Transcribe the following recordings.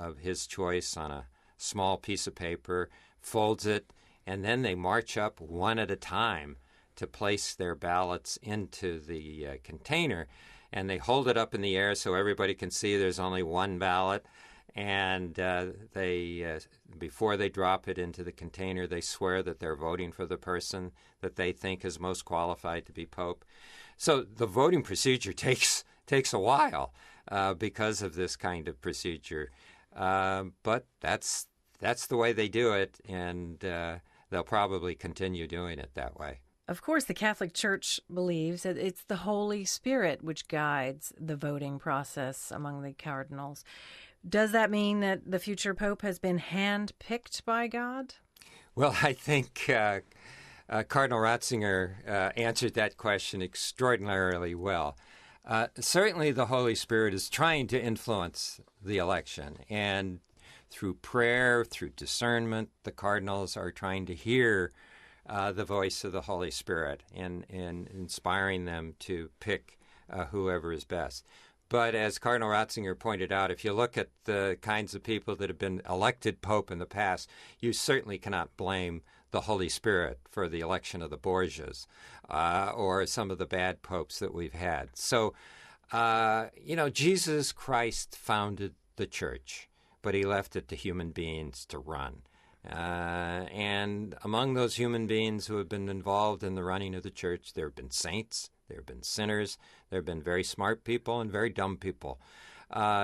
of his choice on a small piece of paper, folds it, and then they march up one at a time to place their ballots into the container. And they hold it up in the air so everybody can see there's only one ballot. And before they drop it into the container, they swear that they're voting for the person that they think is most qualified to be Pope. So the voting procedure takes a while because of this kind of procedure. But that's the way they do it, and they'll probably continue doing it that way. Of course, the Catholic Church believes that it's the Holy Spirit which guides the voting process among the cardinals. Does that mean that the future Pope has been handpicked by God? Well, I think Cardinal Ratzinger answered that question extraordinarily well. Certainly the Holy Spirit is trying to influence the election, and through prayer, through discernment, the cardinals are trying to hear the voice of the Holy Spirit and inspiring them to pick whoever is best. But as Cardinal Ratzinger pointed out, if you look at the kinds of people that have been elected Pope in the past, you certainly cannot blame the Holy Spirit for the election of the Borgias or some of the bad popes that we've had. So, Jesus Christ founded the church, but he left it to human beings to run. And among those human beings who have been involved in the running of the church, there have been saints, there have been sinners, there have been very smart people and very dumb people.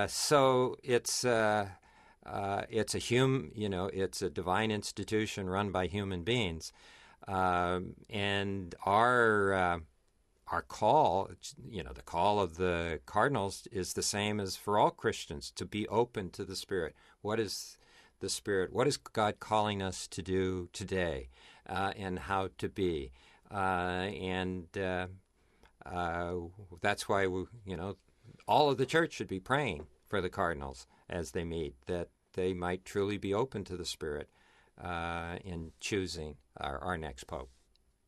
So it's a divine institution run by human beings, and our call, the call of the cardinals is the same as for all Christians, to be open to the Spirit. What is the Spirit? What is God calling us to do today, and how to be? That's why all of the church should be praying for the cardinals as they meet, that they might truly be open to the Spirit in choosing our next Pope.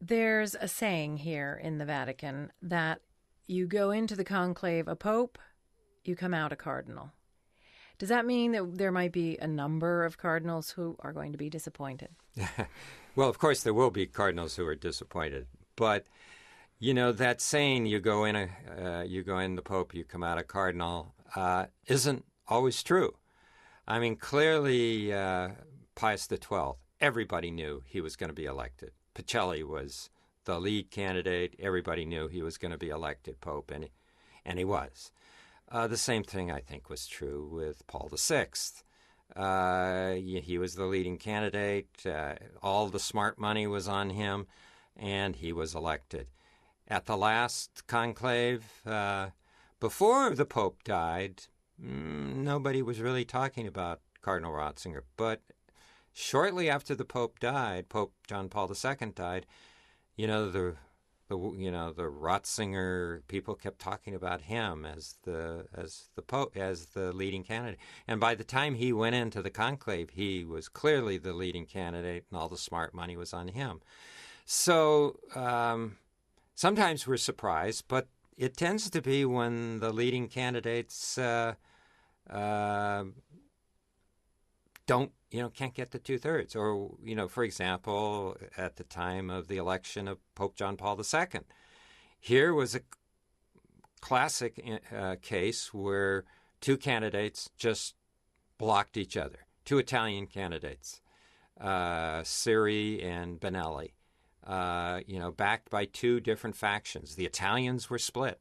There's a saying here in the Vatican that you go into the conclave a Pope, you come out a cardinal. Does that mean that there might be a number of cardinals who are going to be disappointed? Well, of course, there will be cardinals who are disappointed. But, that saying, you go in the Pope, you come out a cardinal, isn't always true. I mean, clearly, Pius XII, everybody knew he was going to be elected. Pacelli was the lead candidate. Everybody knew he was going to be elected Pope, and he was. The same thing, I think, was true with Paul VI. He was the leading candidate. All the smart money was on him, and he was elected. At the last conclave, before the Pope died, nobody was really talking about Cardinal Ratzinger. But shortly after the Pope died, Pope John Paul II died, the Ratzinger people kept talking about him as the Pope, as the leading candidate. And by the time he went into the conclave, he was clearly the leading candidate, and all the smart money was on him. So sometimes we're surprised, but it tends to be when the leading candidates can't get the 2/3. Or, for example, at the time of the election of Pope John Paul II, here was a classic case where two candidates just blocked each other. Two Italian candidates, Siri and Benelli, backed by two different factions. The Italians were split.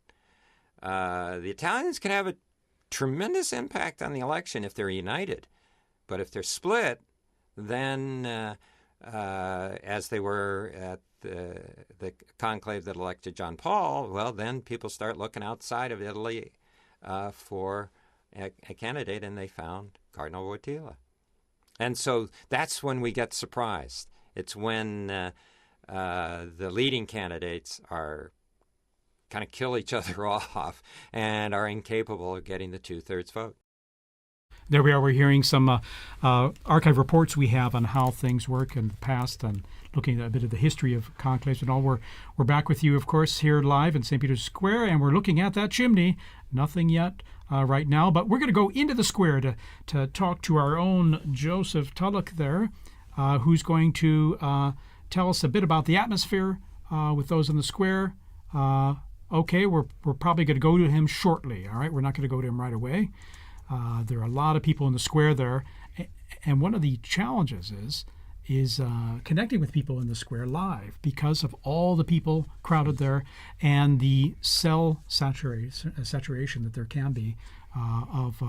The Italians can have a tremendous impact on the election if they're united. But if they're split, then, as they were at the conclave that elected John Paul, well, then people start looking outside of Italy for a candidate, and they found Cardinal Wojtyla. And so that's when we get surprised. It's when the leading candidates are kind of kill each other off and are incapable of getting the 2/3 vote. There we are. We're hearing some archive reports we have on how things work in the past and looking at a bit of the history of conclaves and all. We're back with you, of course, here live in St. Peter's Square, and we're looking at that chimney. Nothing yet right now, but we're going to go into the square to talk to our own Joseph Tulloch there, who's going to tell us a bit about the atmosphere with those in the square. Okay, we're probably going to go to him shortly. All right, we're not going to go to him right away. There are a lot of people in the square there, and one of the challenges is connecting with people in the square live because of all the people crowded there and the cell saturation that there can be of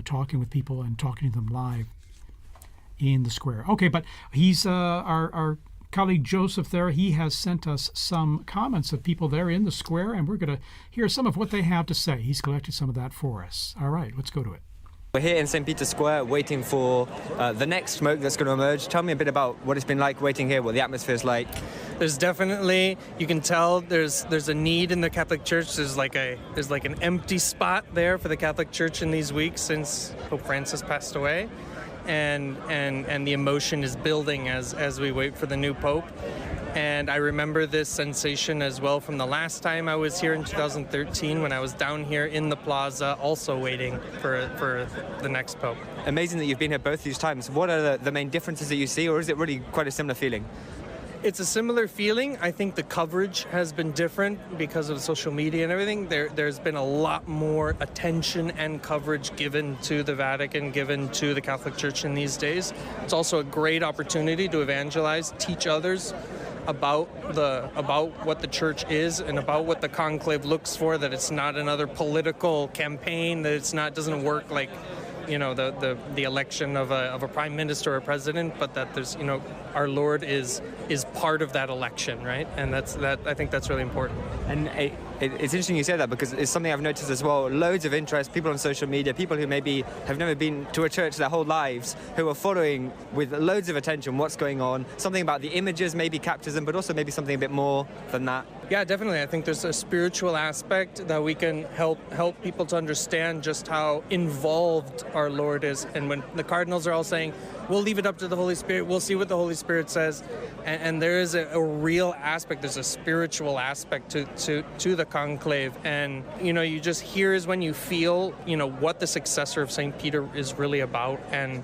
talking with people and talking to them live in the square. Okay, but he's our colleague Joseph there. He has sent us some comments of people there in the square, and we're going to hear some of what they have to say. He's collected some of that for us. All right, let's go to it. We're here in St. Peter's Square waiting for the next smoke that's going to emerge. Tell me a bit about what it's been like waiting here, what the atmosphere is like. There's definitely, you can tell there's a need in the Catholic Church. There's like an empty spot there for the Catholic Church in these weeks since Pope Francis passed away. And the emotion is building as we wait for the new Pope. And I remember this sensation as well from the last time I was here in 2013 when I was down here in the plaza also waiting for the next Pope. Amazing that you've been here both these times. What are the main differences that you see, or is it really quite a similar feeling? It's a similar feeling. I think the coverage has been different because of social media and everything. There's been a lot more attention and coverage given to the Vatican, given to the Catholic Church in these days. It's also a great opportunity to evangelize, teach others about what the church is and about what the conclave looks for, that it's not another political campaign, that doesn't work like the election of a prime minister or a president, but that there's our Lord is part of that election, right? And I think that's really important. And it's interesting you say that because it's something I've noticed as well. Loads of interest, people on social media, people who maybe have never been to a church their whole lives, who are following with loads of attention what's going on. Something about the images maybe captures them, but also maybe something a bit more than that. Yeah, definitely. I think there's a spiritual aspect that we can help people to understand just how involved our Lord is. And when the cardinals are all saying, we'll leave it up to the Holy Spirit, we'll see what the Holy Spirit says, and there is a real aspect, there's a spiritual aspect to the conclave. And you just here is when you feel what the successor of St. Peter is really about and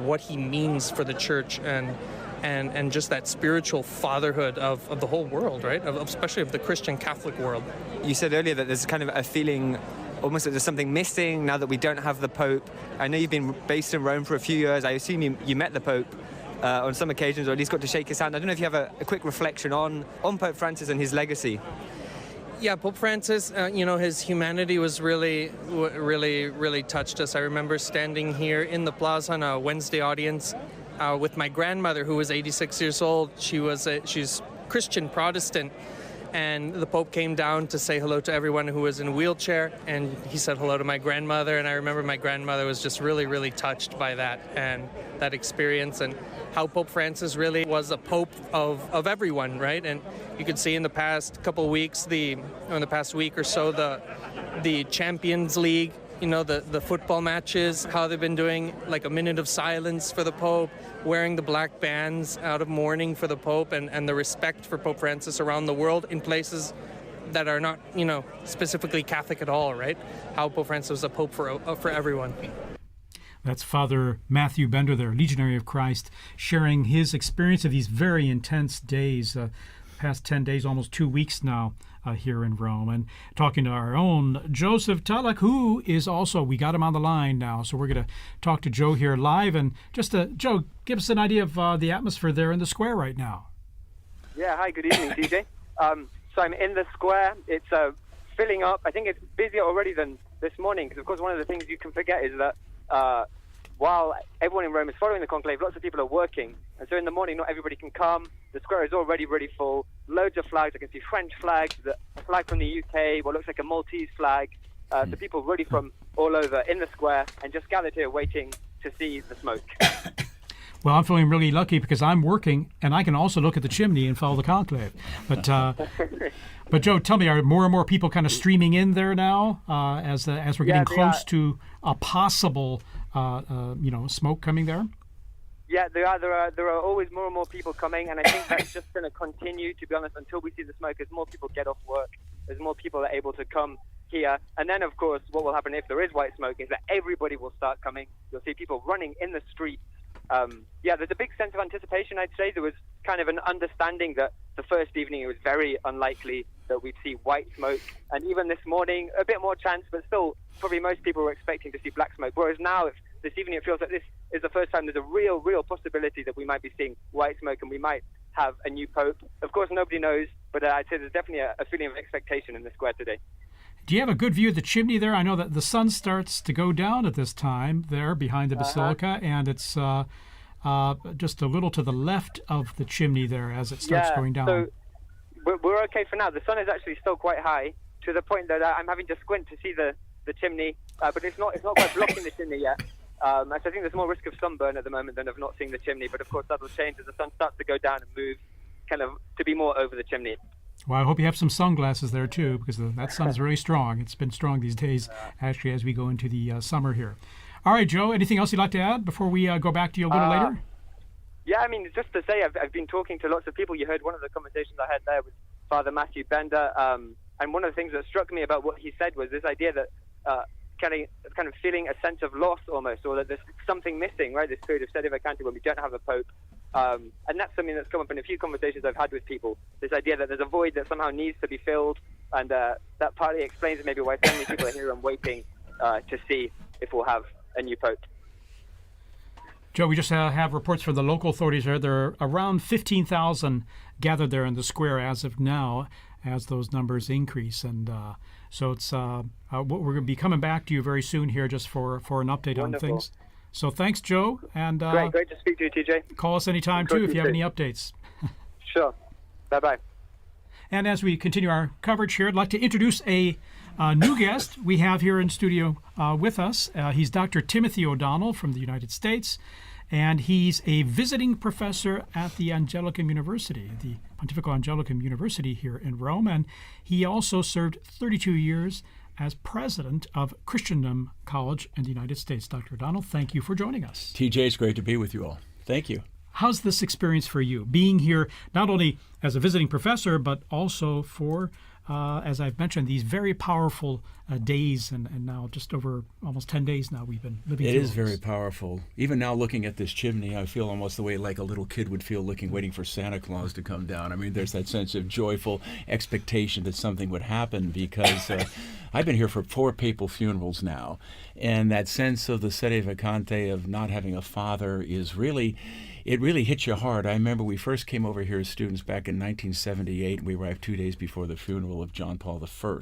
what he means for the church and just that spiritual fatherhood of the whole world, right? Especially of the Christian Catholic world. You said earlier that there's kind of a feeling almost that there's something missing now that we don't have the Pope. I know you've been based in Rome for a few years. I assume you met the Pope on some occasions, or at least got to shake his hand. I don't know if you have a quick reflection on Pope Francis and his legacy. Yeah, Pope Francis, his humanity was really touched us. I remember standing here in the plaza on a Wednesday audience with my grandmother, who was 86 years old. She's Christian Protestant. And the Pope came down to say hello to everyone who was in a wheelchair, and he said hello to my grandmother. And I remember my grandmother was just really touched by that and that experience, and how Pope Francis really was a Pope of everyone, right? And you could see in the past couple of weeks, in the past week or so, the Champions League, the football matches, how they've been doing like a minute of silence for the Pope, wearing the black bands out of mourning for the Pope, and the respect for Pope Francis around the world in places that are not, specifically Catholic at all, right? How Pope Francis was a Pope for everyone. That's Father Matthew Bender there, Legionary of Christ, sharing his experience of these very intense days, past 10 days, almost 2 weeks now, here in Rome, and talking to our own Joseph Tulloch, who is also, we got him on the line now, so we're going to talk to Joe here live. And just, Joe, give us an idea of the atmosphere there in the square right now. Yeah, hi, good evening, DJ. So I'm in the square. It's filling up. I think it's busier already than this morning, because, of course, one of the things you can forget is that while everyone in Rome is following the conclave, lots of people are working. And so in the morning, not everybody can come. The square is already really full. Loads of flags. I can see French flags, a flag from the UK, what looks like a Maltese flag. So people really from all over in the square and just gathered here waiting to see the smoke. Well, I'm feeling really lucky because I'm working and I can also look at the chimney and follow the conclave. But Joe, tell me, are more and more people kind of streaming in there now as we're getting close to a possible smoke coming there? Yeah, there are always more and more people coming, and I think that's just going to continue, to be honest, until we see the smoke. As more people get off work, as more people are able to come here. And then, of course, what will happen if there is white smoke is that everybody will start coming. You'll see people running in the streets. There's a big sense of anticipation, I'd say. There was kind of an understanding that the first evening it was very unlikely that we'd see white smoke. And even this morning, a bit more chance, but still, probably most people were expecting to see black smoke. Whereas now, this evening, it feels like this is the first time there's a real possibility that we might be seeing white smoke and we might have a new pope. Of course, nobody knows, but I'd say there's definitely a feeling of expectation in the square today. Do you have a good view of the chimney there? I know that the sun starts to go down at this time there behind the Basilica, and it's just a little to the left of the chimney there as it starts going down. So we're okay for now. The sun is actually still quite high to the point that I'm having to squint to see the chimney, but it's not quite blocking the chimney yet. So I think there's more risk of sunburn at the moment than of not seeing the chimney, but of course that'll change as the sun starts to go down and move kind of to be more over the chimney. Well, I hope you have some sunglasses there too, because that sun is very strong. It's been strong these days, actually, as we go into the summer here. All right, Joe, anything else you'd like to add before we go back to you a little later? Yeah, I mean, just to say, I've been talking to lots of people. You heard one of the conversations I had there with Father Matthew Bender, and one of the things that struck me about what he said was this idea that kind of feeling a sense of loss almost, or that there's something missing, right? This period of sede vacante when we don't have a pope. And that's something that's come up in a few conversations I've had with people, this idea that there's a void that somehow needs to be filled, and that partly explains maybe why so many people are here and waiting to see if we'll have a new pope. Joe, we just have reports from the local authorities there. There are around 15,000 gathered there in the square as of now, as those numbers increase. And so it's we're going to be coming back to you very soon here just for an update on things. So thanks, Joe. And Great to speak to you, TJ. Call us anytime, too, if you have any updates. Sure. Bye-bye. And as we continue our coverage here, I'd like to introduce a new guest we have here in studio with us. He's Dr. Timothy O'Donnell from the United States, and he's a visiting professor at the Angelicum University, the Pontifical Angelicum University here in Rome, and he also served 32 years as president of Christendom College in the United States. Dr. O'Donnell, thank you for joining us. TJ, it's great to be with you all. Thank you. How's this experience for you, being here not only as a visiting professor, but also for, as I've mentioned, these very powerful days, and now just over almost 10 days now we've been living through It is this. very powerful. Even now looking at this chimney, I feel almost the way like a little kid would feel waiting for Santa Claus to come down. I mean, there's that sense of joyful expectation that something would happen because I've been here for 4 papal funerals now, and that sense of the sede vacante of not having a father is really... It really hits you hard. I remember we first came over here as students back in 1978. We arrived 2 days before the funeral of John Paul I.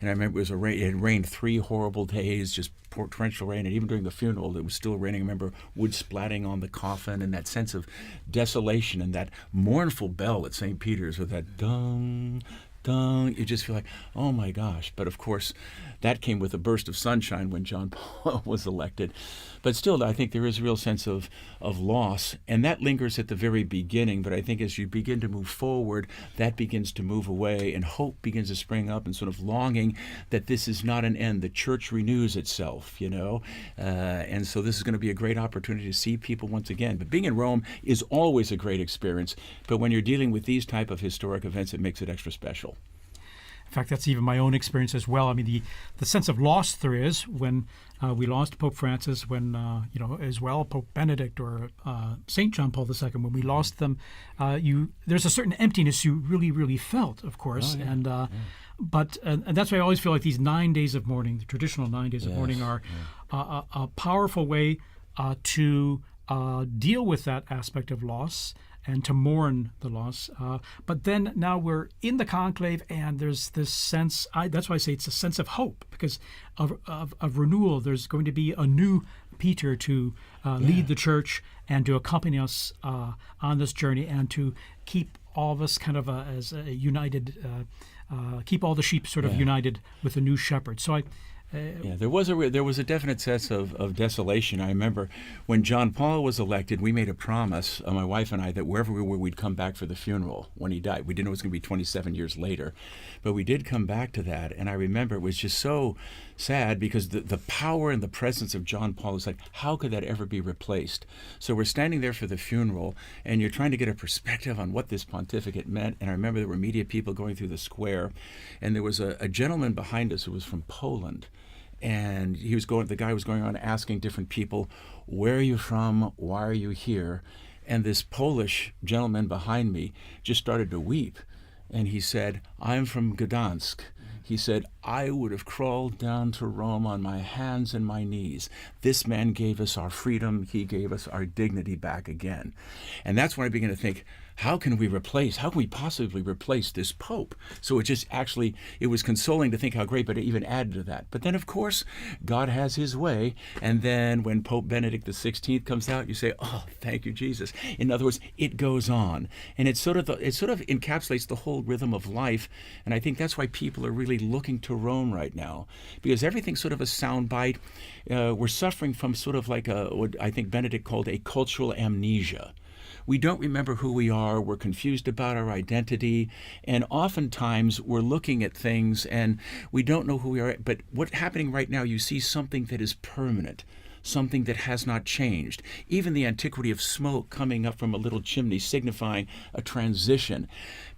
And I remember it had rained 3 horrible days, just torrential rain. And even during the funeral, it was still raining. I remember wood splatting on the coffin and that sense of desolation and that mournful bell at St. Peter's with that dung, dung. You just feel like, oh my gosh. But of course, that came with a burst of sunshine when John Paul was elected. But still, I think there is a real sense of loss, and that lingers at the very beginning. But I think as you begin to move forward, that begins to move away, and hope begins to spring up, and sort of longing that this is not an end. The church renews itself, and so this is going to be a great opportunity to see people once again. But being in Rome is always a great experience, but when you're dealing with these type of historic events, it makes it extra special. In fact, that's even my own experience as well. I mean, the sense of loss there is when we lost Pope Francis, when, as well, Pope Benedict or St. John Paul II, when we lost them, there's a certain emptiness you really, really felt, of course. Oh, yeah. But that's why I always feel like these 9 days of mourning, the traditional 9 days of mourning, are a powerful way to deal with that aspect of loss and to mourn the loss. But then now we're in the conclave, and there's this sense, that's why I say it's a sense of hope, because of renewal. There's going to be a new Peter to lead the church and to accompany us on this journey and to keep all of us kind of as a united, keep all the sheep sort of united with a new shepherd. So there was a definite sense of desolation. I remember when John Paul was elected, we made a promise, my wife and I, that wherever we were, we'd come back for the funeral when he died. We didn't know it was going to be 27 years later, but we did come back to that. And I remember it was just so sad because the power and the presence of John Paul is like, how could that ever be replaced? So we're standing there for the funeral, and you're trying to get a perspective on what this pontificate meant. And I remember there were media people going through the square, and there was a gentleman behind us who was from Poland. And the guy was going on asking different people, where are you from? Why are you here? And this Polish gentleman behind me just started to weep. And he said, I'm from Gdansk. He said, I would have crawled down to Rome on my hands and my knees. This man gave us our freedom. He gave us our dignity back again. And that's when I began to think, how can we possibly replace this Pope? So it was consoling to think how great, but it even added to that. But then, of course, God has his way. And then when Pope Benedict XVI comes out, you say, oh, thank you, Jesus. In other words, it goes on. And it sort of encapsulates the whole rhythm of life. And I think that's why people are really looking to Rome right now, because everything's sort of a soundbite. We're suffering from sort of like what I think Benedict called a cultural amnesia. We don't remember who we are, we're confused about our identity, and oftentimes we're looking at things and we don't know who we are. But what's happening right now, you see something that is permanent, something that has not changed. Even the antiquity of smoke coming up from a little chimney signifying a transition.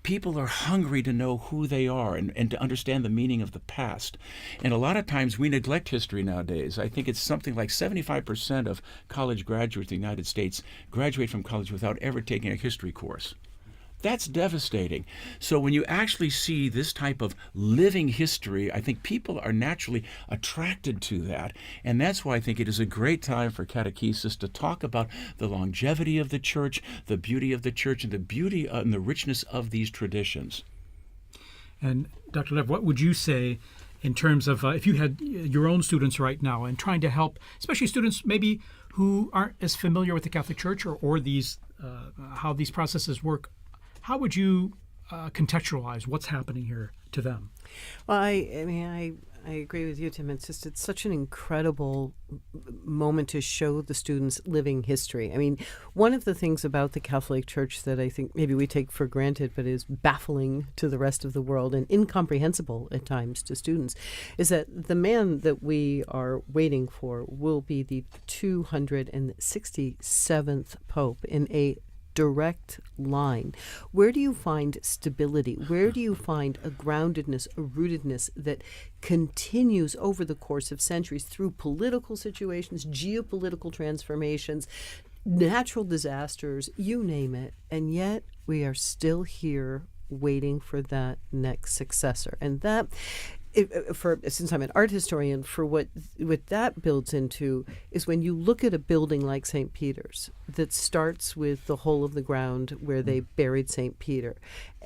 People are hungry to know who they are and to understand the meaning of the past. And a lot of times we neglect history nowadays. I think it's something like 75% of college graduates in the United States graduate from college without ever taking a history course. That's devastating. So when you actually see this type of living history, I think people are naturally attracted to that. And that's why I think it is a great time for catechesis to talk about the longevity of the church, the beauty of the church, and the beauty and the richness of these traditions. And Dr. Lev, what would you say in terms of if you had your own students right now and trying to help, especially students maybe who aren't as familiar with the Catholic Church or these how these processes work? How would you contextualize what's happening here to them? Well, I agree with you, Tim. It's such an incredible moment to show the students living history. I mean, one of the things about the Catholic Church that I think maybe we take for granted but is baffling to the rest of the world and incomprehensible at times to students is that the man that we are waiting for will be the 267th Pope in a direct line. Where do you find stability? Where do you find a groundedness, a rootedness that continues over the course of centuries through political situations, geopolitical transformations, natural disasters, you name it, and yet we are still here waiting for that next successor. And that, since I'm an art historian, for what that builds into is when you look at a building like St. Peter's that starts with the hole of the ground where they buried St. Peter,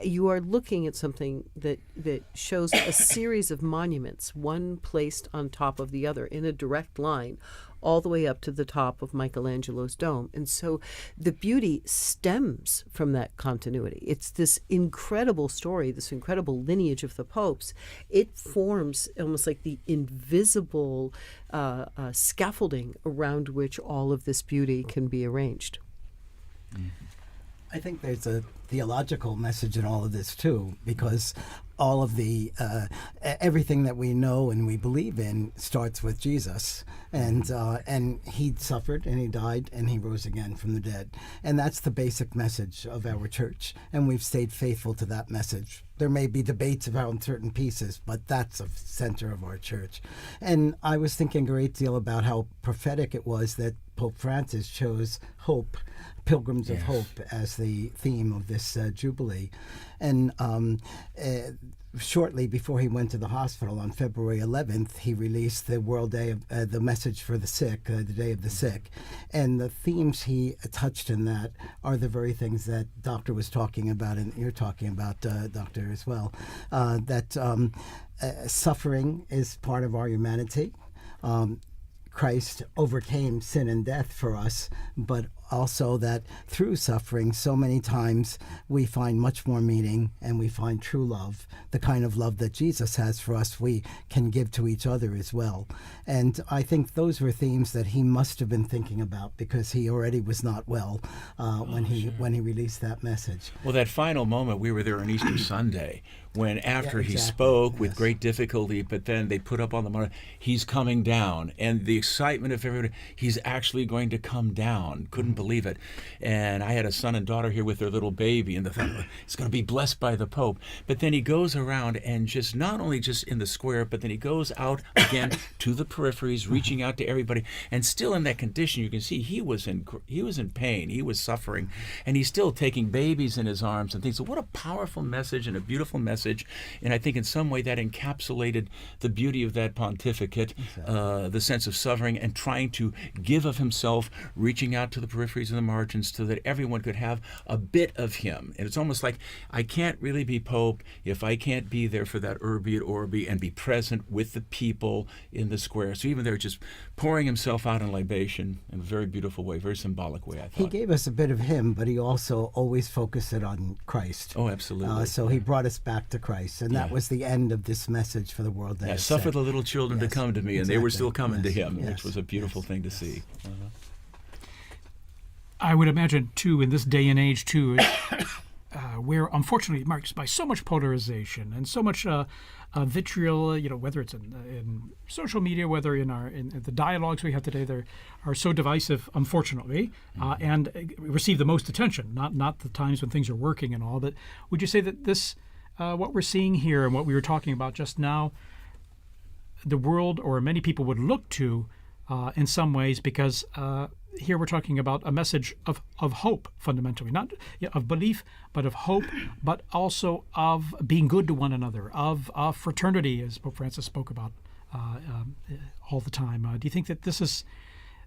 you are looking at something that shows a series of monuments, one placed on top of the other in a direct line, all the way up to the top of Michelangelo's dome. And so the beauty stems from that continuity. It's this incredible story, this incredible lineage of the popes. It forms almost like the invisible scaffolding around which all of this beauty can be arranged. I think there's a theological message in all of this too, because all of the everything that we know and we believe in starts with Jesus, and he suffered and he died and he rose again from the dead, and that's the basic message of our church, and we've stayed faithful to that message. There may be debates about certain pieces, but that's the center of our church. And I was thinking a great deal about how prophetic it was that Pope Francis chose hope, Pilgrims of Hope, as the theme of this Jubilee. And shortly before he went to the hospital on February 11th, he released the World Day of the Message for the Sick, the Day of the Sick. And the themes he touched in that are the very things that Doctor was talking about, and you're talking about, Doctor, as well, that suffering is part of our humanity. Christ overcame sin and death for us, but also that through suffering, so many times we find much more meaning and we find true love, the kind of love that Jesus has for us, we can give to each other as well. And I think those were themes that he must have been thinking about, because he already was not well when he released that message. Well, that final moment, we were there on Easter Sunday, when after he spoke with great difficulty, but then they put up on the monitor, he's coming down, and the excitement of everybody, he's actually going to come down. Couldn't believe it. And I had a son and daughter here with their little baby, and the thought, it's going to be blessed by the Pope. But then he goes around and just not only just in the square, but then he goes out again to the peripheries, reaching out to everybody, and still in that condition. You can see he was in pain, he was suffering, and he's still taking babies in his arms and things. So what a powerful message and a beautiful message. And I think in some way that encapsulated the beauty of that pontificate, the sense of suffering and trying to give of himself, reaching out to the peripheries and the margins so that everyone could have a bit of him. And it's almost like, I can't really be Pope if I can't be there for that Urbi et Orbi and be present with the people in the square. So even there, just pouring himself out in libation in a very beautiful way, very symbolic way, I thought. He gave us a bit of him, but he also always focused it on Christ. Oh, absolutely. So he brought us back to Christ, and that was the end of this message for the world. That suffer the little children to come to me, and they were still coming to him, Yes. which was a beautiful thing to see. I would imagine, too, in this day and age, too, where unfortunately marked by so much polarization and so much vitriol, whether it's in social media, whether in the dialogues we have today, they are so divisive, unfortunately, and receive the most attention, not the times when things are working and all. But would you say that this, what we're seeing here and what we were talking about just now, the world or many people would look to in some ways, because here we're talking about a message of hope, fundamentally, not of belief, but of hope, but also of being good to one another, of fraternity, as Pope Francis spoke about all the time. Do you think that this is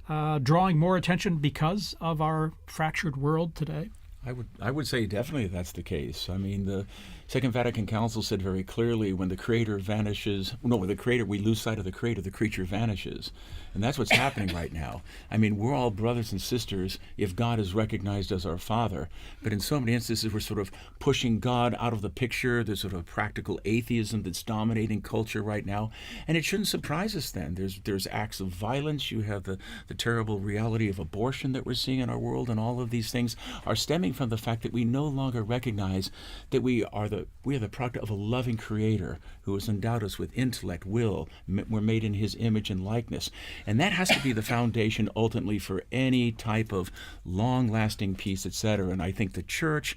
drawing more attention because of our fractured world today? I would say definitely that's the case. I mean, the Second Vatican Council said very clearly, when the Creator vanishes, we lose sight of the Creator, the creature vanishes. And that's what's happening right now. I mean, we're all brothers and sisters if God is recognized as our Father. But in so many instances, we're sort of pushing God out of the picture. There's sort of practical atheism that's dominating culture right now. And it shouldn't surprise us then. There's acts of violence. You have the terrible reality of abortion that we're seeing in our world, and all of these things are stemming from the fact that we no longer recognize that we are the product of a loving Creator who has endowed us with intellect, will. We're made in His image and likeness. And that has to be the foundation ultimately for any type of long-lasting peace, etc. And I think the Church,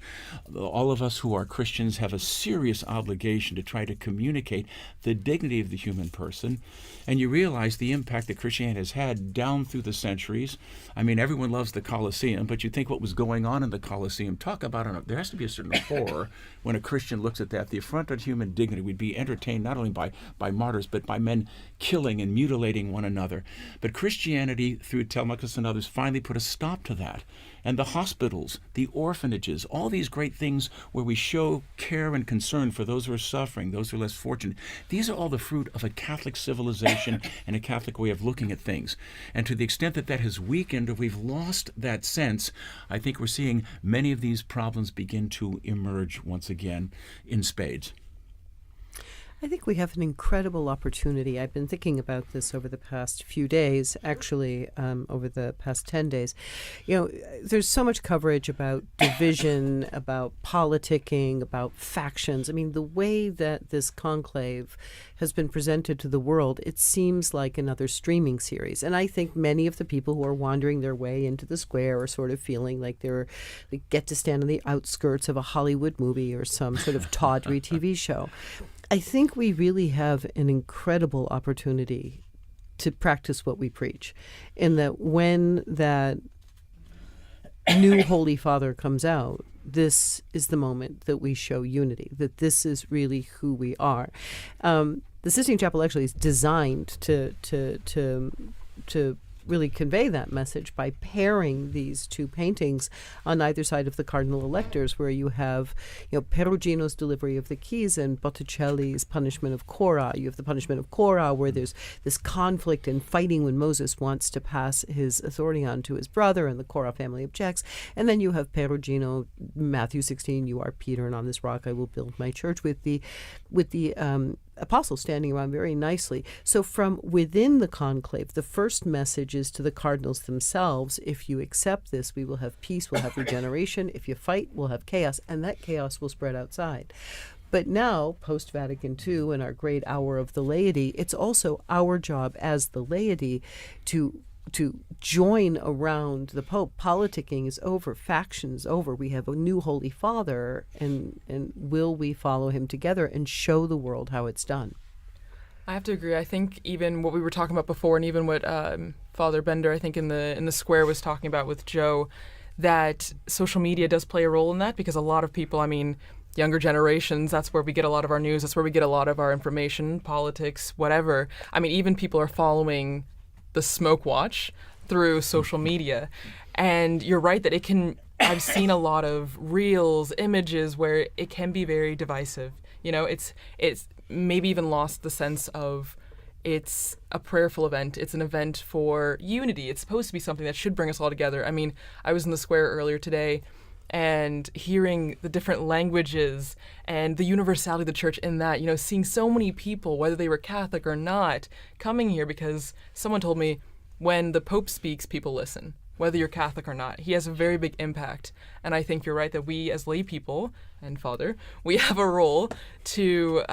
all of us who are Christians, have a serious obligation to try to communicate the dignity of the human person. And you realize the impact that Christianity has had down through the centuries. I mean, everyone loves the Colosseum, but you think what was going on in the Colosseum, talk about there has to be a certain horror when a Christian looks at that. The affront on human dignity. We'd be entertained not only by martyrs, but by men killing and mutilating one another. But Christianity, through Telemachus and others, finally put a stop to that. And the hospitals, the orphanages, all these great things where we show care and concern for those who are suffering, those who are less fortunate, these are all the fruit of a Catholic civilization and a Catholic way of looking at things. And to the extent that that has weakened or we've lost that sense, I think we're seeing many of these problems begin to emerge once again in spades. I think we have an incredible opportunity. I've been thinking about this over the past few days, actually, over the past 10 days. There's so much coverage about division, about politicking, about factions. I mean, the way that this conclave has been presented to the world, it seems like another streaming series. And I think many of the people who are wandering their way into the square are sort of feeling like they get to stand on the outskirts of a Hollywood movie or some sort of tawdry TV show. I think we really have an incredible opportunity to practice what we preach, in that when that new Holy Father comes out, this is the moment that we show unity, that this is really who we are. The Sistine Chapel actually is designed to really convey that message by pairing these two paintings on either side of the cardinal electors, where you have, Perugino's delivery of the keys and Botticelli's punishment of Korah. You have the punishment of Korah, where there's this conflict and fighting when Moses wants to pass his authority on to his brother, and the Korah family objects. And then you have Perugino, Matthew 16, "You are Peter, and on this rock I will build my church," with the apostles standing around very nicely. So from within the conclave, the first message is to the cardinals themselves: if you accept this, we will have peace, we'll have regeneration. If you fight, we'll have chaos, and that chaos will spread outside. But now, post-Vatican II and our great hour of the laity, it's also our job as the laity to join around the Pope. Politicking is over. Faction is over. We have a new Holy Father, and will we follow him together and show the world how it's done? I have to agree. I think even what we were talking about before, and even what Father Bender, I think in the square, was talking about with Joe, that social media does play a role in that, because a lot of people, younger generations, that's where we get a lot of our news, that's where we get a lot of our information, politics, whatever. Even people are following the smoke watch through social media. And you're right that I've seen a lot of reels, images where it can be very divisive. It's maybe even lost the sense of it's a prayerful event. It's an event for unity. It's supposed to be something that should bring us all together. I was in the square earlier today, and hearing the different languages and the universality of the church in that, seeing so many people, whether they were Catholic or not, coming here because someone told me when the Pope speaks, people listen, whether you're Catholic or not. He has a very big impact. And I think you're right that we as lay people, and Father, we have a role to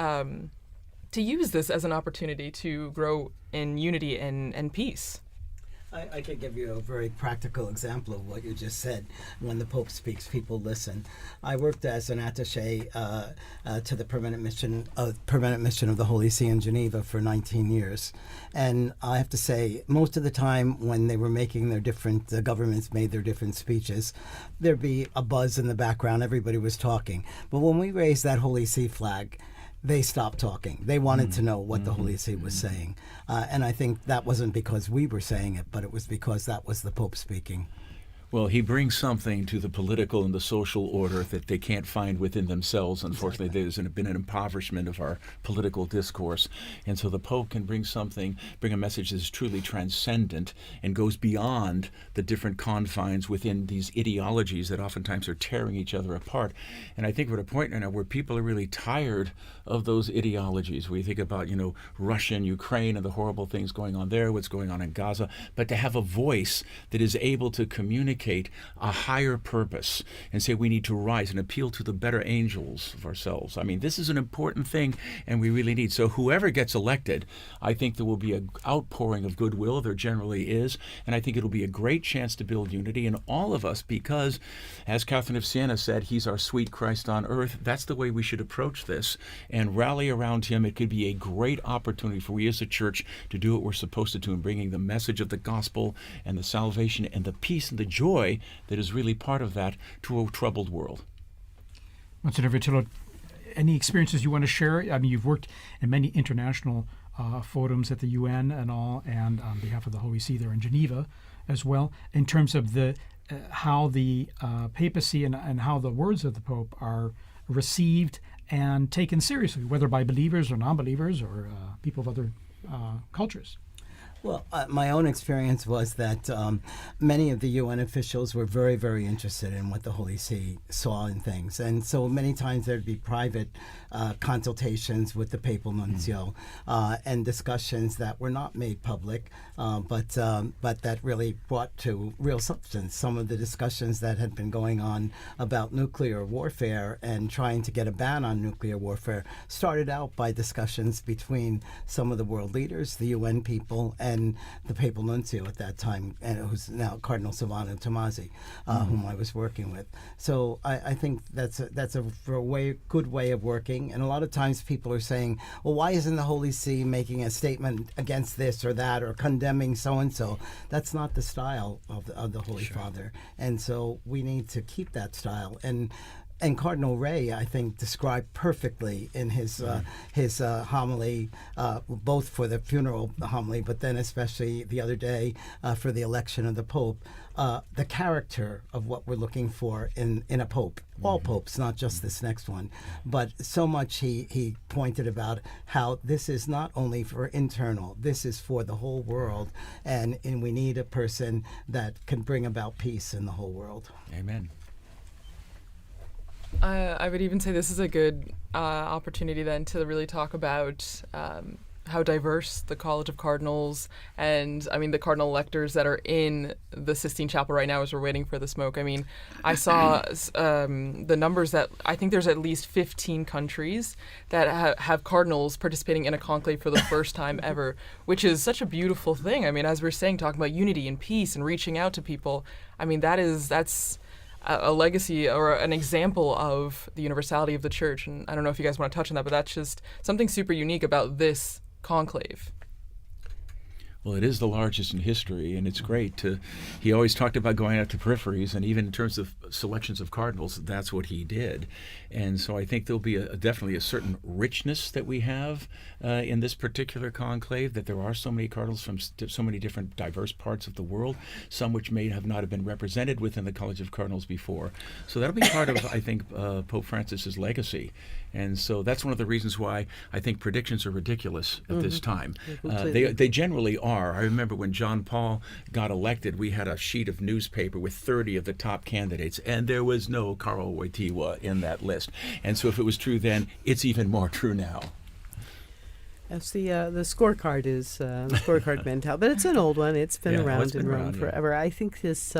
use this as an opportunity to grow in unity and peace. I could give you a very practical example of what you just said. When the Pope speaks, people listen. I worked as an attaché to the permanent mission of the Holy See in Geneva for 19 years. And I have to say, most of the time when they were making the governments made their different speeches, there'd be a buzz in the background. Everybody was talking. But when we raised that Holy See flag, they stopped talking. They wanted to know what the Holy See was saying. And I think that wasn't because we were saying it, but it was because that was the Pope speaking. Well, he brings something to the political and the social order that they can't find within themselves. Unfortunately, there's been an impoverishment of our political discourse. And so the Pope can bring a message that is truly transcendent and goes beyond the different confines within these ideologies that oftentimes are tearing each other apart. And I think we're at a point now where people are really tired of those ideologies. We think about, Russia and Ukraine and the horrible things going on there, what's going on in Gaza, but to have a voice that is able to communicate a higher purpose and say we need to rise and appeal to the better angels of ourselves. This is an important thing, and we really need. So whoever gets elected, I think there will be an outpouring of goodwill. There generally is. And I think it'll be a great chance to build unity in all of us because, as Catherine of Siena said, he's our sweet Christ on earth. That's the way we should approach this and rally around him. It could be a great opportunity for we as a church to do what we're supposed to do in bringing the message of the gospel and the salvation and the peace and the joy that is really part of that to a troubled world. Monsignor Vitillo, any experiences you want to share? You've worked in many international forums at the UN and all, and on behalf of the Holy See there in Geneva as well, in terms of how the papacy and how the words of the Pope are received and taken seriously, whether by believers or non-believers or people of other cultures. Well, my own experience was that many of the UN officials were very, very interested in what the Holy See saw in things. And so many times there'd be private consultations with the papal nuncio and discussions that were not made public, but that really brought to real substance. Some of the discussions that had been going on about nuclear warfare and trying to get a ban on nuclear warfare started out by discussions between some of the world leaders, the UN people, and the papal nuncio at that time, and who's now Cardinal Silvano Tomasi, whom I was working with. So I think that's a good way of working. And a lot of times people are saying, well, why isn't the Holy See making a statement against this or that or condemning so-and-so? That's not the style of the Holy Father. And so we need to keep that style. And And Cardinal Ray, I think, described perfectly in his homily, both for the funeral homily, but then especially the other day for the election of the Pope, the character of what we're looking for in a Pope. All popes, not just this next one. But so much he pointed about how this is not only for internal, this is for the whole world, and we need a person that can bring about peace in the whole world. Amen. I would even say this is a good opportunity then to really talk about how diverse the College of Cardinals and, I mean, the cardinal electors that are in the Sistine Chapel right now as we're waiting for the smoke. I mean, I saw the numbers that I think there's at least 15 countries that have cardinals participating in a conclave for the first time ever, which is such a beautiful thing. I mean, as we're saying, talking about unity and peace and reaching out to people, I mean, that's a legacy or an example of the universality of the church. And I don't know if you guys want to touch on that, but that's just something super unique about this conclave. Well, it is the largest in history, and it's great to. He always talked about going out to peripheries, and even in terms of selections of cardinals, that's what he did. And so I think there'll be definitely a certain richness that we have in this particular conclave, that there are so many cardinals from so many different diverse parts of the world, some which may have not have been represented within the College of Cardinals before. So that'll be part of, I think, Pope Francis's legacy. And so that's one of the reasons why I think predictions are ridiculous at this time. They generally are. I remember when John Paul got elected, we had a sheet of newspaper with 30 of the top candidates, and there was no Karl Wojtyła in that list. And so if it was true then, it's even more true now. Yes, the scorecard is the scorecard mentality, but it's an old one. It's been around in Rome forever. Yeah. I think this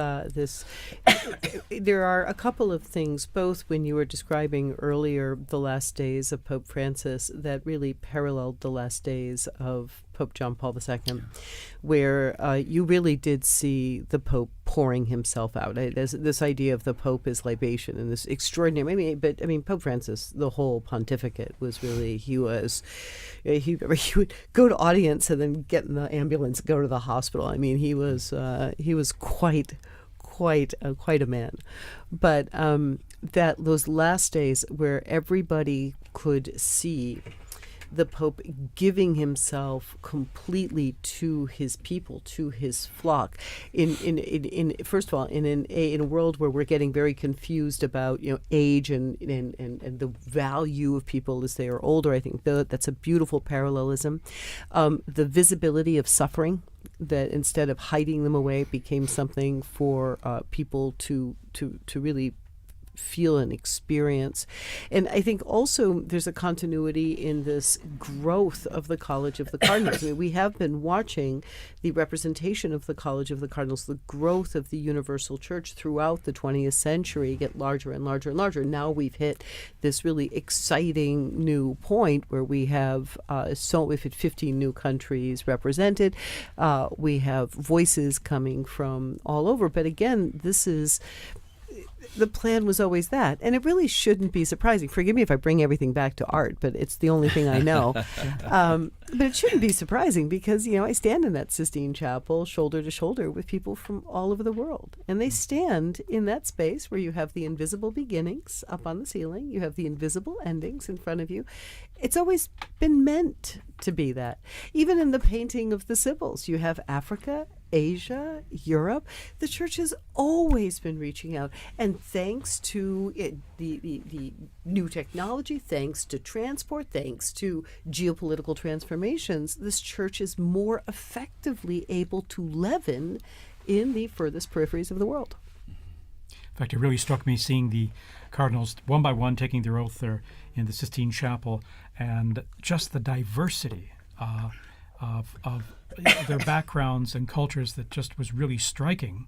there are a couple of things, both when you were describing earlier the last days of Pope Francis, that really paralleled the last days of Pope John Paul II, where you really did see the Pope pouring himself out. This idea of the Pope as libation and this extraordinary. I mean, Pope Francis, the whole pontificate was really he would go to audience and then get in the ambulance, and go to the hospital. I mean, he was quite a man. But that those last days where everybody could see the Pope giving himself completely to his people, to his flock. First of all, in a world where we're getting very confused about age and the value of people as they are older, I think that's a beautiful parallelism. The visibility of suffering, that instead of hiding them away, became something for people to really feel and experience. And I think also there's a continuity in this growth of the College of the Cardinals. I mean, we have been watching the representation of the College of the Cardinals, the growth of the Universal Church throughout the 20th century get larger and larger and larger. Now we've hit this really exciting new point where we have we've hit 15 new countries represented. We have voices coming from all over. But again, the plan was always that. And it really shouldn't be surprising. Forgive me if I bring everything back to art, but it's the only thing I know. But it shouldn't be surprising because, I stand in that Sistine Chapel shoulder to shoulder with people from all over the world. And they stand in that space where you have the invisible beginnings up on the ceiling. You have the invisible endings in front of you. It's always been meant to be that. Even in the painting of the Sibyls, you have Africa, Asia, Europe. The church has always been reaching out. And thanks to the new technology, thanks to transport, thanks to geopolitical transformations, this church is more effectively able to leaven in the furthest peripheries of the world. In fact, it really struck me seeing the cardinals one by one taking their oath there in the Sistine Chapel, and just the diversity of their backgrounds and cultures that just was really striking.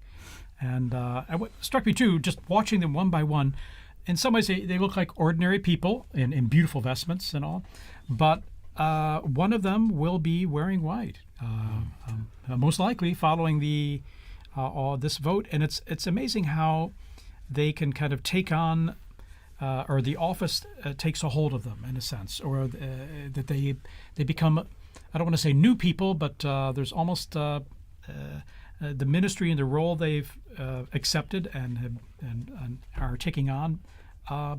And what struck me too, just watching them one by one, in some ways they look like ordinary people in beautiful vestments and all, but one of them will be wearing white, most likely following this vote. And it's amazing how they can kind of take on, or the office takes a hold of them in a sense, or that they become, I don't want to say new people, but there's almost the ministry and the role they've accepted and are taking on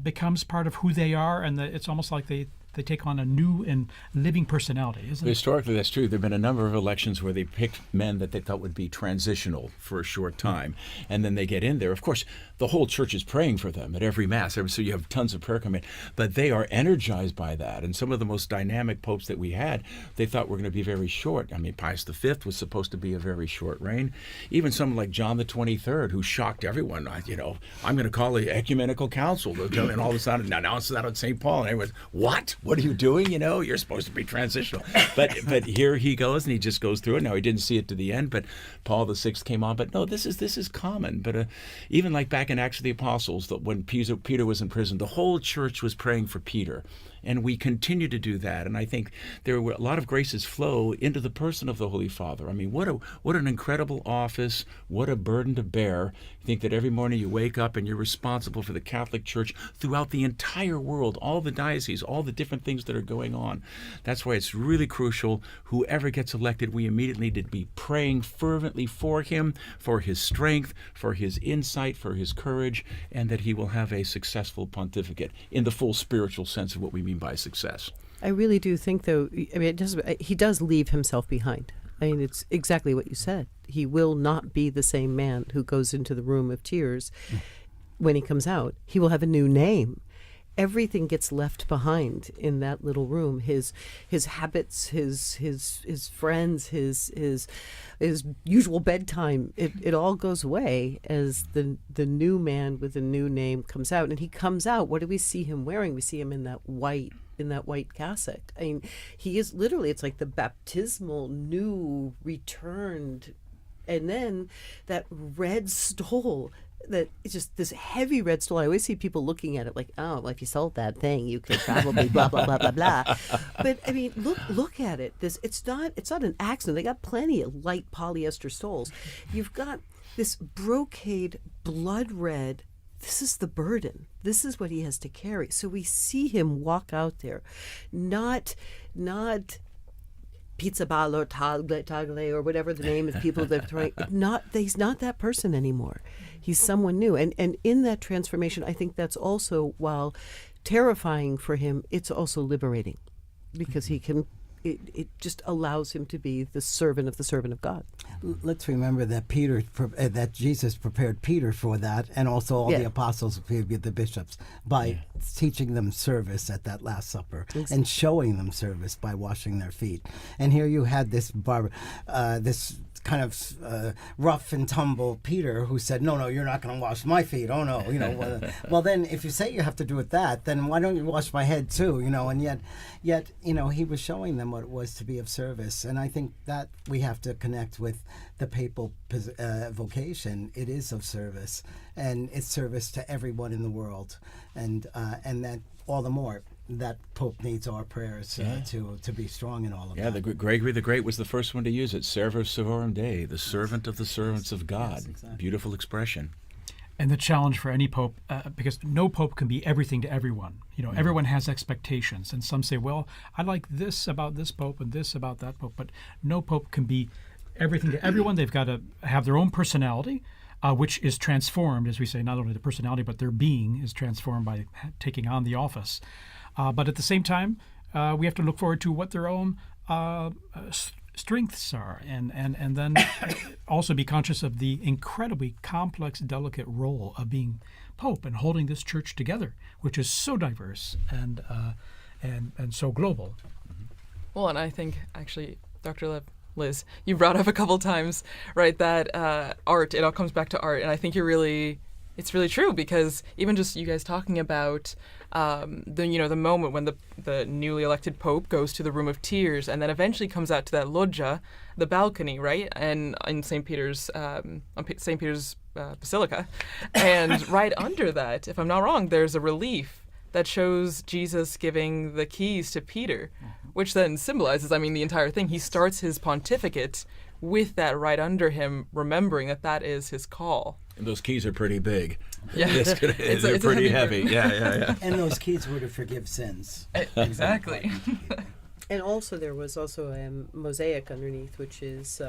becomes part of who they are, and it's almost like they take on a new and living personality, isn't it? Historically, that's true. There have been a number of elections where they picked men that they thought would be transitional for a short time, and then they get in there. Of course, the whole church is praying for them at every Mass, so you have tons of prayer coming in, but they are energized by that. And some of the most dynamic popes that we had, they thought were going to be very short. I mean, Pius V was supposed to be a very short reign. Even someone like John the 23rd, who shocked everyone, I'm going to call an ecumenical council, and all of a sudden announce that on St. Paul, and everyone's, what? What are you doing? You're supposed to be transitional. But here he goes, and he just goes through it. Now, he didn't see it to the end, but Paul VI came on. But no, this is common. But even like back in Acts of the Apostles, that when Peter was in prison, the whole church was praying for Peter. And we continue to do that. And I think there were a lot of graces flow into the person of the Holy Father. I mean, what an incredible office, what a burden to bear. You think that every morning you wake up and you're responsible for the Catholic Church throughout the entire world, all the dioceses, all the different things that are going on. That's why it's really crucial. Whoever gets elected, we immediately need to be praying fervently for him, for his strength, for his insight, for his courage, and that he will have a successful pontificate in the full spiritual sense of what we mean by success. I really do think, though, he does leave himself behind. I mean, it's exactly what you said. He will not be the same man who goes into the room of tears when he comes out. He will have a new name. Everything gets left behind in that little room. His habits, his friends, his usual bedtime. It all goes away as the new man with a new name comes out. And he comes out. What do we see him wearing? We see him in that white cassock. I mean, he is literally, it's like the baptismal new returned, and then that red stole. That it's just this heavy red stole. I always see people looking at it like, oh, well, if you sold that thing, you could probably blah blah blah blah blah. But I mean, look at it. It's not an accident. They got plenty of light polyester stoles. You've got this brocade blood red. This is the burden. This is what he has to carry. So we see him walk out there, not pizza ball or tagle or whatever the name of people that are throwing. He's not that person anymore. He's someone new. And in that transformation, I think that's also, while terrifying for him, it's also liberating, because it just allows him to be the servant of God. Let's remember that that Jesus prepared Peter for that, and also all the apostles, the bishops, by teaching them service at that Last Supper and showing them service by washing their feet. And here you had this kind of rough and tumble Peter, who said, no, you're not going to wash my feet. Oh no, well then if you say you have to do it then why don't you wash my head too? And yet he was showing them what it was to be of service. And I think that we have to connect with the papal vocation. It is of service, and it's service to everyone in the world, and that all the more that Pope needs our prayers to be strong in all of that. Yeah, Gregory the Great was the first one to use it. Servus servorum Dei, the servant of the servants of God. Yes, exactly. Beautiful expression. And the challenge for any pope, because no pope can be everything to everyone. Everyone has expectations, and some say, well, I like this about this pope and this about that pope, but no pope can be everything to everyone. They've got to have their own personality, which is transformed, as we say, not only the personality, but their being is transformed by taking on the office. But at the same time, we have to look forward to what their own strengths are, and then also be conscious of the incredibly complex, delicate role of being Pope and holding this church together, which is so diverse and so global. Well, and I think actually, Dr. Liz, you brought up a couple times, right, that art. It all comes back to art, and I think it's really true, because even just you guys talking about the moment when the newly elected Pope goes to the Room of Tears and then eventually comes out to that loggia, the balcony, right, and in St. Peter's Basilica, and right under that, if I'm not wrong, there's a relief that shows Jesus giving the keys to Peter, which then symbolizes, the entire thing. He starts his pontificate with that right under him, remembering that is his call. And those keys are pretty big. Yeah. They're pretty heavy. Yeah. And those keys were to forgive sins. Exactly. And also there was also a mosaic underneath, which is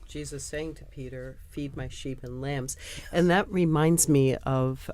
Jesus saying to Peter, "Feed my sheep and lambs." And that reminds me of,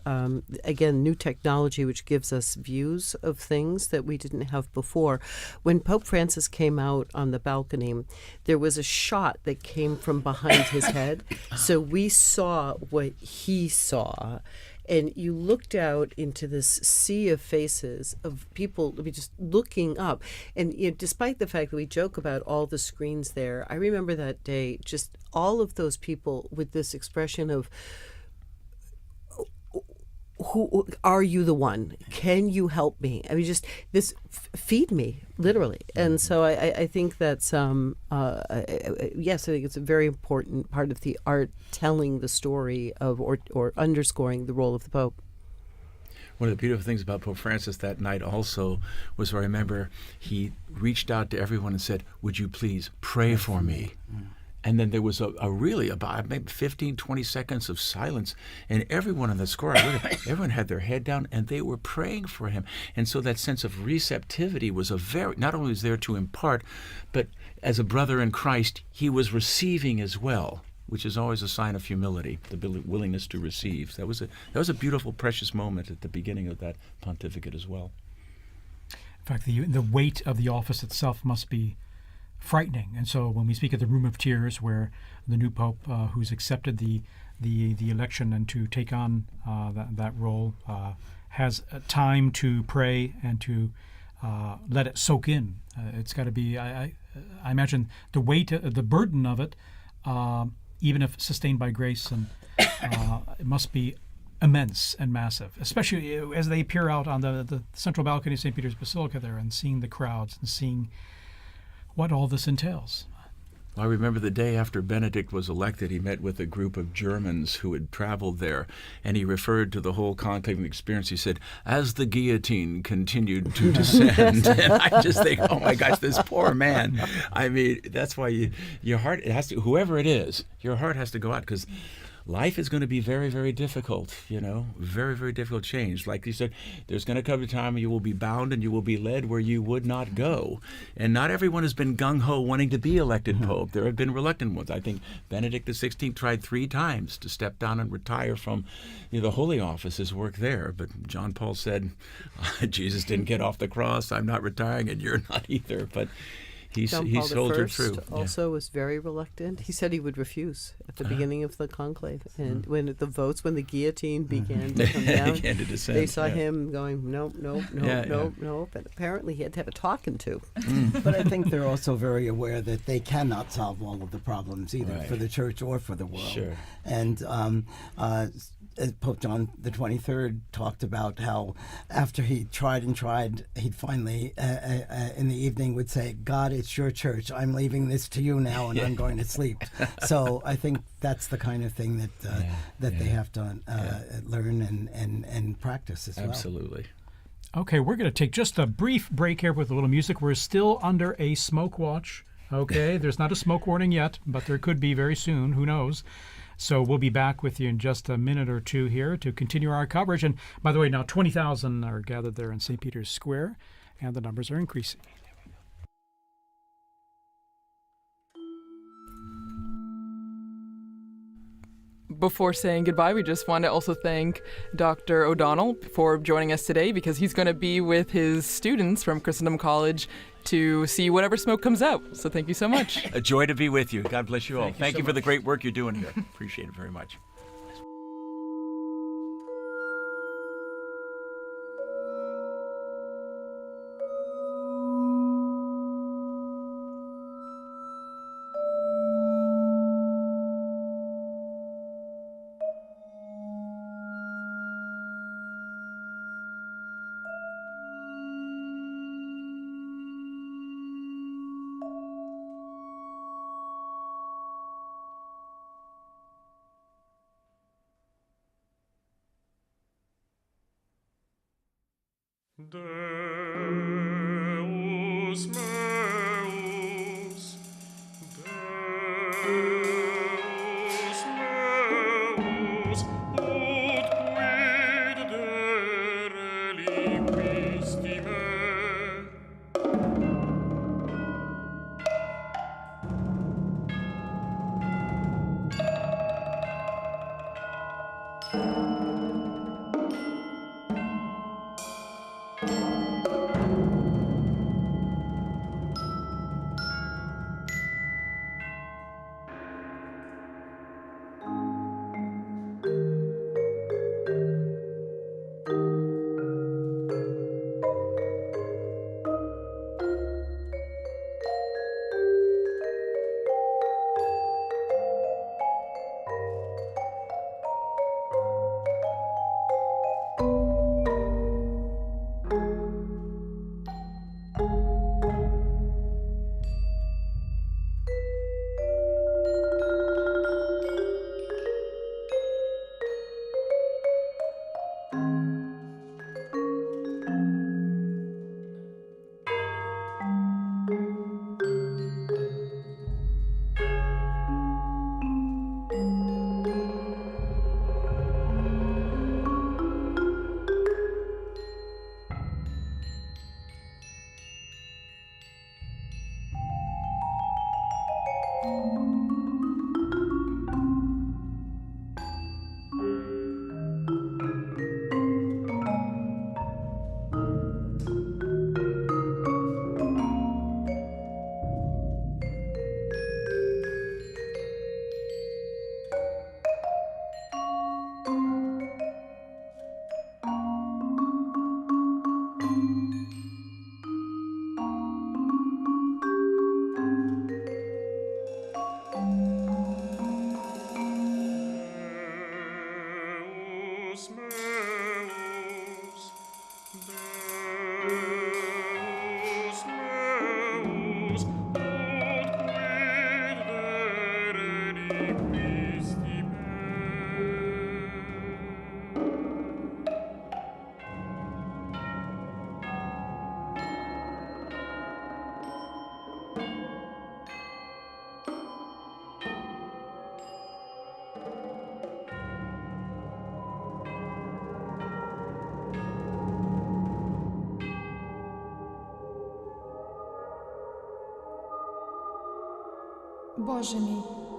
again, new technology, which gives us views of things that we didn't have before. When Pope Francis came out on the balcony, there was a shot that came from behind his head. So we saw what he saw. And you looked out into this sea of faces of people just looking up. And despite the fact that we joke about all the screens there, I remember that day, just all of those people with this expression of, who are you the one? Can you help me? I mean, just this, feed me, literally. And so I think that's, yes, I think it's a very important part of the art, telling the story of, or underscoring the role of the Pope. One of the beautiful things about Pope Francis that night also was, I remember he reached out to everyone and said, "Would you please pray for me?" And then there was a really about maybe 15, 20 seconds of silence, and everyone in the square, everyone had their head down, and they were praying for him. And so that sense of receptivity was not only was there to impart, but as a brother in Christ, he was receiving as well, which is always a sign of humility, the willingness to receive. That was a beautiful, precious moment at the beginning of that pontificate as well. In fact, the weight of the office itself must be frightening. And so when we speak of the Room of Tears, where the new Pope, who's accepted the election and to take on that role, has time to pray and to let it soak in, it's got to be, I imagine, the weight, the burden of it, even if sustained by grace, and it must be immense and massive, especially as they peer out on the central balcony of St. Peter's Basilica there and seeing the crowds and seeing what all this entails. I remember the day after Benedict was elected, he met with a group of Germans who had traveled there, and he referred to the whole conclave experience. He said, "As the guillotine continued to descend," and I just think, oh my gosh, this poor man. I mean, that's why your heart, it has to, whoever it is, your heart has to go out, because life is going to be very, very difficult, very, very difficult change. Like you said, there's going to come a time when you will be bound and you will be led where you would not go. And not everyone has been gung-ho wanting to be elected Pope. There have been reluctant ones. I think Benedict XVI tried 3 times to step down and retire from the Holy Office, his work there. But John Paul said, Jesus didn't get off the cross. I'm not retiring, and you're not either. But he soldiered through. Also was very reluctant. He said he would refuse at the beginning of the conclave, and when the guillotine began to come down, began to descend, they saw him going, nope, and apparently he had to have a talking to. But I think they're also very aware that they cannot solve all of the problems either for the church or for the world. Sure. And Pope John the 23rd talked about how after he tried and tried, he'd finally, in the evening, would say, "God, it's your church. I'm leaving this to you now, and I'm going to sleep." So I think that's the kind of thing that they have to learn and practice as well. Absolutely. Okay, we're going to take just a brief break here with a little music. We're still under a smoke watch. Okay, there's not a smoke warning yet, but there could be very soon. Who knows? So we'll be back with you in just a minute or two here to continue our coverage. And by the way, now 20,000 are gathered there in St. Peter's Square, and the numbers are increasing. Before saying goodbye, we just want to also thank Dr. O'Donnell for joining us today, because he's going to be with his students from Christendom College to see whatever smoke comes out. So thank you so much. A joy to be with you. God bless you all. Thank you so for the much. great work you're doing here. Appreciate it very much. Deus meus, Deus meus, ut quid de reliquisti me?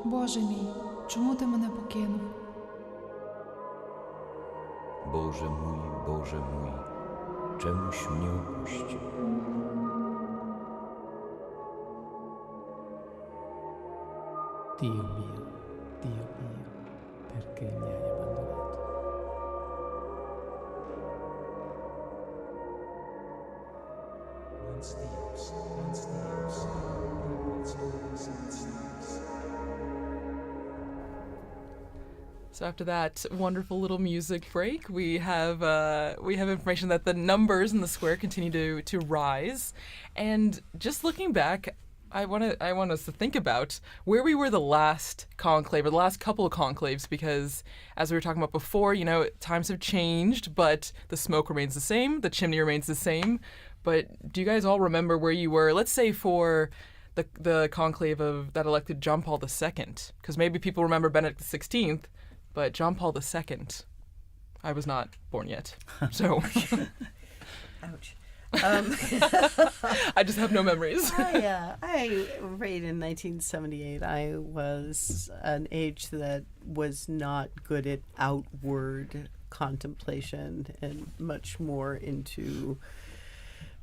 Боже мій, чому ти мене покинув? Boże mój, czemuś mnie opuścił? Dio mio, perché mi hai abbandonato? Mans Dios, per quals So after that wonderful little music break, we have information that the numbers in the square continue to rise, and just looking back, I want us to think about where we were the last conclave or the last couple of conclaves, because as we were talking about before, times have changed, but the smoke remains the same, the chimney remains the same. But do you guys all remember where you were? Let's say for the conclave that elected John Paul II, because maybe people remember Benedict XVI. But John Paul II, I was not born yet, so. Ouch. I just have no memories. I read in 1978. I was an age that was not good at outward contemplation and much more into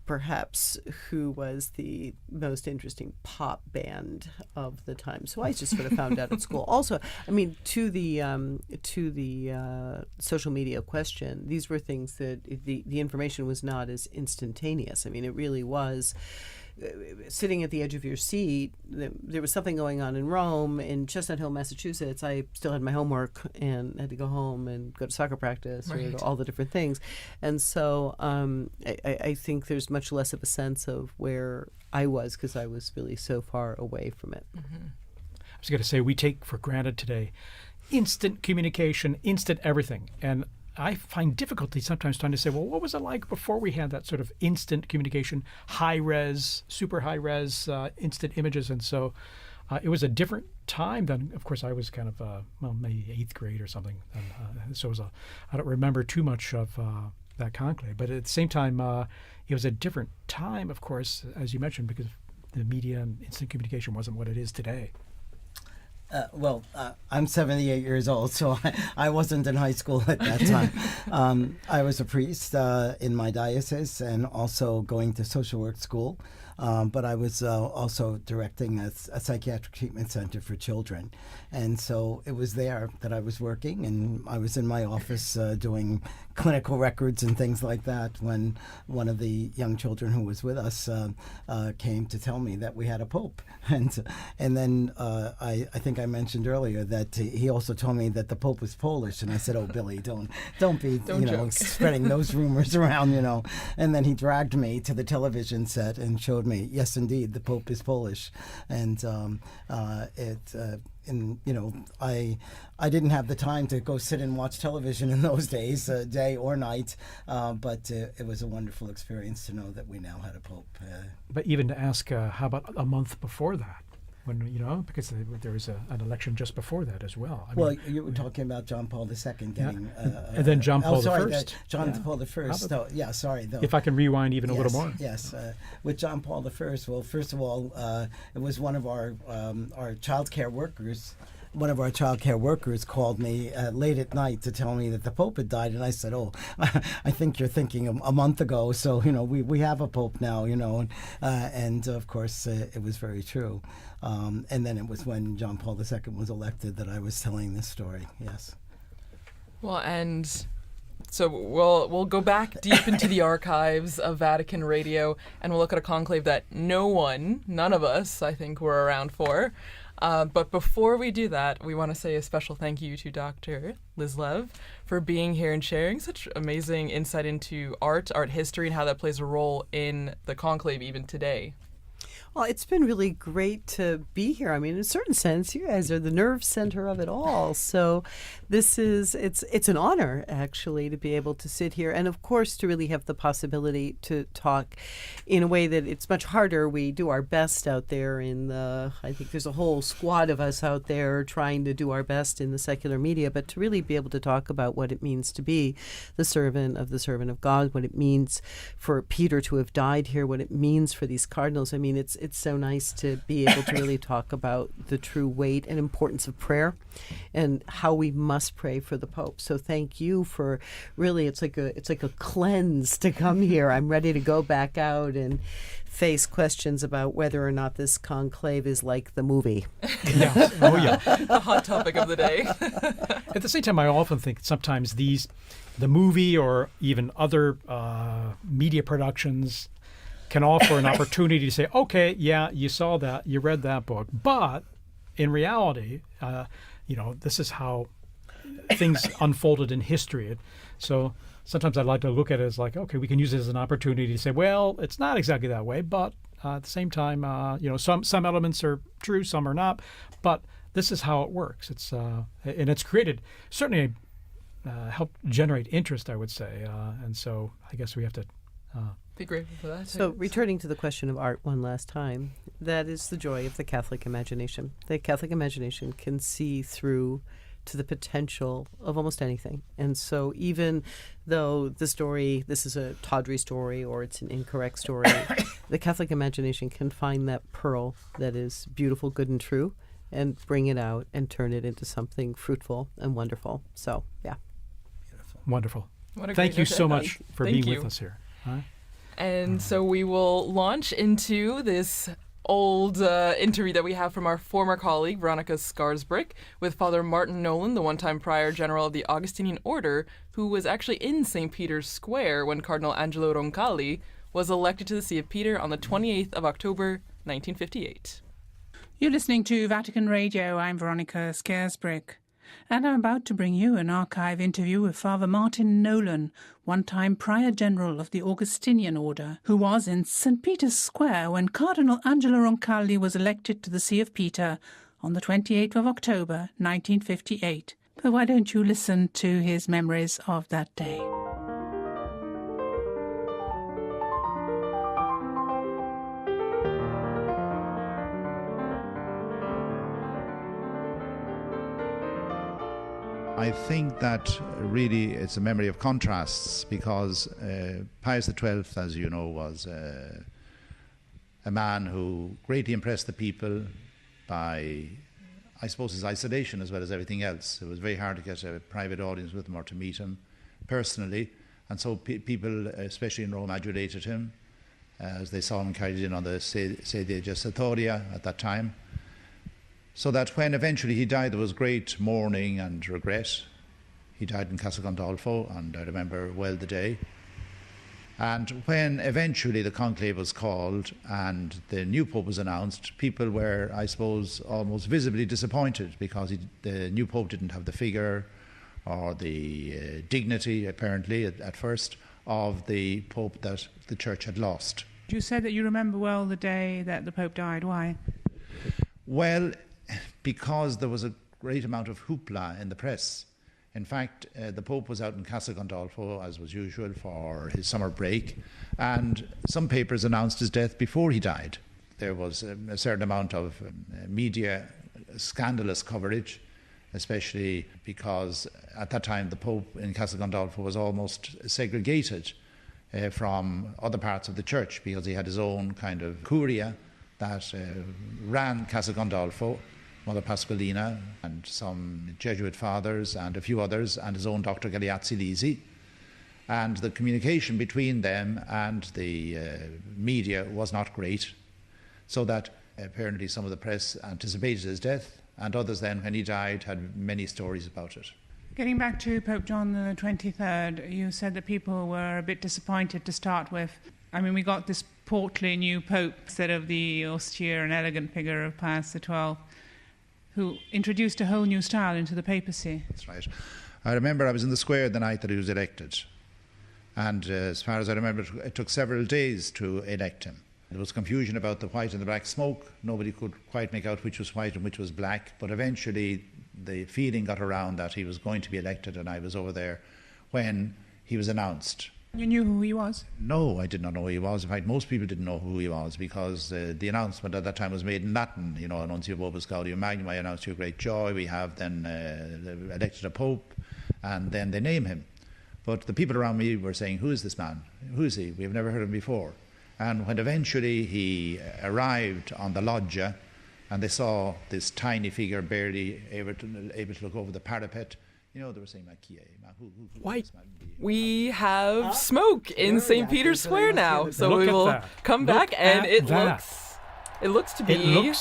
perhaps who was the most interesting pop band of the time. So I just sort of found out at school. Also, I mean, to the social media question, these were things that the information was not as instantaneous. I mean, it really was sitting at the edge of your seat. There was something going on in Rome, in Chestnut Hill, Massachusetts. I still had my homework and had to go home and go to soccer practice or all the different things. And so I think there's much less of a sense of where I was because I was really so far away from it. I was going to say, we take for granted today instant communication, instant everything. And I find difficulty sometimes trying to say, well, what was it like before we had that sort of instant communication, high-res, super high-res, instant images? And so it was a different time than, of course, I was kind of, maybe 8th grade or something. And, so I don't remember too much of that conclave. But at the same time, it was a different time, of course, as you mentioned, because the media and instant communication wasn't what it is today. I'm 78 years old, so I wasn't in high school at that time. I was a priest in my diocese and also going to social work school. But I was also directing a psychiatric treatment center for children. And so it was there that I was working, and I was in my office doing clinical records and things like that when one of the young children who was with us came to tell me that we had a pope. And then I think I mentioned earlier that he also told me that the pope was Polish, and I said, "Oh, Billy, don't be spreading those rumors around, And then he dragged me to the television set and showed me, yes, indeed, the pope is Polish, and I didn't have the time to go sit and watch television in those days, day or night, but it was a wonderful experience to know that we now had a pope. But even to ask, how about a month before that? When because there was an election just before that as well. You were talking about John Paul II getting, and then John Paul I. John Paul I. Sorry. If I can rewind even a little more. Yes, with John Paul I. Well, first of all, it was one of our child care workers. One of our child care workers called me late at night to tell me that the Pope had died, and I said, "Oh, I think you're thinking a month ago. So we have a Pope now, and of course it was very true. And then it was when John Paul II was elected that I was telling this story. Yes. Well, and so we'll go back deep into the archives of Vatican Radio, and we'll look at a conclave that none of us, I think, were around for. But before we do that, we want to say a special thank you to Dr. Liz Lev for being here and sharing such amazing insight into art history, and how that plays a role in the conclave even today. Well, it's been really great to be here. I mean, in a certain sense, you guys are the nerve center of it all. So it's an honor, actually, to be able to sit here and, of course, to really have the possibility to talk in a way that it's much harder. We do our best out there I think there's a whole squad of us out there trying to do our best in the secular media, but to really be able to talk about what it means to be the servant of God, what it means for Peter to have died here, what it means for these cardinals. I mean, it's so nice to be able to really talk about the true weight and importance of prayer and how we must pray for the Pope. So thank you for really, it's like a cleanse to come here. I'm ready to go back out and face questions about whether or not this conclave is like the movie. Yeah. Oh, yeah. The hot topic of the day. At the same time, I often think sometimes the movie or even other media productions can offer an opportunity to say, okay, yeah, you saw that, you read that book, but in reality, this is how things unfolded in history. So sometimes I'd like to look at it as like, okay, we can use it as an opportunity to say, well, it's not exactly that way, but at the same time, some elements are true, some are not, but this is how it works. It's and it's created certainly helped generate interest, I would say, and so I guess we have to. Be grateful for that. So returning to the question of art one last time, that is the joy of the Catholic imagination. The Catholic imagination can see through to the potential of almost anything. And so even though this is a tawdry story or it's an incorrect story, the Catholic imagination can find that pearl that is beautiful, good, and true and bring it out and turn it into something fruitful and wonderful. So, yeah. Beautiful. Wonderful. What a Thank great you so note. much for Thank being you. with us here. And so we will launch into this old interview that we have from our former colleague, Veronica Skarsbrick, with Father Martin Nolan, the one-time Prior General of the Augustinian Order, who was actually in St. Peter's Square when Cardinal Angelo Roncalli was elected to the See of Peter on the 28th of October, 1958. You're listening to Vatican Radio. I'm Veronica Skarsbrick. And I'm about to bring you an archive interview with Father Martin Nolan, one-time Prior General of the Augustinian Order, who was in St. Peter's Square when Cardinal Angelo Roncalli was elected to the See of Peter on the 28th of October, 1958. But why don't you listen to his memories of that day? I think that really it's a memory of contrasts because Pius XII, as you know, was a man who greatly impressed the people by I suppose, his isolation as well as everything else. It was very hard to get a private audience with him or to meet him personally. And so people, especially in Rome, adulated him as they saw him carried in on the Sedia Gestatoria at that time. So that when eventually he died, there was great mourning and regret. He died in Casa Gandolfo, and I remember well the day. And when eventually the conclave was called and the new pope was announced, people were, I suppose, almost visibly disappointed because the new pope didn't have the figure or the dignity, apparently, at first, of the pope that the church had lost. You said that you remember well the day that the pope died. Why? Well, because there was a great amount of hoopla in the press. In fact, the Pope was out in Casa Gandolfo, as was usual, for his summer break, and some papers announced his death before he died. There was a certain amount of media scandalous coverage, especially because at that time the Pope in Casa Gandolfo was almost segregated from other parts of the church, because he had his own kind of curia that ran Casa Gandolfo, Mother Pasqualina and some Jesuit fathers and a few others, and his own Dr. Galeazzi Lisi. And the communication between them and the media was not great, so that apparently some of the press anticipated his death, and others then, when he died, had many stories about it. Getting back to Pope John the 23rd, you said that people were a bit disappointed to start with. I mean, we got this portly new pope instead of the austere and elegant figure of Pius XII, who introduced a whole new style into the papacy. That's right. I remember I was in the square the night that he was elected. And as far as I remember, it took several days to elect him. There was confusion about the white and the black smoke. Nobody could quite make out which was white and which was black. But eventually the feeling got around that he was going to be elected, and I was over there when he was announced. You knew who he was? No, I did not know who he was. In fact, most people didn't know who he was, because the announcement at that time was made in Latin. You know, Annuncio vobis gaudium magnum, I announce to your great joy. We have then elected a pope, and then they name him. But the people around me were saying, who is this man? Who is he? We've never heard of him before. And when eventually he arrived on the loggia, and they saw this tiny figure barely able to look over the parapet, you know, they were saying, Why? We have smoke in St. Peter's Square now, so we will come back, and it looks to be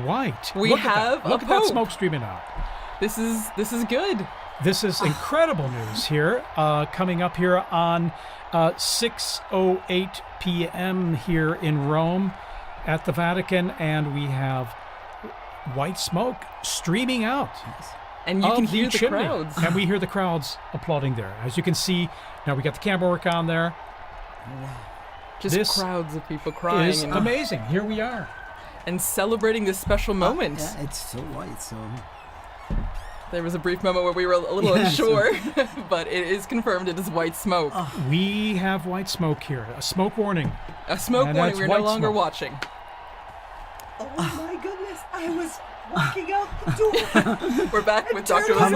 white. We have Look at that smoke streaming out. This is good. This is incredible news here, coming up here on 6:08 p.m. here in Rome at the Vatican, and we have white smoke streaming out. Yes. And you can hear the crowds. And we hear the crowds applauding there. As you can see, now we got the camera work on there. Just crowds of people crying. It's amazing. Here we are. And celebrating this special moment. Yeah, it's so white, so... There was a brief moment where we were a little unsure, but it is confirmed it is white smoke. We have white smoke here. A smoke warning. A smoke warning. We're no longer watching. Oh my goodness. I was walking out the door. We're back with Dr. Liz.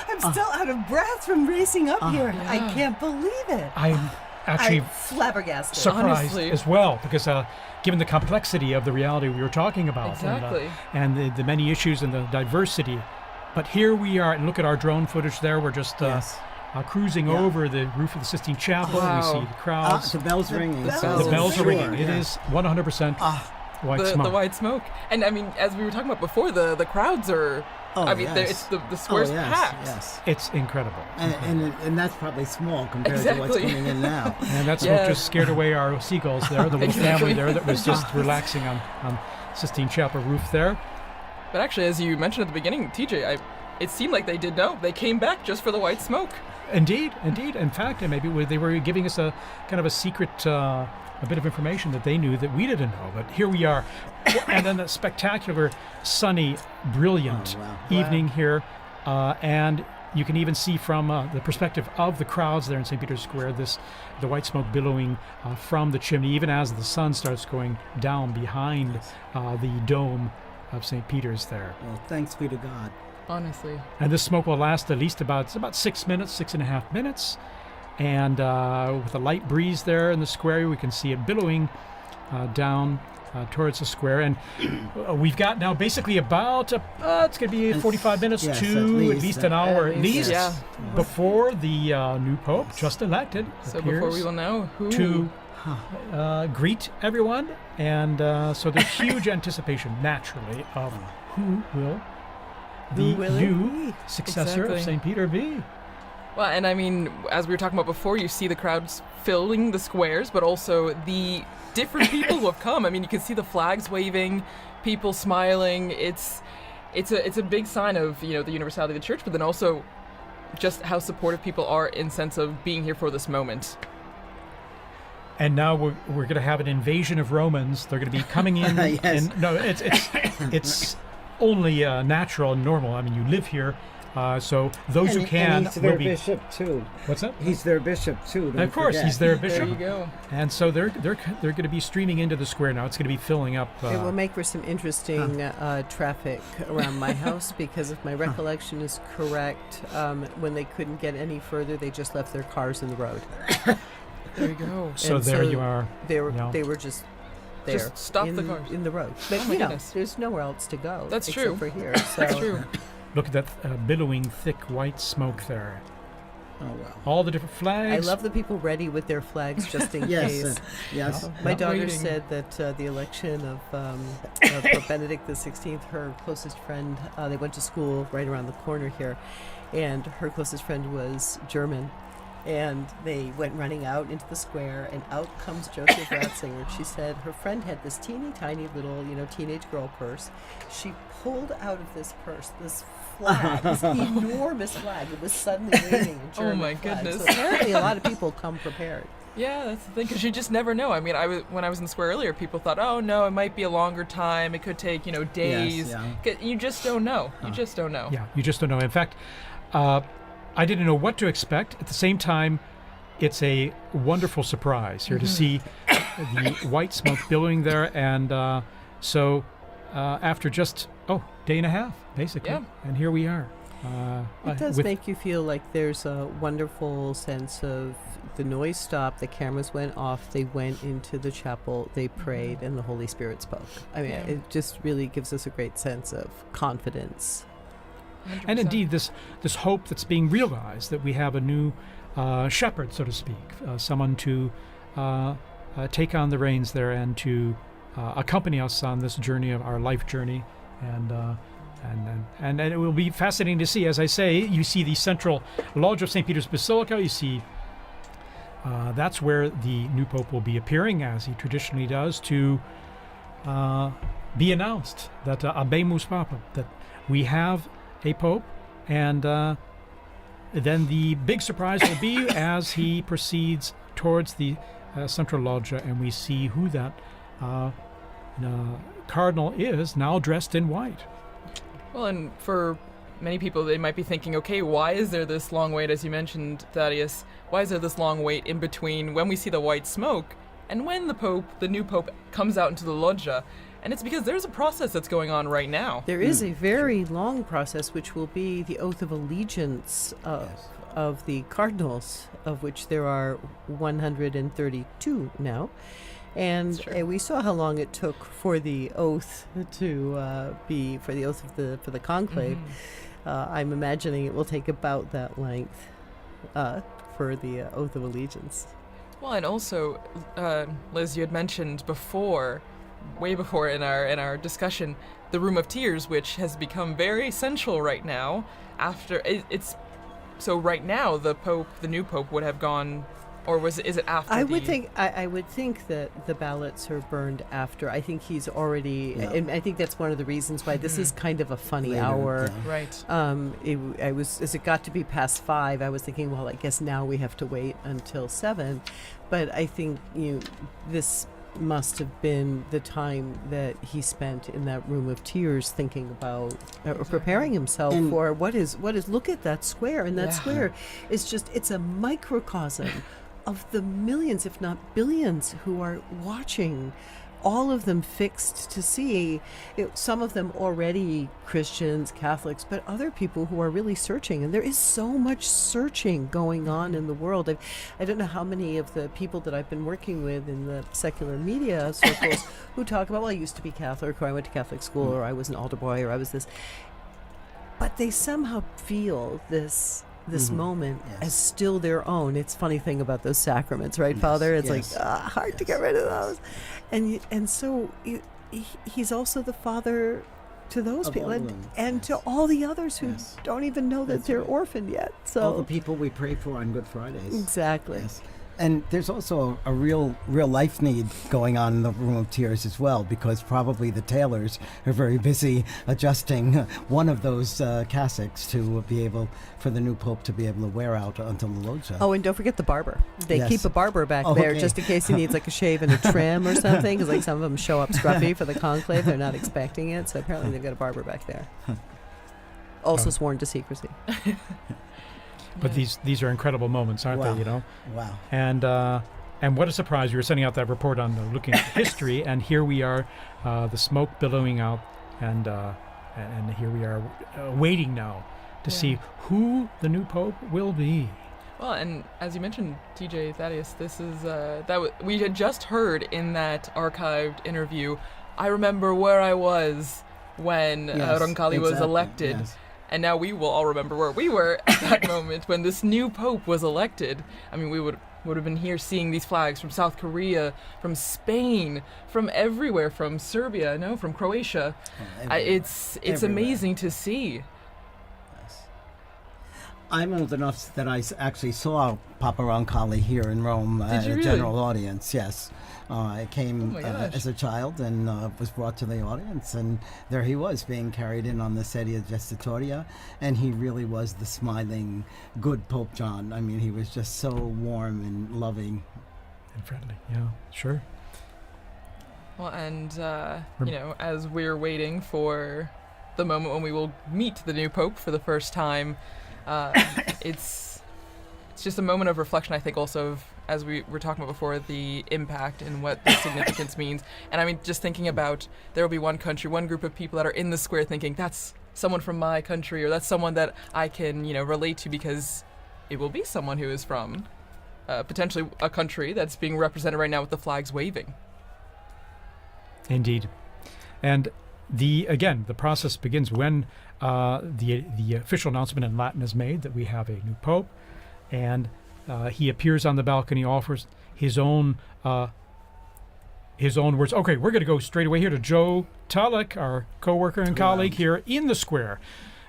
I'm still out of breath from racing up here. Yeah. I can't believe it. I'm actually flabbergasted. Surprised honestly. As well, because given the complexity of the reality we were talking about, exactly. and the many issues and the diversity. But here we are, and look at our drone footage there. We're just cruising over the roof of the Sistine Chapel. Wow. We see the crowds. The bells ringing. The bells are ringing. It is 100% white smoke. The white smoke. And I mean, as we were talking about before, the crowds are... it's the square's packed. Yes. It's incredible. And that's probably small compared to what's coming in now. And that smoke just scared away our seagulls there, the little family there that was just relaxing on Sistine Chapel roof there. But actually, as you mentioned at the beginning, TJ, it seemed like they did know. They came back just for the white smoke. Indeed. In fact, maybe they were giving us a kind of a secret, a bit of information that they knew that we didn't know. But here we are. And then a spectacular, sunny, brilliant evening here. And you can even see from the perspective of the crowds there in St. Peter's Square, the white smoke billowing from the chimney, even as the sun starts going down behind the dome of St. Peter's there. Well, thanks be to God. Honestly. And this smoke will last at least about 6 minutes, 6.5 minutes. And with a light breeze there in the square, we can see it billowing down towards the square. And we've got now basically about, it's going to be 45 minutes yes, to at least an hour at least Yeah. before the new Pope, just elected, So before we will know who to greet everyone. And so there's huge anticipation, naturally, of who will the new successor of St. Peter be. Well, and I mean, as we were talking about before, you see the crowds filling the squares, but also the different people who have come. I mean, you can see the flags waving, people smiling. It's a big sign of, you know, the universality of the church, but then also just how supportive people are in sense of being here for this moment. And now we're going to have an invasion of Romans. They're going to be coming in. Yes. And no, it's only natural and normal. I mean, you live here, so those who can and he's their will be. bishop too. What's that? He's their bishop too. Of course, forget. he's their bishop. There you go. And so they're going to be streaming into the square now. It's going to be filling up. It will make for some interesting traffic around my house because if my recollection is correct, when they couldn't get any further, they just left their cars in the road. There you go. So And there you are. They were you know. they were just there. Just stop in, the cars. in the road. But Oh my you know, goodness. there's nowhere else to go. That's except true. for here. So That's true. Look at that billowing, thick white smoke there. Oh, wow. All the different I flags. love the people ready with their flags just in Yes, case. yes. My Not daughter waiting. said that the election of Pope Benedict XVI, her closest friend, they went to school right around the corner here, and her closest friend was German. And they went running out into the square, and out comes Joseph Ratzinger. She said her friend had this teeny tiny little, teenage girl purse. She pulled out of this purse this flag, this enormous flag. It was suddenly waving in German. Oh my flag. goodness. So apparently, a lot of people come prepared. Yeah, that's the thing, because you just never know. I mean, when I was in the square earlier, people thought, oh no, it might be a longer time. It could take, days. Yes, 'Cause you just don't know. You just don't know. Yeah, you just don't know. In fact, I didn't know what to expect. At the same time, it's a wonderful surprise here to see the white smoke billowing there. And so after just, day and a half, basically. Yeah. And here we are. It does make you feel like there's a wonderful sense of the noise stopped, the cameras went off, they went into the chapel, they prayed, and the Holy Spirit spoke. I mean, it just really gives us a great sense of confidence. 100%. And indeed, this hope that's being realized, that we have a new shepherd, so to speak, someone to take on the reins there and to accompany us on this journey of our life journey. And it will be fascinating to see. As I say, you see the central lodge of St. Peter's Basilica. You see that's where the new pope will be appearing, as he traditionally does, to be announced that Habemus Papam, that we have a pope. And then the big surprise will be as he proceeds towards the central loggia, and we see who that cardinal is, now dressed in white. Well, and for many people, they might be thinking, okay, why is there this long wait, as you mentioned, Thaddeus? Why is there this long wait in between when we see the white smoke and when the new pope, comes out into the loggia? And it's because there's a process that's going on right now. There is a very long process, which will be the oath of allegiance of the cardinals, of which there are 132 now. And we saw how long it took for the oath to be for the oath of for the conclave. I'm imagining it will take about that length for the oath of allegiance. Well, and also, Liz, you had mentioned before, way before in our discussion, the Room of Tears, which has become very essential right now. After so right now the new pope would have gone. Or is it after? I would think that the ballots are burned after. I think he's already, and I think that's one of the reasons why this is kind of a funny Later, hour. yeah. Right. As it got to be past 5, I was thinking, well, I guess now we have to wait until 7. But I think this must have been the time that he spent in that Room of Tears, thinking about or preparing himself for what is. Look at that square, and that square is it's a microcosm of the millions, if not billions, who are watching all of them fixed to see some of them already Christians, Catholics, but other people who are really searching. And there is so much searching going on in the world. I don't know how many of the people that I've been working with in the secular media circles who talk about, well, I used to be Catholic, or I went to Catholic school, or I was an altar boy, or I was this. But they somehow feel this moment as still their own. It's a funny thing about those sacraments, right, Father? It's like hard to get rid of those. And so he's also the father to those people and to all the others who don't even know that they're orphaned yet. So all the people we pray for on Good Fridays. Exactly. Yes. And there's also a real life need going on in the Room of Tears as well, because probably the tailors are very busy adjusting one of those cassocks to be able, for the new Pope to be able to wear out until the loggia. Oh, and don't forget the barber. They keep a barber back there just in case he needs like a shave and a trim or something, because like some of them show up scruffy for the conclave. They're not expecting it, so apparently they've got a barber back there. Also sworn to secrecy. But these are incredible moments, aren't they? You know. Wow. And what a surprise! We were sending out that report on looking at history, and here we are, the smoke billowing out, and here we are waiting now to see who the new pope will be. Well, and as you mentioned, TJ Thaddeus, this is we had just heard in that archived interview. I remember where I was when Roncalli was elected. Yes. And now we will all remember where we were at that moment when this new pope was elected. I mean, we would have been here seeing these flags from South Korea, from Spain, from everywhere, from Serbia, from Croatia. It's amazing to see. Yes. I'm old enough that I actually saw Papa Roncalli here in Rome at a general audience. Yes. I came as a child and was brought to the audience, and there he was being carried in on the sedia gestatoria, and he really was the smiling, good Pope John. I mean, he was just so warm and loving. And friendly, yeah, sure. Well, and, as we're waiting for the moment when we will meet the new Pope for the first time, it's just a moment of reflection, I think, also of, as we were talking about before, the impact and what the significance means. And I mean, just thinking about, there will be one country, one group of people that are in the square thinking, that's someone from my country, or that's someone that I can, relate to, because it will be someone who is from potentially a country that's being represented right now with the flags waving. Indeed. And the process begins when the official announcement in Latin is made that we have a new pope, and he appears on the balcony, offers his own words. Okay, we're going to go straight away here to Joe Tulloch, our co-worker and colleague here in the square.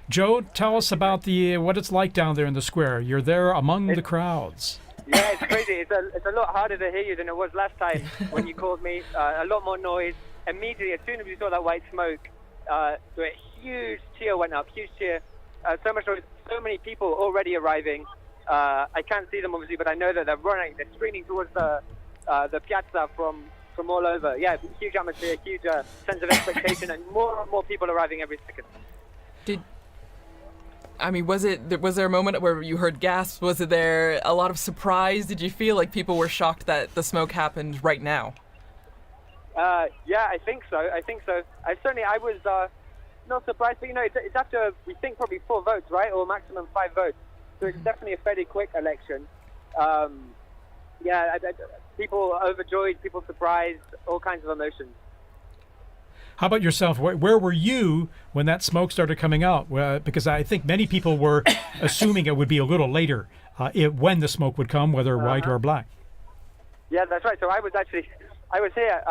Joe, tell us about what it's like down there in the square. You're there among the crowds. Yeah, it's crazy. It's a lot harder to hear you than it was last time when you called me. A lot more noise. Immediately, as soon as we saw that white smoke, a huge cheer went up. Huge cheer. So much noise. So many people already arriving. I can't see them obviously, but I know that they're running. They're streaming towards the piazza from all over. Yeah, huge atmosphere, huge sense of expectation, and more people arriving every second. Was there a moment where you heard gasps? Was there a lot of surprise? Did you feel like people were shocked that the smoke happened right now? Yeah, I think so. I was not surprised, but it's after, we think, probably 4 votes, right, or maximum 5 votes. So it's definitely a fairly quick election. People overjoyed, people surprised, all kinds of emotions. How about yourself? Where were you when that smoke started coming out? Because I think many people were assuming it would be a little later when the smoke would come, whether white or black. Yeah, that's right. So I was here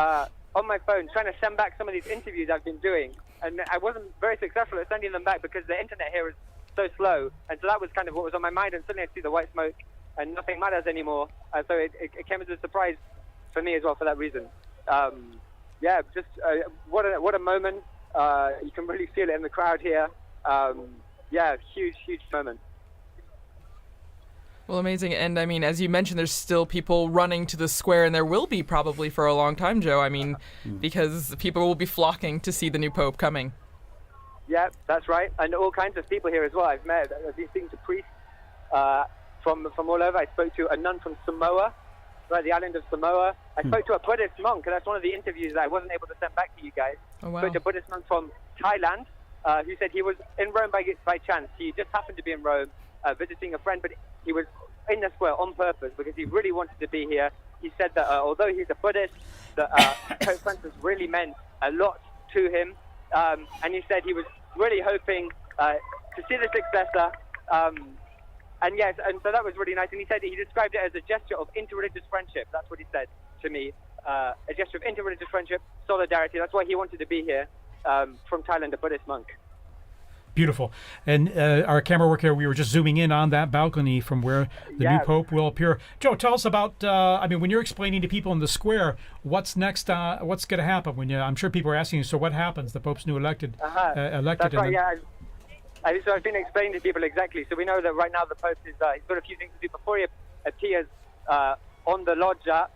on my phone trying to send back some of these interviews I've been doing, and I wasn't very successful at sending them back because the internet here is so slow, and so that was kind of what was on my mind, and suddenly I see the white smoke and nothing matters anymore, so it came as a surprise for me as well for that reason. What a moment. You can really feel it in the crowd here. Huge moment. Well, amazing. And I mean, as you mentioned, there's still people running to the square, and there will be probably for a long time, Joe. I mean, because people will be flocking to see the new Pope coming. Yeah, that's right. And all kinds of people here as well. I've been speaking to priests from all over. I spoke to a nun from Samoa throughout the island of Samoa. I spoke to a Buddhist monk, and that's one of the interviews that I wasn't able to send back to you guys. Oh, wow. I spoke to a Buddhist monk from Thailand who said he was in Rome by chance. He just happened to be in Rome visiting a friend, but he was in the square on purpose because he really wanted to be here. He said that although he's a Buddhist, that Pope Francis really meant a lot to him, and he said he was really hoping to see the successor. And yes, and so that was really nice. And he said he described it as a gesture of interreligious friendship. That's what he said to me. A gesture of interreligious friendship, solidarity. That's why he wanted to be here from Thailand, a Buddhist monk. Beautiful. And our camera work here, we were just zooming in on that balcony from where the new Pope will appear. Joe, tell us about, when you're explaining to people in the square, what's next, what's going to happen? I'm sure people are asking you, so what happens? The Pope's new elected. That's right, yeah. So I've been explaining to people exactly. So we know that right now the Pope is, he's got a few things to do before he appears on the loggia.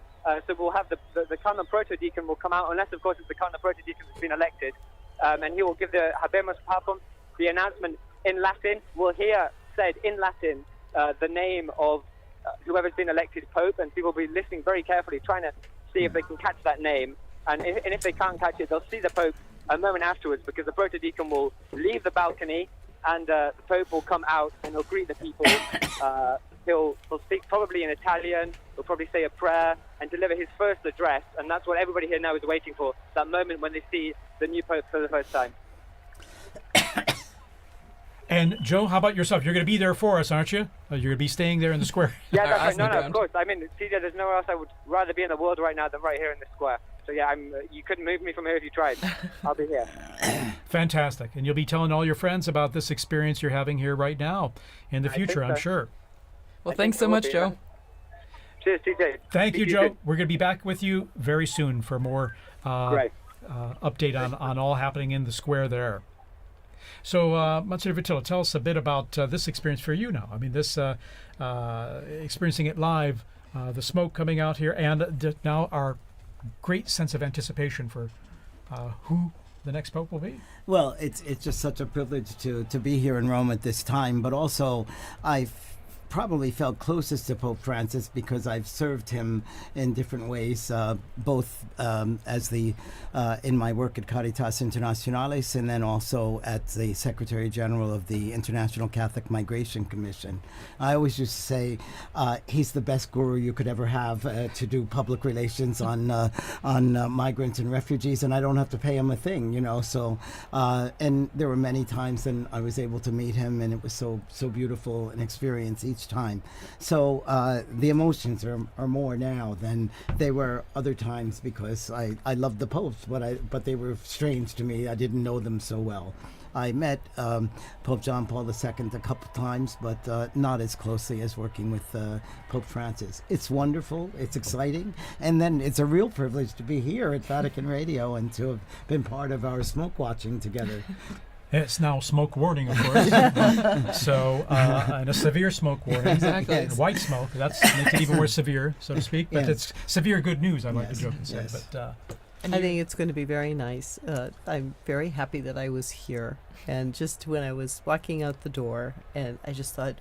So we'll have the Cardinal Proto-Deacon will come out, unless of course it's the Cardinal Proto-Deacon that's been elected, and he will give the Habemus Papam, the announcement in Latin. We'll hear said in Latin the name of whoever's been elected Pope, and people will be listening very carefully, trying to see if they can catch that name. And if they can't catch it, they'll see the Pope a moment afterwards, because the Proto-Deacon will leave the balcony, and the Pope will come out and he'll greet the people. He'll speak probably in Italian. He'll probably say a prayer and deliver his first address, and that's what everybody here now is waiting for, that moment when they see the new Pope for the first time. And Joe, how about yourself? You're going to be there for us, aren't you? You're going to be staying there in the square. Yeah, that's right. No, of course. I mean, CJ, there's nowhere else I would rather be in the world right now than right here in the square. So yeah, you couldn't move me from here if you tried. I'll be here. Fantastic. And you'll be telling all your friends about this experience you're having here right now in the future, I'm sure. Well, thanks so much, Joe. Cheers, TJ. Thank you, Joe. We're going to be back with you very soon for more update on all happening in the square there. So, Monsignor Vitilla, tell us a bit about this experience for you now. I mean, this experiencing it live, the smoke coming out here, and now our great sense of anticipation for who the next Pope will be. Well, it's just such a privilege to be here in Rome at this time, but also I've probably felt closest to Pope Francis because I've served him in different ways, both as the in my work at Caritas Internationalis, and then also at the Secretary General of the International Catholic Migration Commission. I always used to say he's the best guru you could ever have to do public relations on migrants and refugees, and I don't have to pay him a thing, you know. So and there were many times when I was able to meet him, and it was so beautiful an experience each time. So the emotions are more now than they were other times, because I loved the popes, but they were strange to me. I didn't know them so well. I met Pope John Paul II a couple times, but not as closely as working with Pope Francis. It's wonderful, it's exciting, and then it's a real privilege to be here at Vatican Radio and to have been part of our smoke watching together. It's now smoke warning, of course. And a severe smoke warning. Exactly. And white smoke, that's makes it even more severe, so to speak. But it's severe good news, I like to joke and say. Yes. But I think it's going to be very nice. I'm very happy that I was here. And just when I was walking out the door, and I just thought,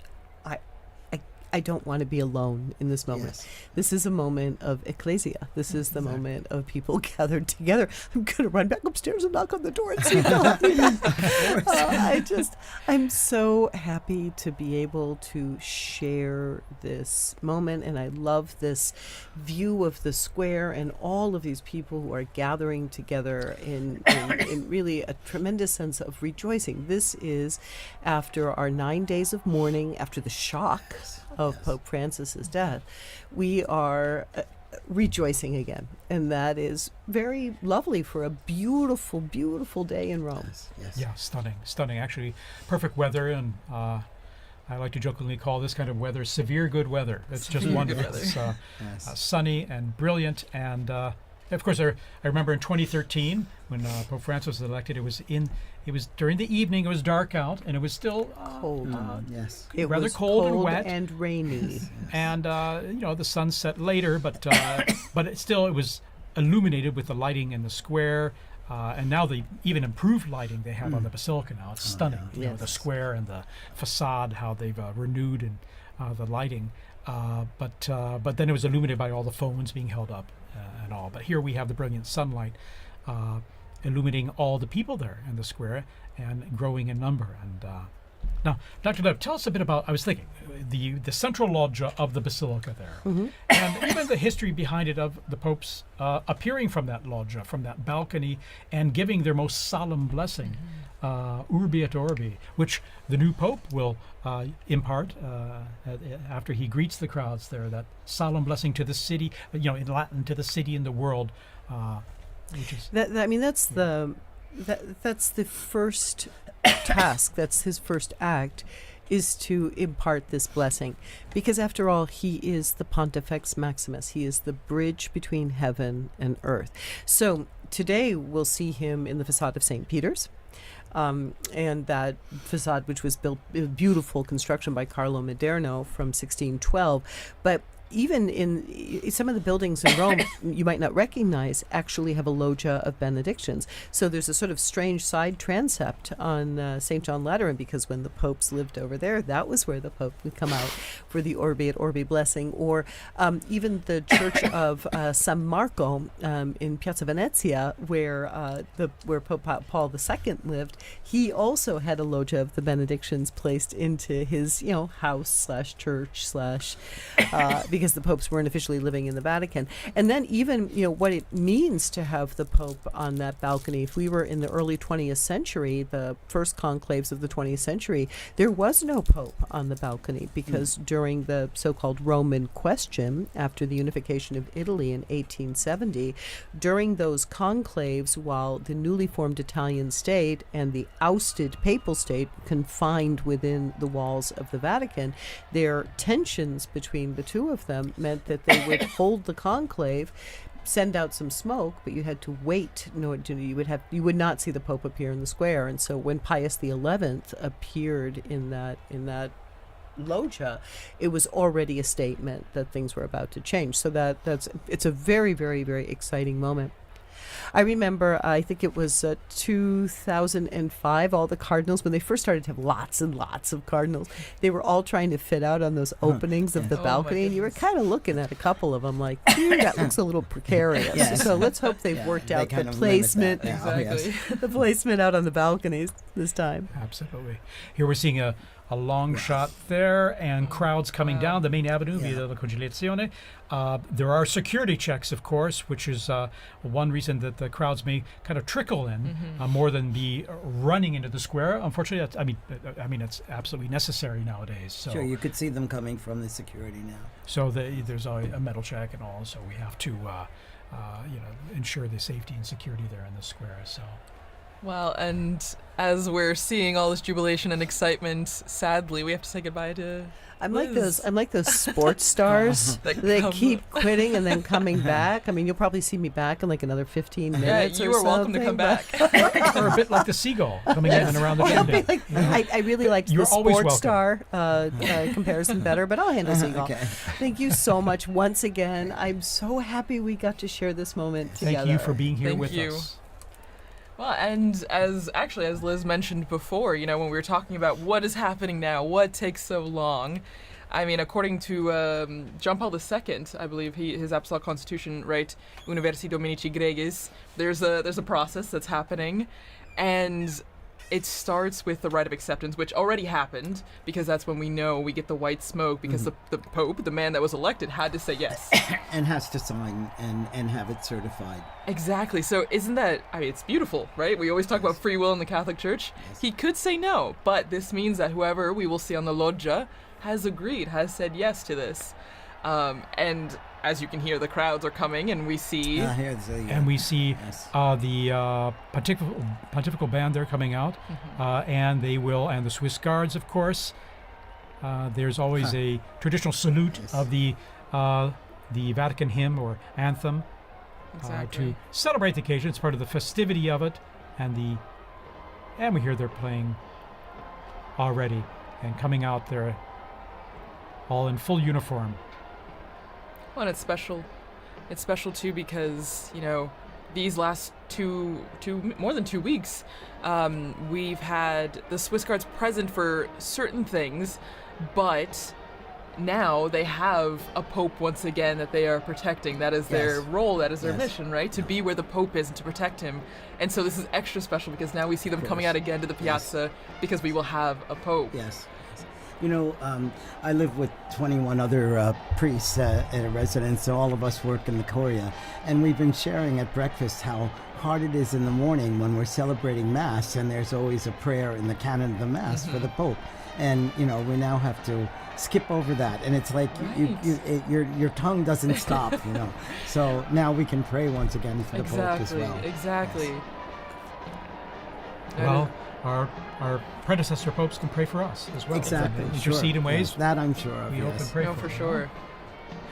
I don't want to be alone in this moment. Yes. This is a moment of ecclesia. This is the moment of people gathered together. I'm going to run back upstairs and knock on the door and see if they'll let me back. I'm so happy to be able to share this moment, and I love this view of the square and all of these people who are gathering together in really a tremendous sense of rejoicing. This is after our 9 days of mourning, after the shock of Pope Francis's death. We are rejoicing again, and that is very lovely for a beautiful, beautiful day in Rome. Yes. yeah, stunning. Actually, perfect weather, and I like to jokingly call this kind of weather severe good weather. It's just wonderful. It's sunny and brilliant, and of course, I remember in 2013 when Pope Francis was elected. It was during the evening. It was dark out, and it was still cold. Yes, it rather was cold and wet and rainy. And the sun set later, but it was illuminated with the lighting in the square. And now the even improved lighting they have on the Basilica now. It's stunning. Yeah. You know, the square and the facade, how they've renewed and the lighting. But then it was illuminated by all the phones being held up and all. But here we have the brilliant sunlight illuminating all the people there in the square and growing in number. And now, Dr. Lev, tell us a bit about, I was thinking, the central loggia of the Basilica there, and even the history behind it of the popes appearing from that loggia, from that balcony, and giving their most solemn blessing, Urbi et Orbi, which the new pope will impart after he greets the crowds there, that solemn blessing to the city, in Latin, to the city and the world, which is... That's the first task, that's his first act, is to impart this blessing. Because after all, he is the Pontifex Maximus. He is the bridge between heaven and earth. So today we'll see him in the facade of St. Peter's. And that facade, which was built, beautiful construction by Carlo Maderno from 1612. But even in some of the buildings in Rome, you might not recognize, actually have a loggia of benedictions. So there's a sort of strange side transept on St. John Lateran, because when the popes lived over there, that was where the pope would come out for the Orbi et Orbi blessing. Or even the church of San Marco in Piazza Venezia, where Pope Paul II lived, he also had a loggia of the benedictions placed into his house/church/ because the popes weren't officially living in the Vatican. And then even, what it means to have the Pope on that balcony. If we were in the early 20th century, the first conclaves of the 20th century, there was no Pope on the balcony, because during the so-called Roman question, after the unification of Italy in 1870, during those conclaves, while the newly formed Italian state and the ousted papal state confined within the walls of the Vatican, their tensions between the two of them meant that they would hold the conclave, send out some smoke, but you had to wait. You would not see the Pope appear in the square. And so when Pius XI appeared in that loggia, it was already a statement that things were about to change. So it's a very, very, very exciting moment. I remember, I think it was 2005, all the cardinals, when they first started to have lots and lots of cardinals, they were all trying to fit out on those openings of the balcony, and you were kind of looking at a couple of them like, that looks a little precarious. Yes. So let's hope they've worked out the placement, the placement out on the balconies this time. Absolutely. Here we're seeing a long shot there, and crowds coming down the main avenue, Via della Conciliazione. There are security checks, of course, which is one reason that the crowds may kind of trickle in more than be running into the square. Unfortunately, it's absolutely necessary nowadays. So, sure, you could see them coming from the security now. So there's a metal check and all, so we have to ensure the safety and security there in the square. So. Well, and as we're seeing all this jubilation and excitement, sadly, we have to say goodbye to Liz. I'm like those sports stars that keep quitting and then coming back. I mean, you'll probably see me back in like another 15 minutes. Yeah, you are welcome to come back. Or a bit like the seagull coming in and around the chimney. I really like the sports star comparison better, but I'll handle seagull. Okay. Thank you so much once again. I'm so happy we got to share this moment together. Thank you for being here with us. Well, and as Liz mentioned before, when we were talking about what is happening now, what takes so long, I mean, according to John Paul II, I believe his Apostolic Constitution, right, Universi Dominici Gregis, there's a process that's happening, and it starts with the rite of acceptance, which already happened, because that's when we know we get the white smoke, because the Pope, the man that was elected, had to say yes. And has to sign and have it certified. Exactly. So isn't that, it's beautiful, right? We always talk about free will in the Catholic Church. Yes. He could say no, but this means that whoever we will see on the loggia has agreed, has said yes to this. And as you can hear, the crowds are coming, and we see... the pontifical band there coming out, and the Swiss Guards, of course. There's always a traditional salute of the Vatican hymn or anthem to celebrate the occasion. It's part of the festivity of it, and we hear they're playing already and coming out there all in full uniform. Well, and it's special. It's special too because these last more than 2 weeks, we've had the Swiss Guards present for certain things, but now they have a pope once again that they are protecting. That is their role, that is their mission, right? To be where the pope is and to protect him. And so this is extra special because now we see them coming out again to the piazza because we will have a pope. Yes. You know, I live with 21 other priests in a residence, so all of us work in the Curia, and we've been sharing at breakfast how hard it is in the morning when we're celebrating Mass, and there's always a prayer in the canon of the Mass for the Pope. And, you know, we now have to skip over that, and it's like your tongue doesn't stop, you know. So now we can pray once again for the Pope as well. Exactly. Well, our predecessor popes can pray for us as well. Exactly. Intercede in ways. Yes, that I'm sure of. We open pray for sure.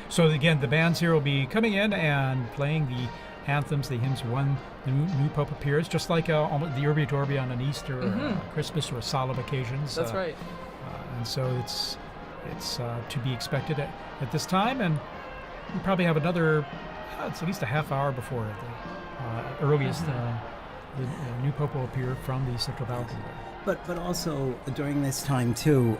So again, the bands here will be coming in and playing the anthems, the hymns when the new pope appears, just like almost the Urbi et Orbi on an Easter or Christmas or solemn occasions. That's right. And so it's to be expected at this time, and we probably have another, it's at least a half hour before the earliest the new pope will appear from the central balcony. But also during this time too,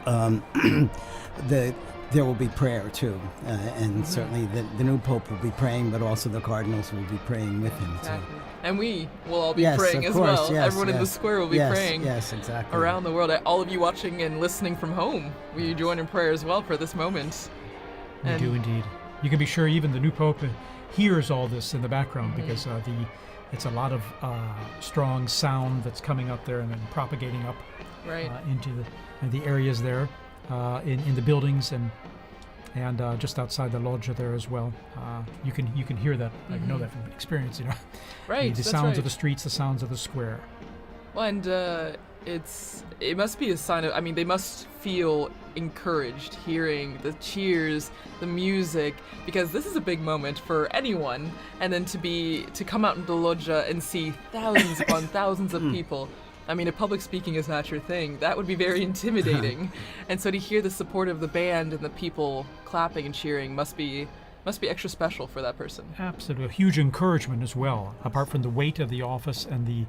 there will be prayer too, and certainly the new pope will be praying, but also the cardinals will be praying with him too. And we will all be praying as well. Everyone in the square will be praying. Yes, exactly. Around the world. All of you watching and listening from home, we join in prayer as well for this moment. We do indeed. You can be sure even the new pope hears all this in the background because it's a lot of strong sound that's coming up there and then propagating up into the areas there in the buildings and just outside the loggia there as well. You can hear that. I know that from experience. You know, right? The sounds of the streets, the sounds of the square. Well, and it must be a sign of. I mean, they must feel encouraged hearing the cheers, the music, because this is a big moment for anyone. And then to come out into the loggia and see thousands upon thousands of people. I mean, if public speaking is not your thing, that would be very intimidating. And so to hear the support of the band and the people clapping and cheering must be extra special for that person. Absolutely, a huge encouragement as well. Apart from the weight of the office and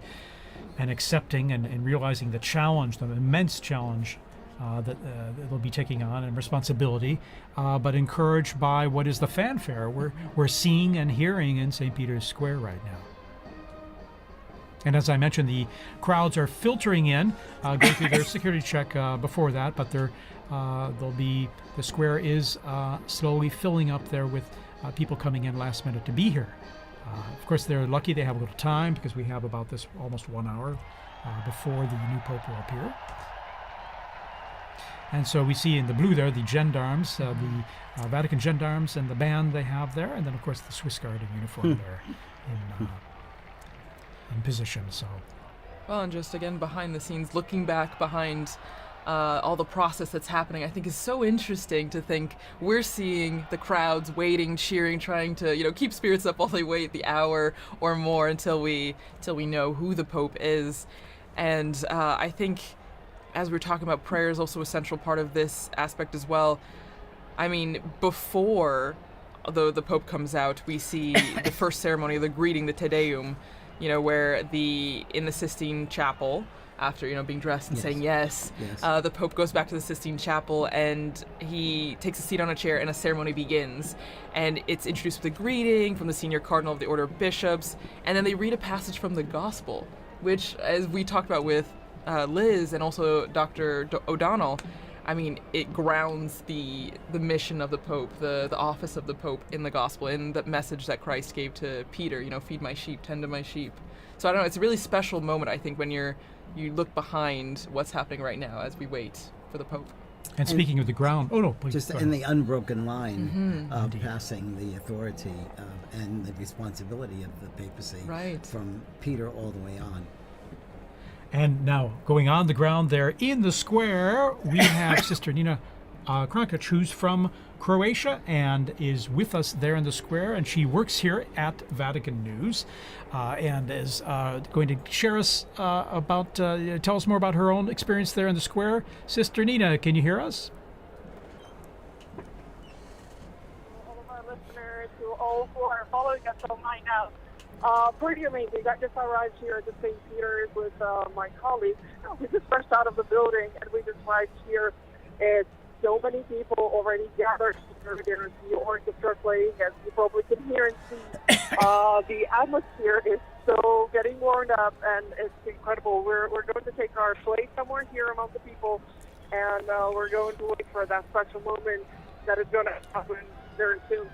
accepting and realizing the challenge, the immense challenge that they'll be taking on and responsibility, but encouraged by what is the fanfare we're seeing and hearing in St. Peter's Square right now. And as I mentioned, the crowds are filtering in, going through their security check before that, but the square is slowly filling up there with people coming in last minute to be here. Of course, they're lucky they have a little time because we have about this almost 1 hour before the new pope will appear. And so we see in the blue there the gendarmes, the Vatican gendarmes and the band they have there, and then of course the Swiss Guard in uniform there in position. So, well, and just again behind the scenes, looking back behind all the process that's happening, I think is so interesting to think we're seeing the crowds waiting, cheering, trying to keep spirits up while they wait the hour or more until we know who the Pope is. And I think as we're talking about, prayer is also a central part of this aspect as well. I mean, before the Pope comes out, we see the first ceremony, the greeting, the Te Deum, where in the Sistine Chapel, after being dressed and saying yes, the Pope goes back to the Sistine Chapel and he takes a seat on a chair and a ceremony begins. And it's introduced with a greeting from the senior cardinal of the Order of Bishops, and then they read a passage from the Gospel, which, as we talked about with Liz and also Dr. O'Donnell, I mean, it grounds the mission of the Pope, the office of the Pope in the Gospel, in the message that Christ gave to Peter, feed my sheep, tend to my sheep. So I don't know, it's a really special moment, I think, when you look behind what's happening right now as we wait for the Pope. And speaking of the ground, please. Just in the unbroken line of passing the authority and the responsibility of the papacy from Peter all the way on. And now, going on the ground there in the square, we have Sister Nina Krankic, who's from Croatia and is with us there in the square, and she works here at Vatican News and is going to share us tell us more about her own experience there in the square. Sister Nina, can you hear us? All of our listeners, to all who are following us online now. Pretty amazing. I just arrived here at the St. Peter's with my colleagues. We just rushed out of the building and we just arrived here. It's so many people already gathered here. There's the orchestra playing, as you probably can hear and see. The atmosphere is so getting warmed up, and it's incredible. We're going to take our place somewhere here among the people, and we're going to wait for that special moment that is going to happen very soon.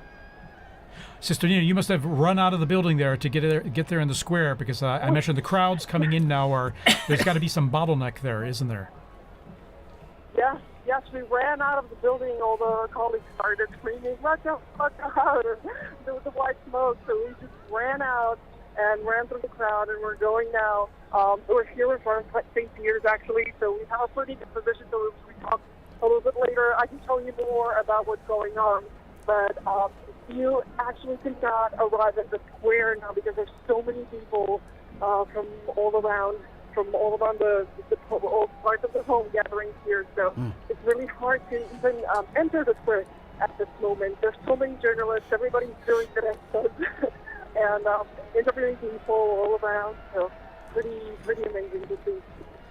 Sister Nina, you must have run out of the building there to get there in the square, because I mentioned the crowds coming in now there's got to be some bottleneck there, isn't there? Yes, we ran out of the building. All the colleagues started screaming, "Watch out, watch out!" There was the white smoke, so we just ran out and ran through the crowd, and we're going now. We're here in front of St. Peter's, actually, so we have a pretty good position, so we talk a little bit later. I can tell you more about what's going on, but you actually cannot arrive at the square now because there's so many people from all around all parts of the home gathering here. So it's really hard to even enter the square at this moment. There's so many journalists, everybody's doing directions and interviewing people all around. So pretty amazing to see.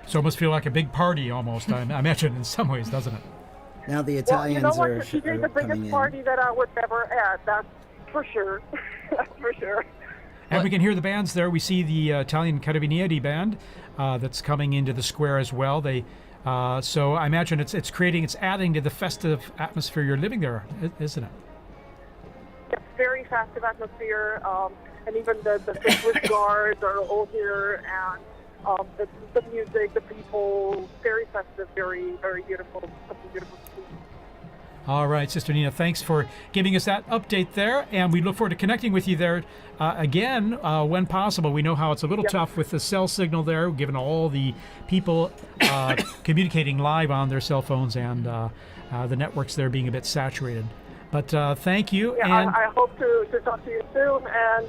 So it must feel like a big party almost, I imagine, in some ways, doesn't it? Now the Italians are coming in. The biggest party that I would ever add, that's for sure. That's for sure. And we can hear the bands there. We see the Italian Carabinieri band that's coming into the square as well. So I imagine it's adding to the festive atmosphere you're living there, isn't it? It's very festive atmosphere, and even the Swiss guards are all here, and the music, the people, very festive, very, very beautiful, something beautiful to see. All right, Sister Nina, thanks for giving us that update there, and we look forward to connecting with you there again when possible. We know how it's a little tough with the cell signal there, given all the people communicating live on their cell phones and the networks there being a bit saturated. But thank you. Yeah, and I hope to talk to you soon, and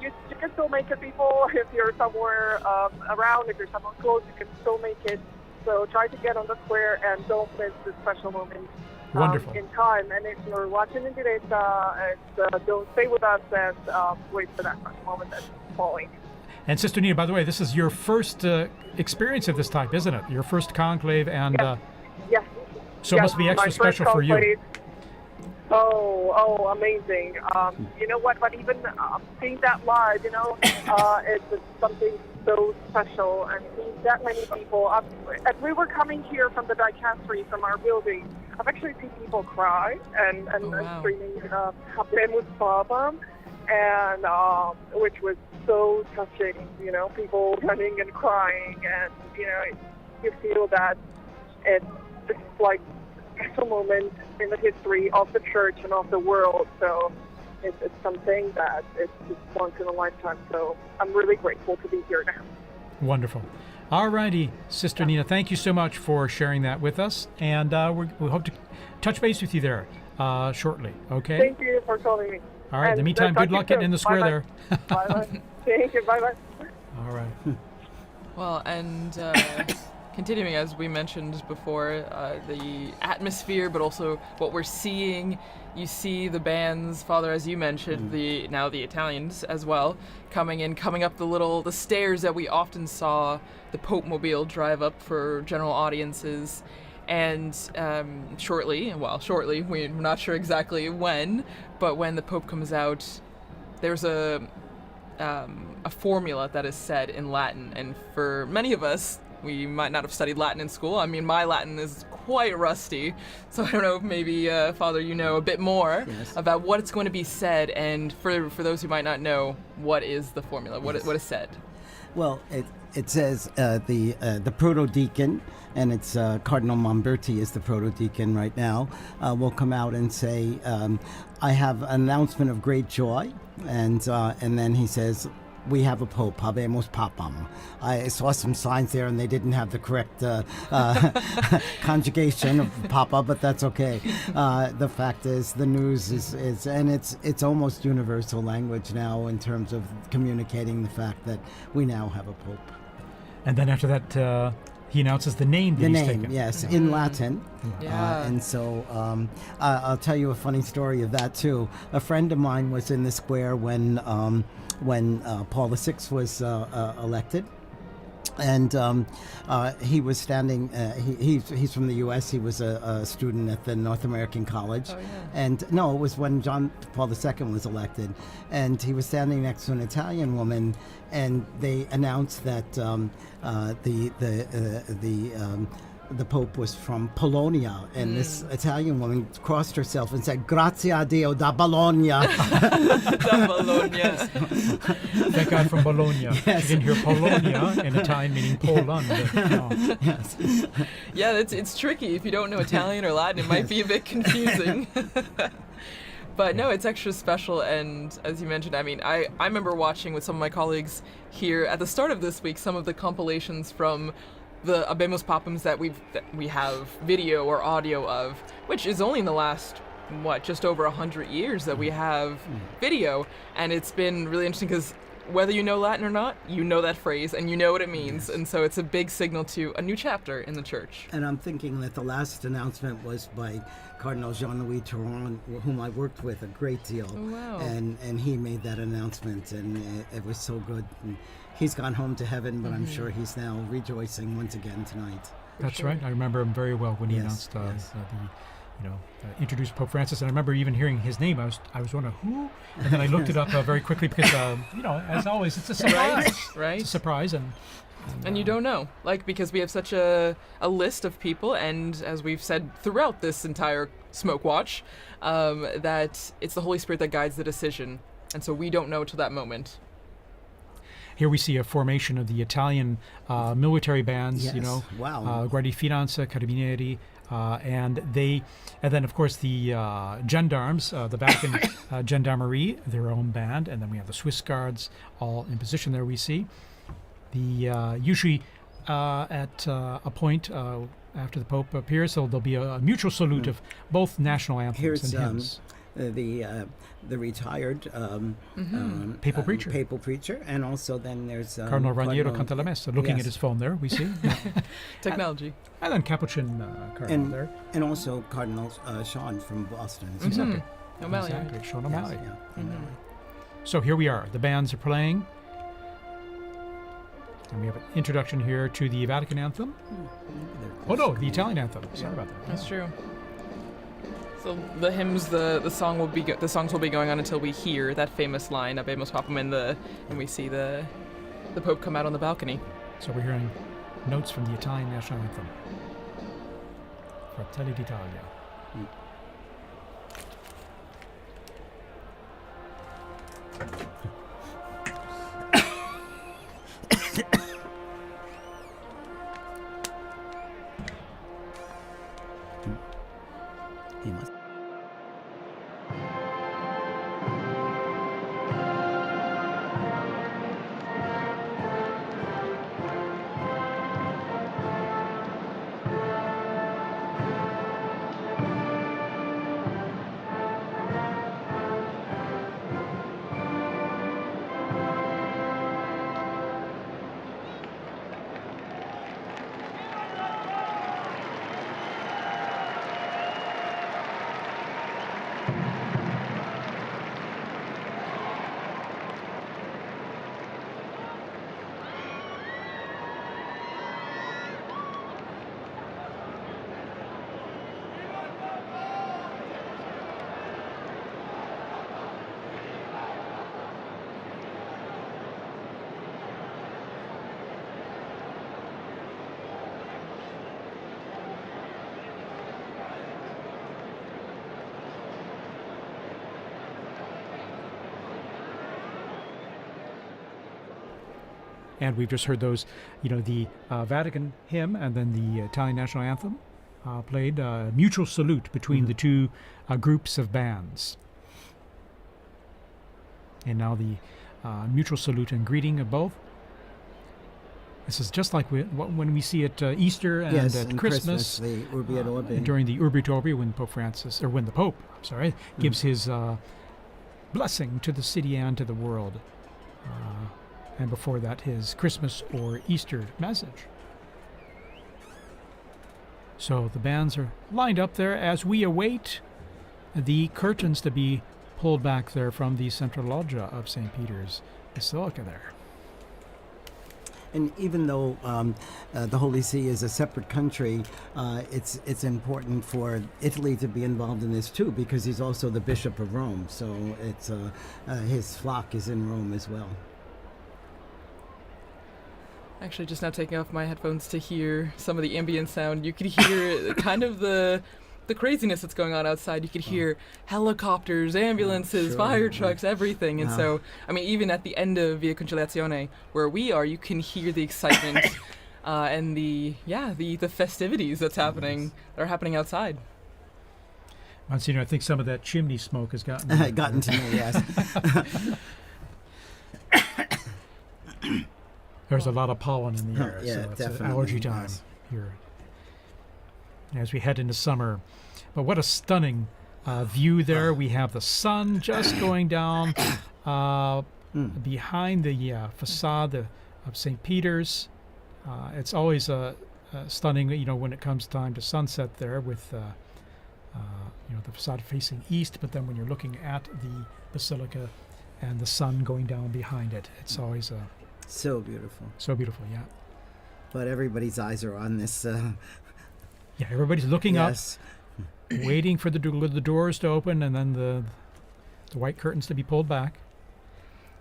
you can still make it, people. If you're somewhere around, if you're somewhere close, you can still make it. So try to get on the square and don't miss this special moment. Wonderful. In time. And if you're watching in direct, don't stay with us and wait for that special moment that's falling. And Sister Nina, by the way, this is your first experience of this type, isn't it? Your first conclave, and yes. So it must be extra special for you. Oh, amazing. You know what? But even seeing that live, it's something so special, and seeing that many people. As we were coming here from the dicastery, from our building, I've actually seen people cry and screaming Habemus Papam, and which was so touching. People running and crying, and you feel that it's like a special moment in the history of the church and of the world. So it's something that it's just once in a lifetime. So I'm really grateful to be here now. Wonderful. All righty, Sister Nina, thank you so much for sharing that with us, and we hope to touch base with you there shortly, okay? Thank you for calling me. All right, in the meantime, good luck getting in the square there. Bye-bye. Thank you, bye-bye. All right. Well, and continuing, as we mentioned before, the atmosphere, but also what we're seeing. You see the bands, Father, as you mentioned, the Italians as well, coming up the stairs that we often saw the Pope Mobile drive up for general audiences. And shortly, we're not sure exactly when, but when the Pope comes out, there's a formula that is said in Latin, and for many of us, we might not have studied Latin in school. I mean, my Latin is quite rusty, so I don't know if maybe, Father, you know a bit more about what it's going to be said, and for those who might not know, what is the formula? What is said? Well, it says the proto-deacon, and it's Cardinal Momberti is the proto-deacon right now, will come out and say, I have an announcement of great joy, and then he says, we have a pope, Habemus Papam. I saw some signs there, and they didn't have the correct conjugation of papa, but that's okay. The fact is, the news is and it's almost universal language now in terms of communicating the fact that we now have a pope. And then after that, he announces the name that he's taken. Yes, in Latin. Yeah. And so I'll tell you a funny story of that too. A friend of mine was in the square when Paul VI was elected, And he was standing. He's from the U.S. He was a student at the North American College, and no, it was when John Paul II was elected, and he was standing next to an Italian woman, and they announced that the Pope was from Polonia, and this Italian woman crossed herself and said, "Grazie a Dio da Bologna." Da Bologna. That guy from Bologna. Yes. She didn't hear Polonia in Italian meaning Poland. No. Yes. Yeah, it's tricky. If you don't know Italian or Latin, it might be a bit confusing. But no, it's extra special, and as you mentioned, I mean, I remember watching with some of my colleagues here at the start of this week some of the compilations from the Habemus Papams that we have video or audio of, which is only in the last, just over 100 years that we have video, and it's been really interesting because whether you know Latin or not, you know that phrase and you know what it means, and so it's a big signal to a new chapter in the church. And I'm thinking that the last announcement was by Cardinal Jean-Louis Touron, whom I worked with a great deal. Oh, wow. And he made that announcement, and it was so good. And he's gone home to heaven, but I'm sure he's now rejoicing once again tonight. That's right. I remember him very well when he announced introduced Pope Francis, and I remember even hearing his name. I was wondering who, and then I looked it up very quickly because as always, it's a surprise. Right. It's a surprise, and you don't know, because we have such a list of people, and as we've said throughout this entire Smoke Watch, that it's the Holy Spirit that guides the decision, and so we don't know till that moment. Here we see a formation of the Italian military bands, Yes. Wow. Guardia Finanza, Carabinieri, and then of course the gendarmes, the Vatican Gendarmerie, their own band, and then we have the Swiss Guards all in position there. We see the usually at a point after the Pope appears, so there'll be a mutual salute of both national anthems Here's and hymns. The retired Papal preacher. Papal preacher, and also then there's Cardinal Raniero canta la messa, looking at his phone there, we see. Technology. And then Capuchin Cardinal there. And also Cardinal Sean from Boston. Exactly. O'Malley. Exactly, Sean O'Malley. Yes, yeah, O'Malley. So here we are. The bands are playing. And we have an introduction here to the Vatican anthem. Oh no, the Italian anthem. Sorry about that. That's true. So the hymns, the songs will be going on until we hear that famous line, Habemus Papam, and we see the Pope come out on the balcony. So we're hearing notes from the Italian national anthem. Fratelli d'Italia. He must. And we've just heard those, the Vatican hymn and then the Italian national anthem played. Mutual salute between the two groups of bands. And now the mutual salute and greeting of both. This is just like when we see at Easter and at Christmas, the Urbi et Orbi. During the Urbi et Orbi, when the Pope gives his blessing to the city and to the world. And before that, his Christmas or Easter message. So the bands are lined up there as we await the curtains to be pulled back there from the central loggia of St. Peter's Basilica there. And even though the Holy See is a separate country, it's important for Italy to be involved in this too, because he's also the Bishop of Rome. So it's his flock is in Rome as well. Actually, just now taking off my headphones to hear some of the ambient sound, you could hear kind of the craziness that's going on outside. You could hear helicopters, ambulances, fire trucks, everything. And so, I mean, even at the end of Via Conciliazione, where we are, you can hear the excitement and the festivities that are happening outside. Monsignor, I think some of that chimney smoke has gotten to me, yes. There's a lot of pollen in the air, yeah, so it's definitely, allergy time here as we head into summer. But what a stunning view there. We have the sun just going down behind the facade of St. Peter's. It's always stunning, when it comes time to sunset there with the facade facing east, but then when you're looking at the Basilica and the sun going down behind it, it's always so beautiful. So beautiful, yeah. But everybody's eyes are on this. Yeah, everybody's looking up, waiting for the doors to open and then the white curtains to be pulled back.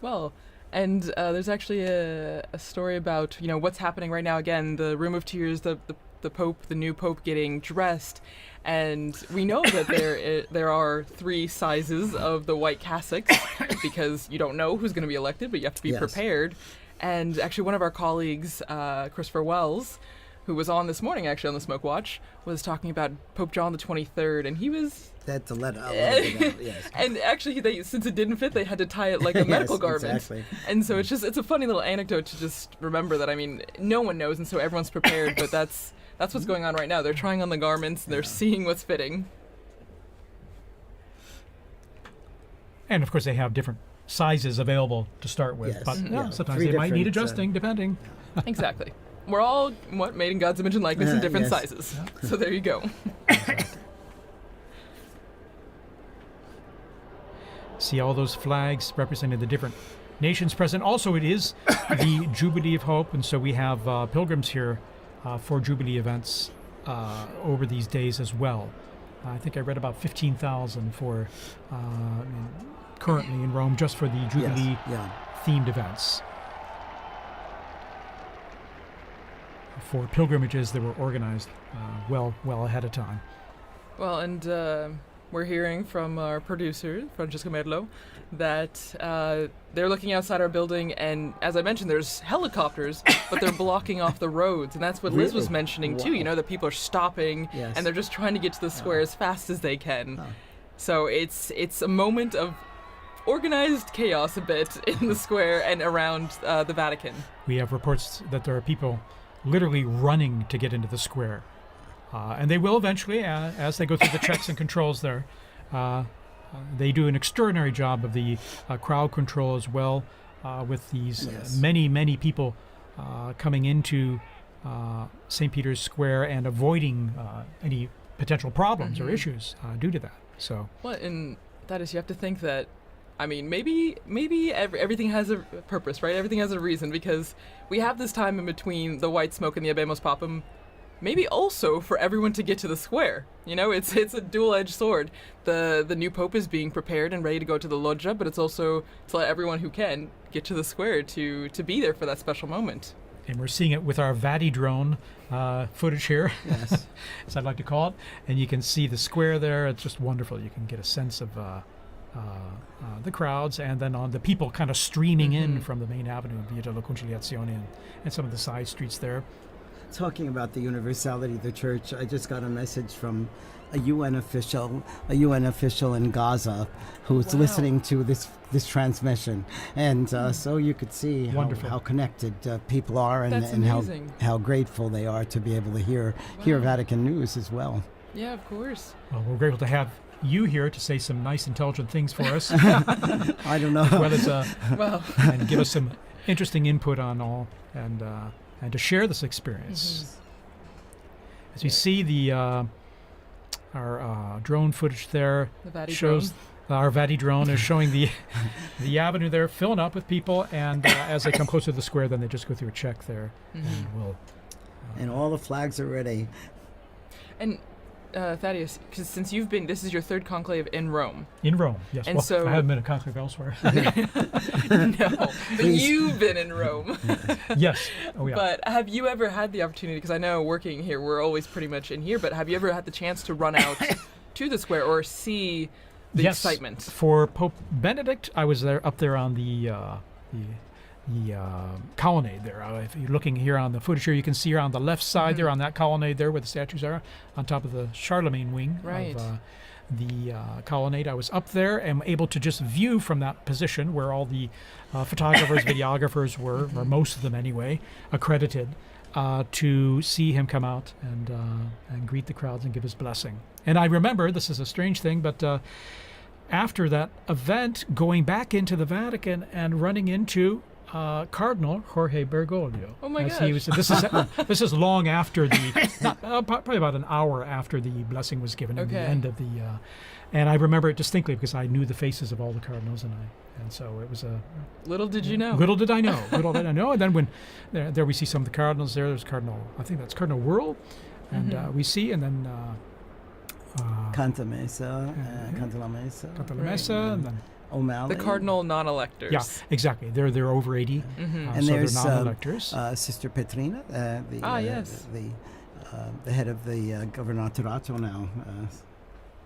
Well, and there's actually a story about what's happening right now. Again, the Room of Tears, the Pope, the new Pope, getting dressed, and we know that there are 3 sizes of the white cassocks because you don't know who's going to be elected, but you have to be prepared. And actually, one of our colleagues, Christopher Wells, who was on this morning actually on the Smoke Watch, was talking about Pope John the 23rd, and he was. That's a letter. Yes. And actually, since it didn't fit, they had to tie it like a medical garment. Exactly. And so it's a funny little anecdote to just remember that. I mean, no one knows, and so everyone's prepared. But that's what's going on right now. They're trying on the garments, and they're seeing what's fitting. And of course, they have different sizes available to start with, but sometimes they might need adjusting depending. Exactly. We're all made in God's image and likeness in different sizes. So there you go. See all those flags representing the different nations present. Also, it is the Jubilee of Hope, and so we have pilgrims here for Jubilee events over these days as well. I think I read about 15,000 for currently in Rome just for the Jubilee themed events. For pilgrimages that were organized well ahead of time. Well, and we're hearing from our producer, Francesco Merlo, that they're looking outside our building, and as I mentioned, there's helicopters, but they're blocking off the roads, and that's what Liz was mentioning too, that people are stopping, and they're just trying to get to the square as fast as they can. So it's a moment of organized chaos a bit in the square and around the Vatican. We have reports that there are people literally running to get into the square. And they will eventually, as they go through the checks and controls there. They do an extraordinary job of the crowd control as well, with these many people coming into St. Peter's Square and avoiding any potential problems or issues due to that. So. Well, and that is, you have to think that, I mean, maybe everything has a purpose, right? Everything has a reason, because we have this time in between the white smoke and the Habemus Papam, maybe also for everyone to get to the square. It's a dual-edged sword. The new Pope is being prepared and ready to go to the loggia, but it's also to let everyone who can get to the square to be there for that special moment. And we're seeing it with our Vati drone footage here, as I'd like to call it. And you can see the square there. It's just wonderful. You can get a sense of the crowds, and then on the people kind of streaming in from the main avenue, Via della Conciliazione, and some of the side streets there. Talking about the universality of the church, I just got a message from a UN official in Gaza who's listening to this transmission, and so you could see how connected people are, and how grateful they are to be able to hear Vatican news as well. Yeah, of course. Well, we're grateful to have you here to say some nice, intelligent things for us. I don't know. As well as and give us some interesting input on all, and to share this experience. As we see our drone footage there the shows drone. Our Vati drone is showing the avenue there filling up with people, and as they come closer to the square, then they just go through a check there, and we'll. And all the flags are ready. And Thaddeus, because since you've been, this is your third conclave in Rome. In Rome, yes. And well, so I haven't been a conclave elsewhere. No, but you've been in Rome. Yes. Oh, yeah. But have you ever had the opportunity, because I know working here, we're always pretty much in here, but have you ever had the chance to run out to the square or see the excitement? For Pope Benedict, I was up there on the colonnade there. If you're looking here on the footage here, you can see here on the left side there on that colonnade there where the statues are, on top of the Charlemagne wing of the colonnade. I was up there and able to just view from that position where all the photographers, videographers were, or most of them anyway, accredited to see him come out and greet the crowds and give his blessing. And I remember, this is a strange thing, but after that event, going back into the Vatican and running into Cardinal Jorge Bergoglio. Oh my gosh! This is long after probably about an hour after the blessing was given at the end of the. And I remember it distinctly because I knew the faces of all the cardinals, and so it was a. Little did you know. Little did I know. Little did I know. And then when there we see some of the cardinals there. There's Cardinal. I think that's Cardinal Whirl, and we see, and then. Canta Mesa, Canta la Mesa. Canta la Mesa, and then. O'Malley. The cardinal non-electors. Yeah, exactly. They're over 80, and so there's they're non-electors. Sister Petrina, the head of the Governatorato now.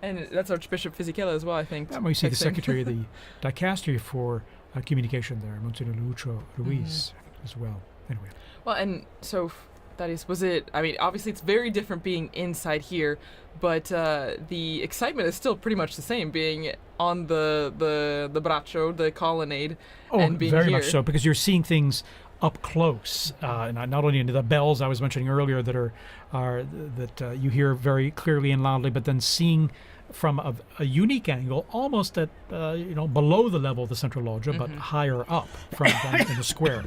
And that's Archbishop Fisichella as well, I think. Yeah, we see the secretary of the dicastery for communication there, Monsignor Lucio Ruiz, as well. Anyway. Well, and so Thaddeus, was it? I mean, obviously it's very different being inside here, but the excitement is still pretty much the same, being on the braccio, the colonnade, and being very here. Much so, because you're seeing things up close, and not only into the bells I was mentioning earlier that you hear very clearly and loudly, but then seeing from a unique angle, almost at below the level of the central loggia, but higher up from in the square.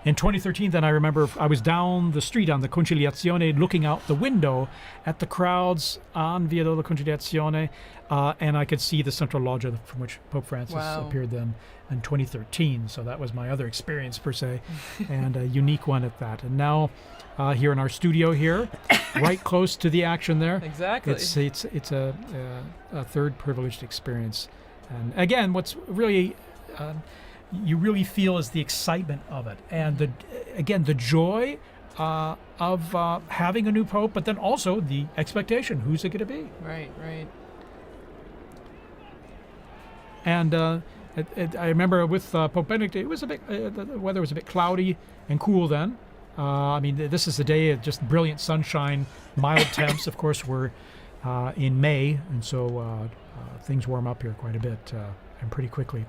In 2013, then I remember I was down the street on the Conciliazione looking out the window at the crowds on Via della Conciliazione, and I could see the central loggia from which Pope Francis appeared then in 2013. So that was my other experience, per se, and a unique one at that. And now here in our studio here, right close to the action there. Exactly. It's a third privileged experience. And again, what's really... you really feel is the excitement of it, and the joy of having a new pope, but then also the expectation: who's it going to be? Right. And I remember with Pope Benedict, it was a bit the weather was a bit cloudy and cool then. I mean, this is a day of just brilliant sunshine, mild temps. Of course, we're in May, and so things warm up here quite a bit and pretty quickly.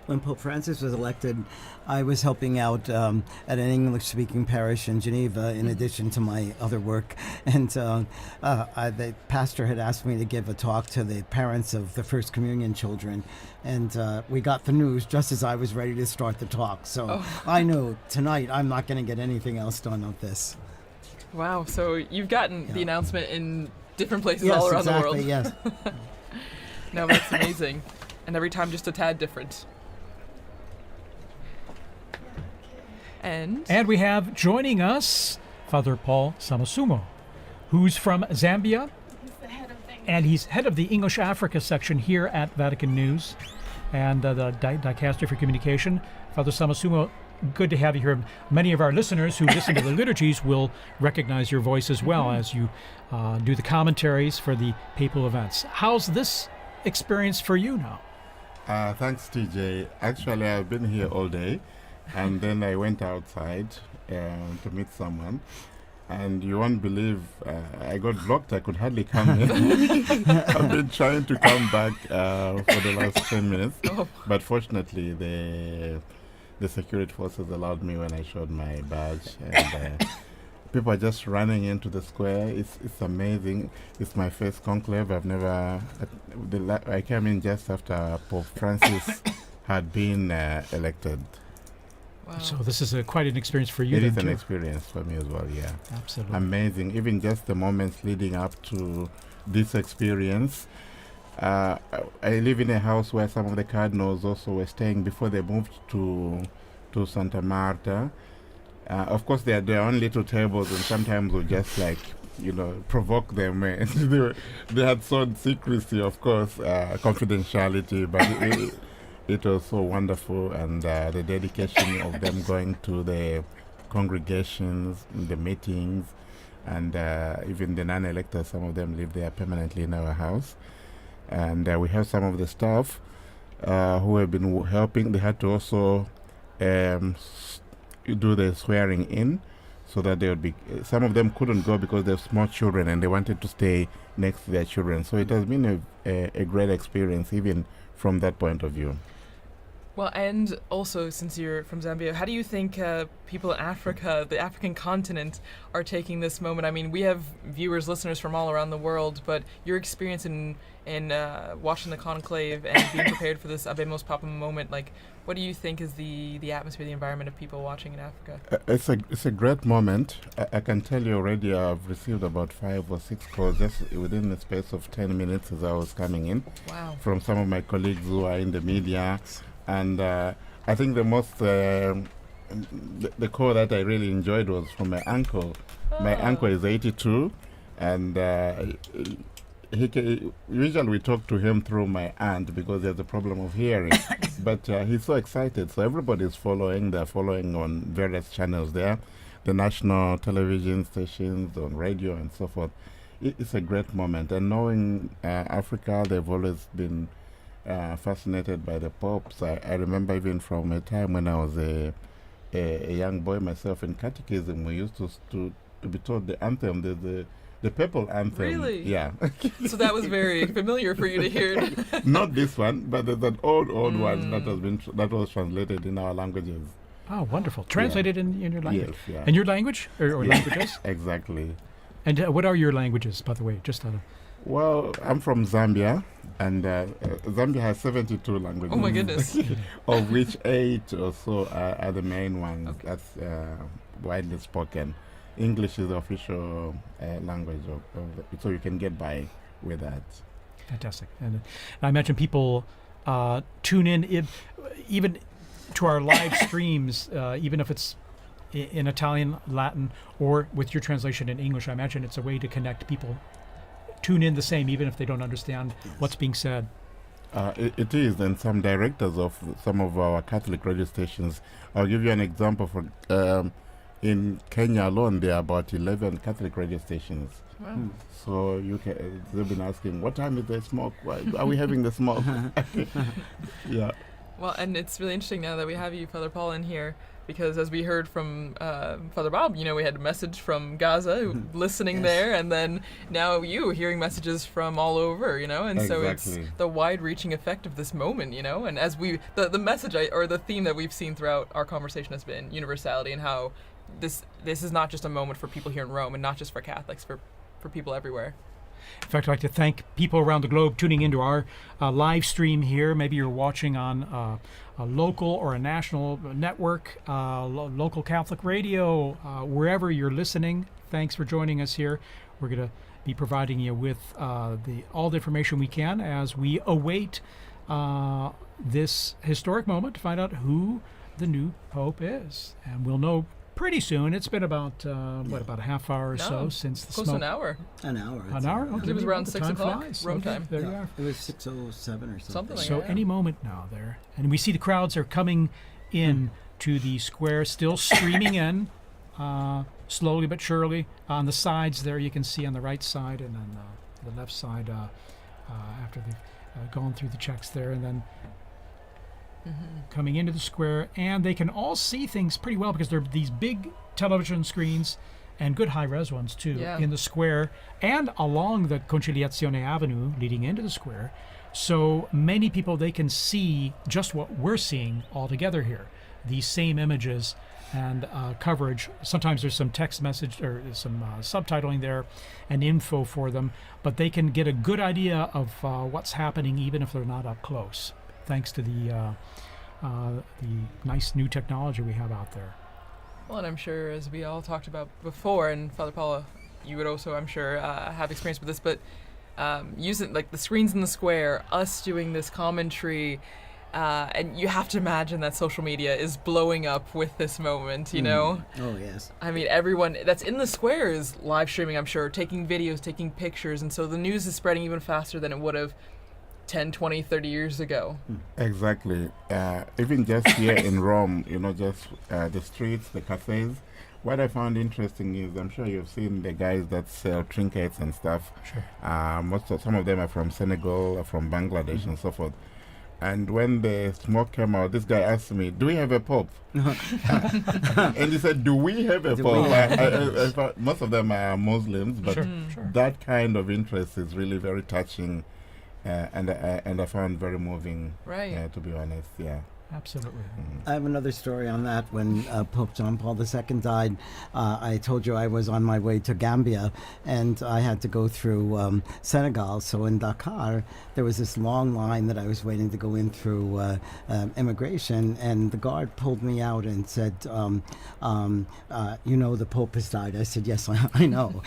When Pope Francis was elected, I was helping out at an English-speaking parish in Geneva, in addition to my other work. And the pastor had asked me to give a talk to the parents of the First Communion children. And we got the news just as I was ready to start the talk. So I knew tonight I'm not going to get anything else done of this. Wow. So you've gotten the announcement in different places all around the world. Yes, No, that's amazing. And every time just a tad different. And we have joining us Father Paul Samasumo, who's from Zambia, and he's head of the English Africa section here at Vatican News and the Dicastery for Communication. Father Samasumo, good to have you here. Many of our listeners who listen to the liturgies will recognize your voice as well as you do the commentaries for the papal events. How's this experience for you now? Thanks, TJ. Actually, I've been here all day. And then I went outside to meet someone. And you won't believe, I got blocked. I could hardly come in. I've been trying to come back for the last 10 minutes. But fortunately, the security forces allowed me when I showed my badge. And people are just running into the square. It's amazing. It's my first conclave. I came in just after Pope Francis had been elected. So this is quite an experience for you. It is then, an too. experience for me as well, yeah. Absolutely. Amazing. Even just the moments leading up to this experience. I live in a house where some of the cardinals also were staying before they moved to Santa Marta. Of course, they had their own little tables, and sometimes we just provoke them. They had some secrecy, of course, confidentiality, but it was so wonderful, and the dedication of them going to the congregations, the meetings, and even the non-electors, some of them live there permanently in our house. And we have some of the staff who have been helping. They had to also do the swearing in, so that they would be. Some of them couldn't go because they have small children, and they wanted to stay next to their children. So it has been a great experience, even from that point of view. Well, and also, since you're from Zambia, how do you think people in Africa, the African continent, are taking this moment? I mean, we have viewers, listeners from all around the world, but your experience in watching the conclave and being prepared for this Habemus Papam moment, like, what do you think is the atmosphere, the environment of people watching in Africa? It's a great moment. I can tell you already I've received about 5 or 6 calls just within the space of 10 minutes as I was coming in. Wow. From some of my colleagues who are in the media. And I think the most, the call that I really enjoyed was from my uncle. My uncle is 82, and usually we talk to him through my aunt because there's a problem of hearing. But he's so excited, so everybody's following. They're following on various channels there, the national television stations, on radio and so forth. It's a great moment. And knowing Africa, they've always been fascinated by the popes. I remember even from a time when I was a young boy myself in catechism, we used to be taught the anthem, the papal anthem. Really? Yeah. So that was very familiar for you to hear. Not this one, but there's an old one that was translated in our languages. Oh, wonderful! Translated in your language. Yes, yeah. In your language or Yeah, languages? Exactly. And what are your languages, by the way? Just out of. Well, I'm from Zambia, and Zambia has 72 languages. Oh my goodness! Of which 8 or so are the main ones that's widely spoken. English is the official language, so you can get by with that. Fantastic. And I imagine people tune in even to our live streams, even if it's in Italian, Latin, or with your translation in English. I imagine it's a way to connect people. Tune in the same, even if they don't understand what's being said. It is, and some directors of some of our Catholic radio stations. I'll give you an example. For in Kenya alone, there are about 11 Catholic radio stations. Wow. So they've been asking, what time is the smoke? Why are we having the smoke? Yeah. Well, and it's really interesting now that we have you, Father Paul, in here, because as we heard from Father Bob, we had a message from Gaza, listening there, and then now you hearing messages from all over, and so it's the wide-reaching effect of this moment, and as the message or the theme that we've seen throughout our conversation has been universality, and how this is not just a moment for people here in Rome, and not just for Catholics, for people everywhere. In fact, I'd like to thank people around the globe tuning into our live stream here. Maybe you're watching on a local or a national network, local Catholic radio, wherever you're listening. Thanks for joining us here. We're going to be providing you with all the information we can as we await this historic moment to find out who the new Pope is. And we'll know pretty soon. It's been about about a half hour or so since the close smoke. to an hour. An hour. An hour? Okay. It was around The 6 time o'clock flies. Rome Okay, time. there you are. It was 6:07 or something. Like So that. any moment now there. And we see the crowds are coming in to the square, still streaming in, slowly but surely. On the sides there, you can see on the right side and then the left side after they've gone through the checks there, and then coming into the square. And they can all see things pretty well because there are these big television screens and good high-res ones too in the square and along the Conciliazione Avenue leading into the square. So many people, they can see just what we're seeing all together here. These same images and coverage. Sometimes there's some text message or some subtitling there and info for them, but they can get a good idea of what's happening even if they're not up close, thanks to the the nice new technology we have out there. Well, and I'm sure, as we all talked about before, and Father Paula, you would also, I'm sure, have experience with this, but using like the screens in the square, us doing this commentary, and you have to imagine that social media is blowing up with this moment, you know? Oh, yes. I mean, everyone that's in the square is live streaming, I'm sure, taking videos, taking pictures, and so the news is spreading even faster than it would have 10, 20, 30 years ago. Exactly. Even just here in Rome, just the streets, the cafes. What I found interesting is, I'm sure you've seen the guys that sell trinkets and stuff. Sure. Some of them are from Senegal, from Bangladesh, and so forth. And when the smoke came out, this guy asked me, "Do we have a pope?" And he said, "Do we have a pope?" I thought most of them are Muslims, but that kind of interest is really very touching, and I found very moving. Right. To be honest, yeah. Absolutely. I have another story on that. When Pope John Paul II died, I told you I was on my way to Gambia, and I had to go through Senegal. So in Dakar, there was this long line that I was waiting to go in through immigration, and the guard pulled me out and said, "The Pope has died." I said, "Yes, I know."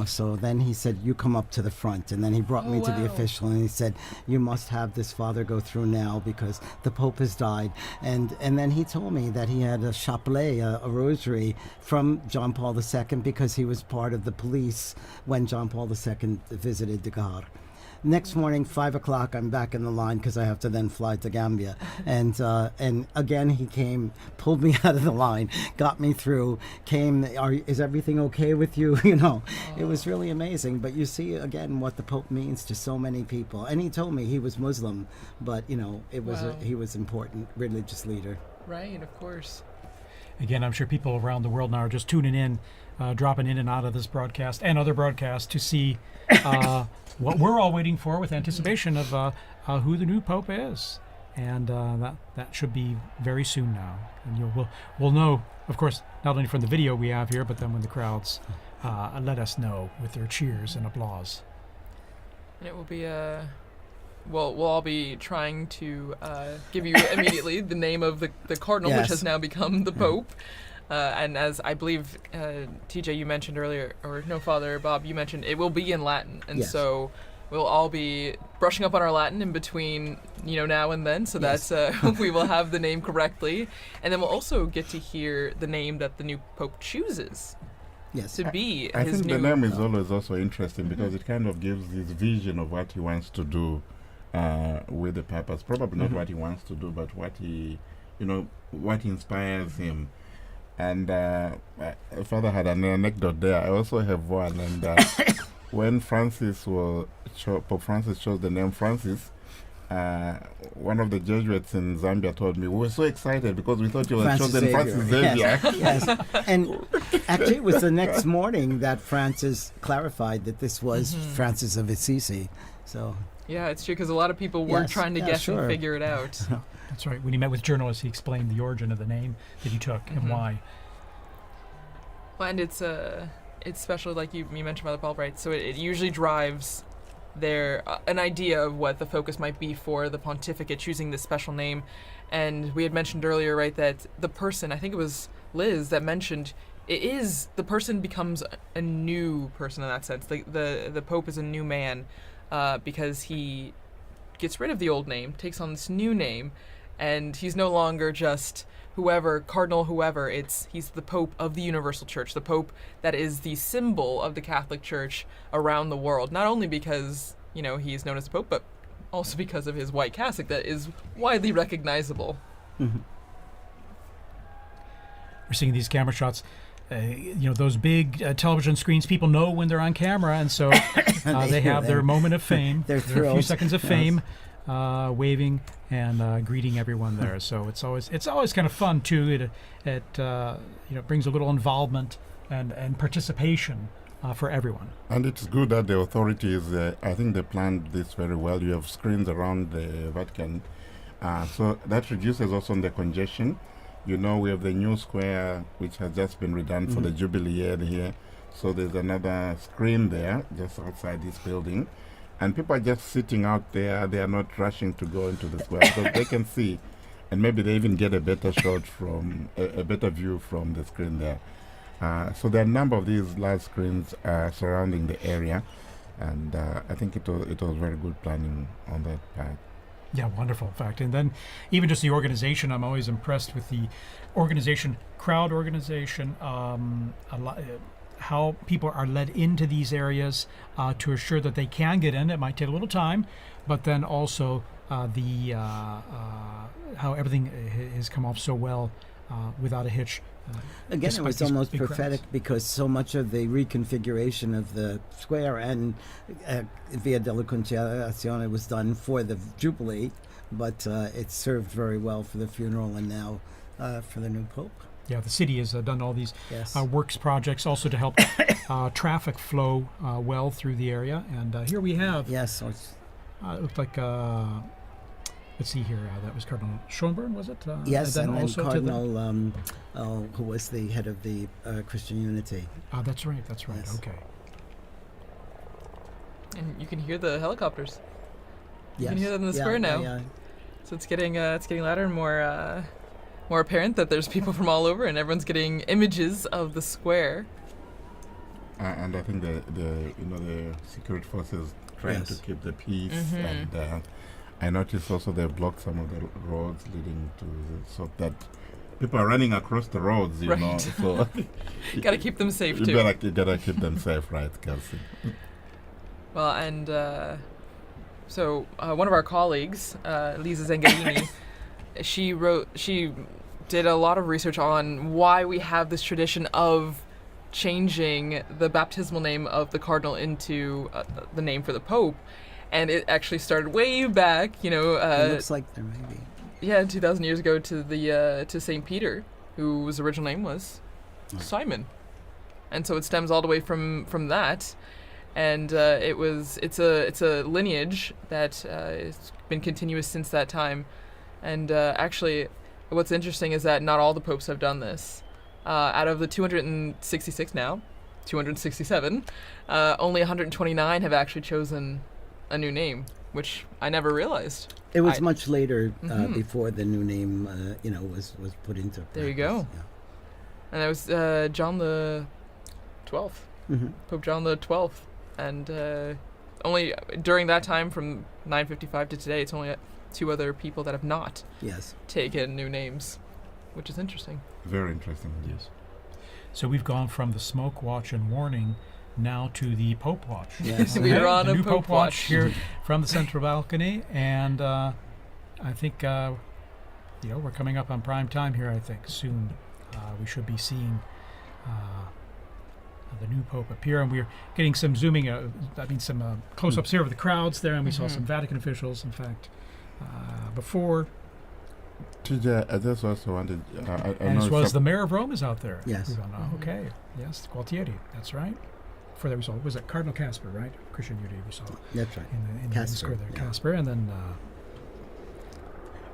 So then he said, "You come up to the front," and then he brought me to the official, and he said, "You must have this father go through now because the Pope has died." And then he told me that he had a chapelet, a rosary from John Paul II, because he was part of the police when John Paul II visited Dakar. Next morning, 5 o'clock, I'm back in the line because I have to then fly to Gambia. And again, he came, pulled me out of the line, got me through, is everything okay with you? It was really amazing. But you see, again, what the Pope means to so many people. And he told me he was Muslim, but, he was important religious leader. Right, of course. Again, I'm sure people around the world now are just tuning in, dropping in and out of this broadcast and other broadcasts to see what we're all waiting for with anticipation of who the new Pope is. And that should be very soon now. And we'll know, of course, not only from the video we have here, but then when the crowds let us know with their cheers and applause. And it will be we'll all be trying to give you immediately the name of the cardinal, which has now become the Pope. And as I believe, TJ, you mentioned earlier, or no, Father Bob, you mentioned, it will be in Latin. And so we'll all be brushing up on our Latin in between, now and then, so that's we will have the name correctly. And then we'll also get to hear the name that the new Pope chooses. Yes. To be I his think new... the name is always also interesting because it kind of gives this vision of what he wants to do with the papacy. Probably not what he wants to do, but what he, what inspires him. And Father had an anecdote there. I also have one. And when Pope Francis chose the name Francis, one of the Jesuits in Zambia told me, "We were so excited because we thought you were chosen Francis Xavier." Yes. And actually, it was the next morning that Francis clarified that this was Francis of Assisi. So. Yeah, it's true, because a lot of people were trying to guess and figure it out. That's right. When he met with journalists, he explained the origin of the name that he took and why. Well, and it's special, like you mentioned, Father Paul, right? So it usually drives an idea of what the focus might be for the pontificate, choosing this special name. And we had mentioned earlier, right, that the person, I think it was Liz that mentioned, the person becomes a new person in that sense. The Pope is a new man because he gets rid of the old name, takes on this new name, and he's no longer just cardinal whoever. He's the Pope of the Universal Church, the Pope that is the symbol of the Catholic Church around the world, not only because, he's known as the Pope, but also because of his white cassock that is widely recognizable. Mm-hmm. We're seeing these camera shots. Those big television screens, people know when they're on camera, and so they have their moment of fame. They're a few seconds of fame, waving and greeting everyone there. So it's always kind of fun too. It brings a little involvement and participation for everyone. And it's good that the authorities, I think they planned this very well. You have screens around the Vatican, so that reduces also the congestion. We have the new square, which has just been redone for the Jubilee year here. So there's another screen there, just outside this building. And people are just sitting out there. They are not rushing to go into the square. So they can see and maybe they even get a better shot from a better view from the screen there. So there are a number of these large screens surrounding the area, and I think it was very good planning on that part. Yeah, wonderful, in fact. And then even just the organization, I'm always impressed with the organization, crowd organization, how people are led into these areas to assure that they can get in. It might take a little time, but then also how everything has come off so well without a hitch. Again, it was almost prophetic because so much of the reconfiguration of the square and Via della Conciliazione was done for the Jubilee, but it served very well for the funeral and now for the new Pope. Yeah, the city has done all these Yes. works projects also to help traffic flow well through the area. And here we have, Yes, so it's, it looked like, let's see here, that was Cardinal Schönborn, was it? yes, and then also to Cardinal, who was the head of the Christian Unity. that's right, Yes. okay. And you can hear the helicopters. You Yes. can hear them in the Yeah, square now. yeah. So it's getting louder and more apparent that there's people from all over, and everyone's getting images of the square. And I think the security forces trying to Yes. keep the peace, Mhm. and I noticed also they blocked some of the roads leading to so that people are running across the roads, you Right. know. So Gotta keep them safe, you too. gotta keep them safe, right, Kelsey? Well, and so one of our colleagues, Lisa Zengarini, she did a lot of research on why we have this tradition of changing the baptismal name of the cardinal into the name for the Pope. And it actually started way back, It looks like there may be. yeah, 2,000 years ago to St. Peter, whose original name was Simon. And so it stems all the way from that. And it's a lineage that has been continuous since that time. And actually, what's interesting is that not all the popes have done this. Out of the 266 now, 267, only 129 have actually chosen a new name, which I never realized. It was much later Mhm. before the new name, was put into practice. There you go. Yeah. And that was John the 12th, Mhm. Pope John the 12th. And only during that time, from 955 to today, it's only 2 other people that have not Yes. taken new names, which is interesting. Very interesting. Yes. So we've gone from the smoke watch and warning now to the Pope watch. Yes. We're on the a new Pope watch watch. here from the central balcony, and I think we're coming up on prime time here. I think soon we should be seeing the new Pope appear, and we're getting some zooming. Some close-ups here of the crowds there, and we saw some Vatican officials. In fact, before. TJ, I just also wanted. I And know as well as the mayor of Rome is out there. Yes. Okay. Yes, Gualtieri. That's right. Before that we saw, was it Cardinal Casper, right? Christian Unity we saw. That's right. In the Casper, square there. yeah. Casper, and then...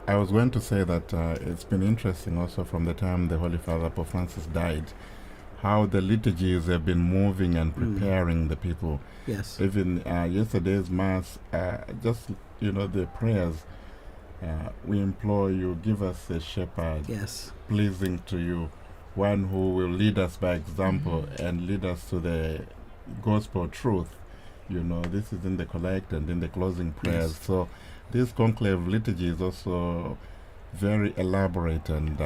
I was going to say that it's been interesting also from the time the Holy Father Pope Francis died, how the liturgies have been moving and preparing the people. Yes. Even yesterday's Mass, the prayers, we implore you, give us a shepherd Yes. pleasing to you, one who will lead us by example and lead us to the gospel truth. This is in the collect and in the closing prayers. Yes. So this conclave liturgy is also very elaborate and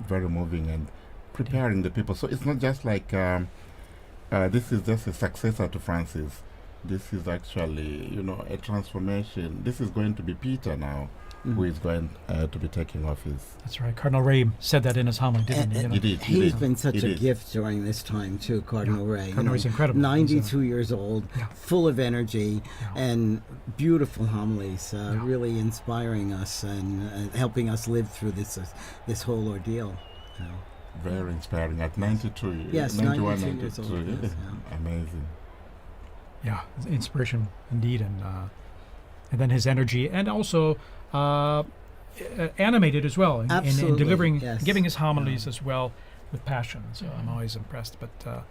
very moving and preparing the people. So it's not just like this is just a successor to Francis. This is actually, a transformation. This is going to be Peter now, who is going to be taking office. That's right. Cardinal Ray said that in his homily, didn't he? He did. He's been such a gift during this time too, Cardinal Ray. Cardinal Ray's incredible. 92 years old, full of energy, and beautiful homilies, really inspiring us and helping us live through this whole ordeal. Very inspiring. At 92 years. Yes, 91, 92 years old. Yes, Amazing. Yeah, inspiration indeed, and then his energy, and also animated as well in delivering, giving his homilies as well with passion. So I'm always impressed. But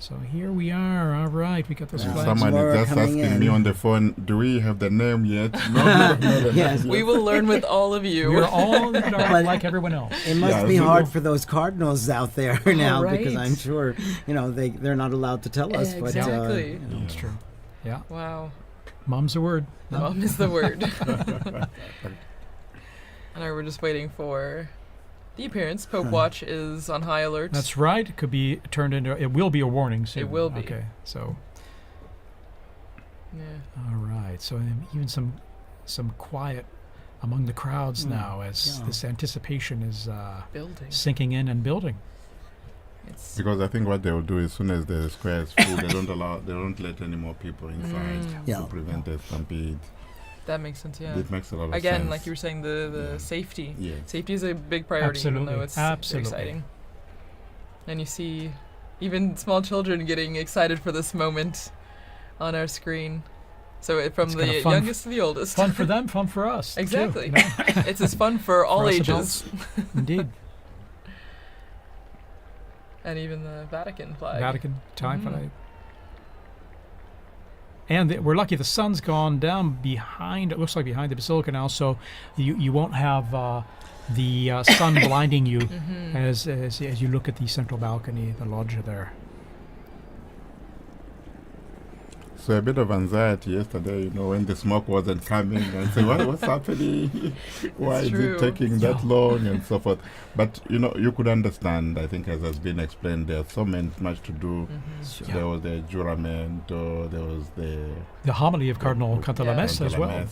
So here we are. All right, we got those flags. Someone More is just coming asking in. me on the phone, do we have the name yet? No, we don't know the Yes. name We yet. will learn with all of you. We're all like everyone else. It must Yeah, be so- hard for those cardinals out there now because right. I'm sure they're not allowed to tell us. Exactly. But, That's true. Yeah. Wow. Mom's the word. Mom is the word. And we're just waiting for the appearance. Pope Watch is on high alert. That's right. It could be turned into. It will be a warning soon. It will be. Okay. So. Yeah. All right. So even some quiet among the crowds now as this anticipation is Building. sinking in and building. Because I think what they will do as soon as the square is full, they don't let any more people inside to prevent a stampede. That makes sense, yeah. It makes a lot of sense. Again, like you were saying, the safety. Yeah. Safety is a big priority, even though it's very Absolutely. exciting. And you see even small children getting excited for this moment on our screen. So from It's the kinda fun youngest to the oldest. Fun for them, fun for us. too, Exactly. you know? It's as fun for all us ages. adults. Indeed. And even the Vatican flag. Vatican time flag. And we're lucky the sun's gone down behind, it looks like behind the Basilica now, so you won't have the sun blinding you as you look at the central balcony, the loggia there. So a bit of anxiety yesterday, when the smoke wasn't coming, and say, what's happening? Why is true. it taking that long, and so forth. But you could understand. I think, as has been explained, there's so much to do. There was the juramento, there was the homily of Cardinal Cantalamessa as well.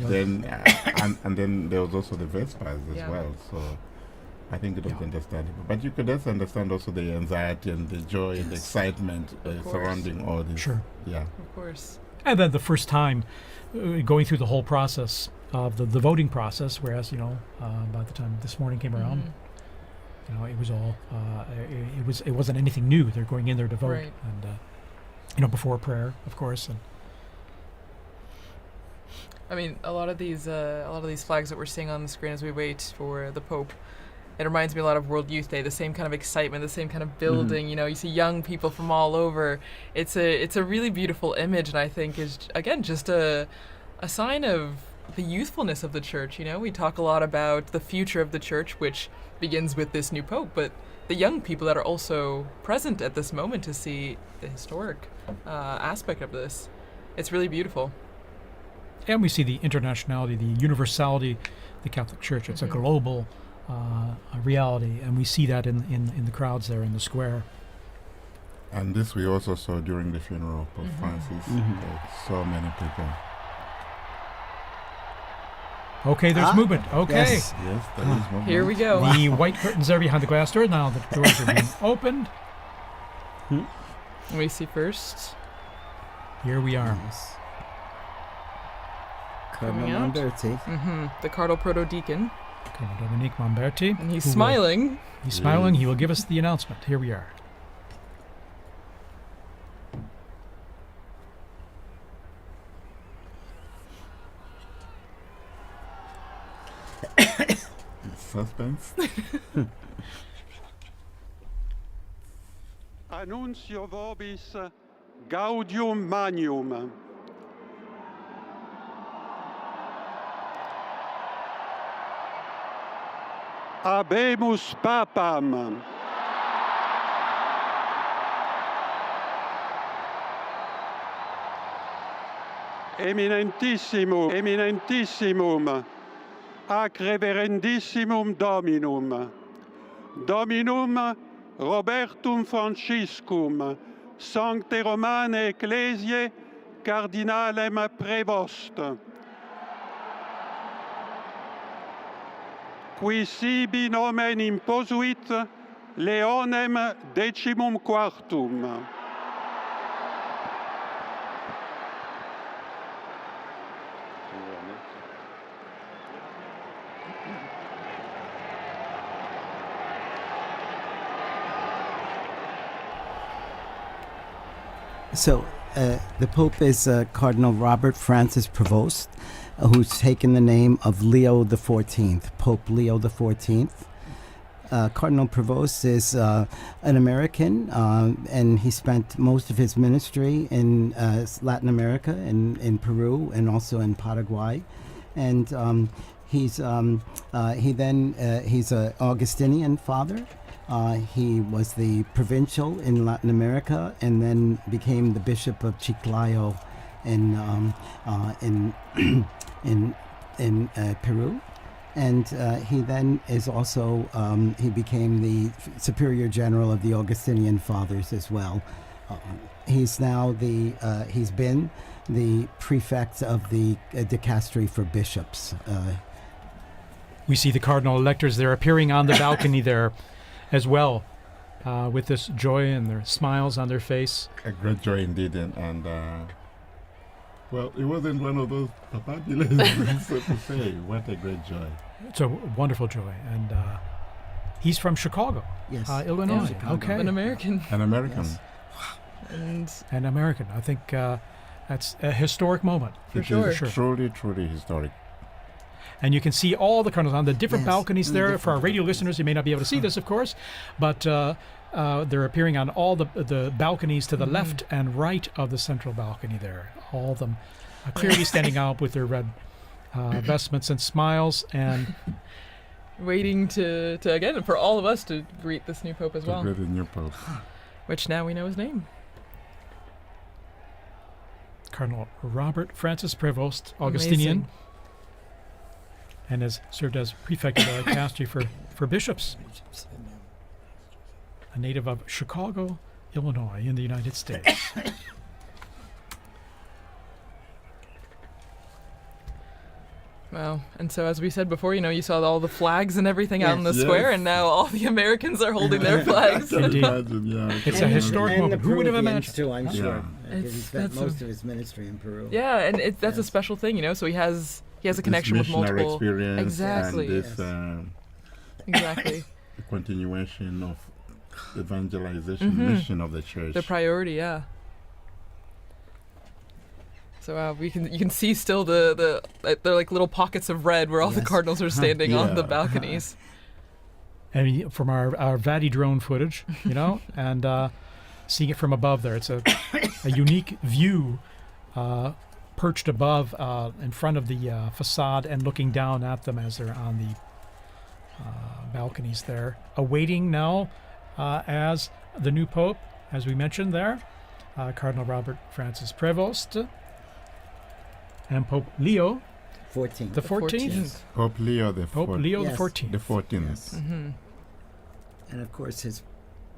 Then and then there was also the Vespers as well. So I think it was understandable. But you could also understand also the anxiety and the joy and the excitement surrounding all this. Sure. Yeah. Of course. And then the first time going through the whole process of the voting process, whereas, by the time this morning came around, it was all, it wasn't anything new. They're going in there to vote. Right. And, before prayer, of course. And I mean, a lot of these flags that we're seeing on the screen as we wait for the Pope, it reminds me a lot of World Youth Day. The same kind of excitement, the same kind of building. You see young people from all over. It's a really beautiful image, and I think is again just a sign of the youthfulness of the Church. We talk a lot about the future of the Church, which begins with this new Pope, but the young people that are also present at this moment to see the historic aspect of this. It's really beautiful. And we see the internationality, the universality of the Catholic Church. It's a global reality, and we see that in the crowds there in the square. And this we also saw during the funeral of Pope Francis. So many people. Okay, there's movement. Okay. Yes, there is movement. Here we go. The white curtains there behind the glass door. Now the doors are being opened. We see first. Here we are. Cardinal Coming out. Mamberti. The Cardinal Proto-Deacon. Cardinal Dominique Mamberti. And he's smiling. He's smiling. He will give us the announcement. Here we are. Suspense. Annuncio vobis gaudium magnum. Habemus Papam. Eminentissimum, ac reverendissimum Dominum, Dominum Robertum Franciscum, Sancte Romane Ecclesiae, Cardinalem Prevost, qui sibi nomen imposuit Leonem 14. So the Pope is Cardinal Robert Francis Prevost, who's taken the name of Leo XIV, Pope Leo XIV. Cardinal Prevost is an American, and he spent most of his ministry in Latin America, in Peru, and also in Paraguay. And he's an Augustinian father. He was the provincial in Latin America, and then became the Bishop of Chiclayo in Peru. And he then is also, he became the Superior General of the Augustinian Fathers as well. He's now he's been the prefect of the dicastery for bishops. We see the cardinal electors there appearing on the balcony there as well, with this joy and their smiles on their face. A great joy indeed, and well, it wasn't one of those papabulas, so to say. What a great joy. It's a wonderful joy. And he's from Chicago, yes. Illinois. Yeah, Chicago. Okay. An American. An American. Yes. And an American. I think that's a historic moment. For sure. Truly, truly historic. And you can see all the cardinals on the different Yes, balconies on the there. different For our radio listeners, you may not be able to see this, of course, but they're appearing on all the balconies to the left and right of the central balcony there. All of them clearly standing out with their red vestments and smiles, and waiting to again for all of us to greet this new pope as well. Greet the new pope. Which now we know his name. Cardinal Robert Francis Prevost, Augustinian. Amazing. And has served as prefect of the dicastery for bishops. A native of Chicago, Illinois, in the United States. Wow. And so, as we said before, you saw all the flags and everything out in the square, and now all the Americans are holding their flags. Indeed. Yeah. It's a historic moment. Who would have imagined? Too, I'm sure. Yeah. Because he spent most of his ministry in Peru. Yeah, and that's a special thing, So he has a connection with multiple. Experience Exactly. And this, exactly. The continuation of evangelization mission of the church. The priority, yeah. So you can see still they're like little pockets of red where all the cardinals are standing on the balconies. And from our Vati drone footage, and seeing it from above there, it's a unique view, perched above in front of the facade and looking down at them as they're on the balconies there, awaiting now as the new pope, as we mentioned there, Cardinal Robert Francis Prevost. And Pope Leo the 14th. Pope Leo the Leo 14th. The 14th. Yes. And of course, his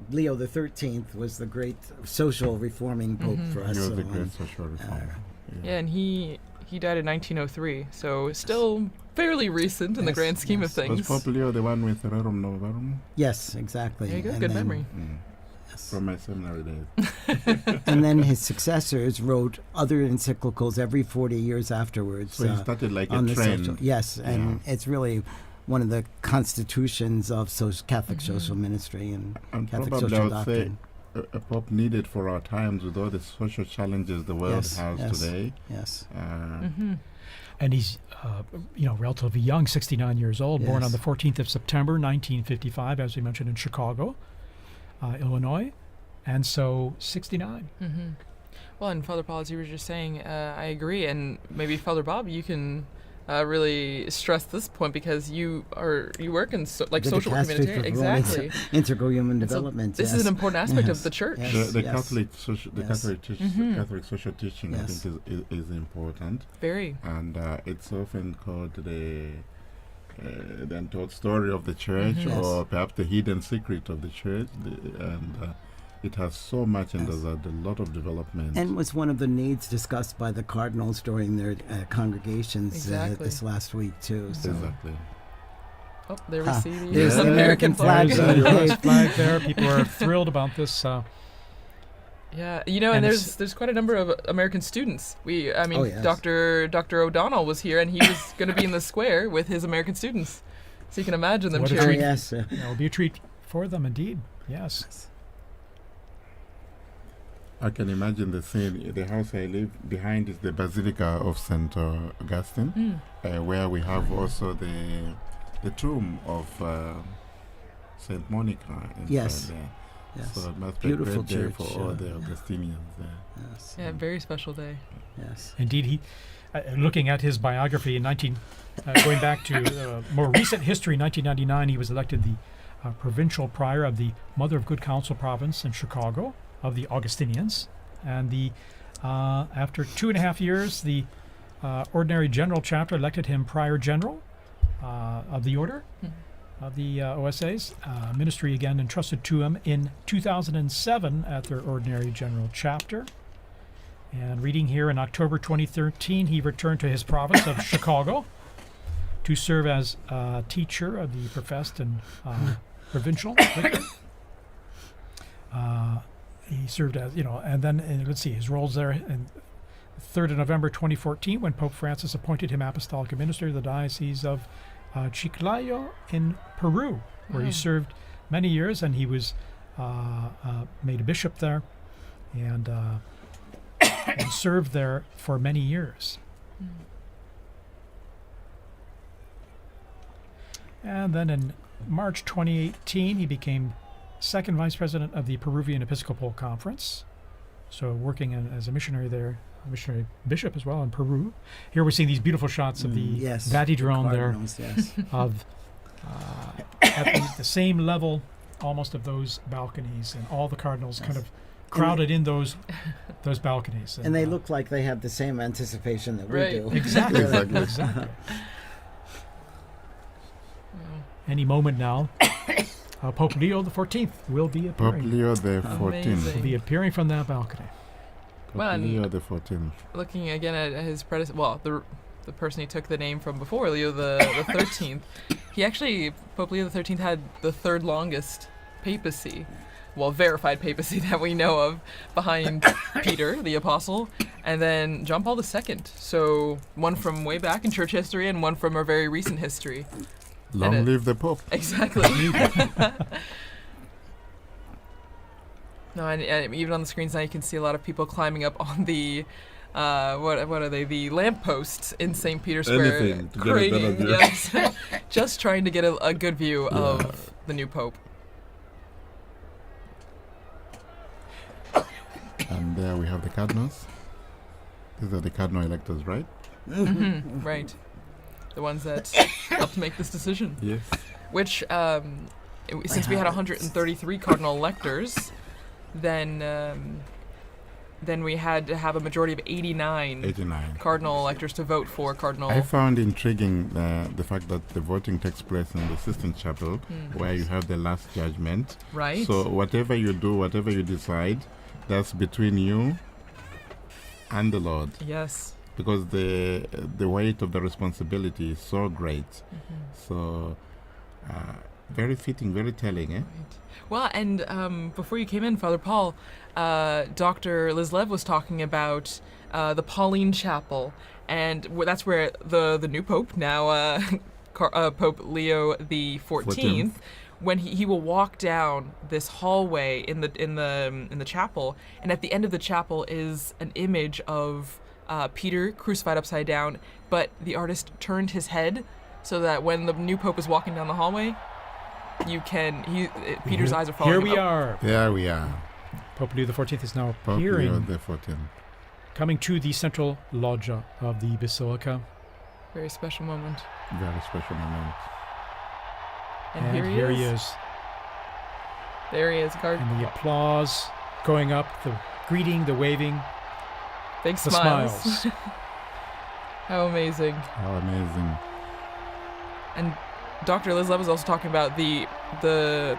Leo the 13th was the great social reforming pope for us. He was the great social reformer. Yeah, and he died in 1903, so still fairly recent in the grand scheme of things. Was Pope Leo the one with Rerum Novarum? Yes, exactly. There you go, good memory. From my seminary days. And then his successors wrote other encyclicals every 40 years afterwards. So he started like on a trend. Yes, and it's really one of the constitutions of Catholic social ministry and Catholic probably social I would doctrine. say a pope needed for our times with all the social challenges the world has today. Yes. And he's, relatively young, 69 years old, born on the 14th of September, 1955, as we mentioned, in Chicago, Illinois, and so 69. Well, and Father Paul, as you were just saying, I agree, and maybe Father Bob, you can really stress this point because you work in social community, exactly, integral human development. This is an important aspect of the church. The Catholic Catholic social teaching, I think, is important. Very. And it's often called the untold story of the church, or perhaps the hidden secret of the church, and it has so much, and there's a lot of development. And was one of the needs discussed by the cardinals during their congregations this last week too. So. Exactly. Oh, there we see the there's the American flag. There's the US flag there. People are thrilled about this. Yeah, and there's quite a number of American students. Dr. O'Donnell was here, and he was going to be in the square with his American students. So you can imagine them cheering. Yes, it will be a treat for them, indeed. Yes. I can imagine the scene. The house I live behind is the Basilica of St. Augustine, where we have also the tomb of Saint Monica. Yes. There. Yes. So it must be Beautiful a great day church, for all the Augustinians there. Yes. Yeah, very special day. Yes. Indeed, he. Looking at his biography in going back to more recent history, in 1999, he was elected the provincial prior of the Mother of Good Counsel province in Chicago of the Augustinians, and after 2.5 years, the Ordinary General Chapter elected him Prior General of the Order of the OSAs. Ministry again entrusted to him in 2007 at their Ordinary General Chapter. And reading here, in October 2013, he returned to his province of Chicago to serve as teacher of the professed and provincial vicar. He served as, and then, let's see, his roles there. And 3rd of November 2014, when Pope Francis appointed him apostolic administrator of the Diocese of Chiclayo in Peru, where he served many years, and he was made a bishop there and served there for many years. And then in March 2018, he became second vice president of the Peruvian Episcopal Conference, so working as a missionary there, a missionary bishop as well in Peru. Here we're seeing these beautiful shots of the Vatidrome there, yes. of at the same level almost of those balconies, and all the cardinals kind of crowded in those balconies. And they look like they have the same anticipation that we do. Exactly. Exactly. Any moment now, Pope Leo XIV will be appearing. Pope Leo XIV will be appearing from that balcony. Pope Leo XIV. Looking again at his predecessor, well, the person he took the name from before, Leo the 13th, Pope Leo XIII had the third longest papacy, well, verified papacy that we know of, behind Peter, the apostle, and then John Paul II. So one from way back in church history and one from our very recent history. Long live the Pope. Exactly. No, and even on the screens now you can see a lot of people climbing up on the what are they? The lampposts in St. Peter's Square. Anything to get a better view. Yes, just trying to get a good view of the new Pope. And there we have the cardinals. These are the cardinal electors, right? Mm-hmm. Right. The ones that helped make this decision. Yes. Which, since we had 133 cardinal electors, then we had to have a majority of 89 cardinal electors to vote for cardinal. I found intriguing the fact that the voting takes place in the Sistine Chapel, where you have the last judgment. Right. So whatever you do, whatever you decide, that's between you and the Lord. Yes. Because the weight of the responsibility is so great. So very fitting, very telling, eh? Right. Well, and before you came in, Father Paul, Dr. Liz Lev was talking about the Pauline Chapel, and that's where the new Pope, now Pope Leo the 14th, when he will walk down this hallway in the chapel, and at the end of the chapel is an image of Peter crucified upside down, but the artist turned his head so that when the new Pope is walking down the hallway, Peter's eyes are following Here him we up. are. There we are. Pope Leo XIV is now Pope appearing, Leo the 14th. coming to the central loggia of the Basilica. Very special moment. Very special moment. And here he is. There he is, And the applause going up, the greeting, the waving, big the smiles. How amazing. How amazing. And Dr. Liz Lev was also talking about the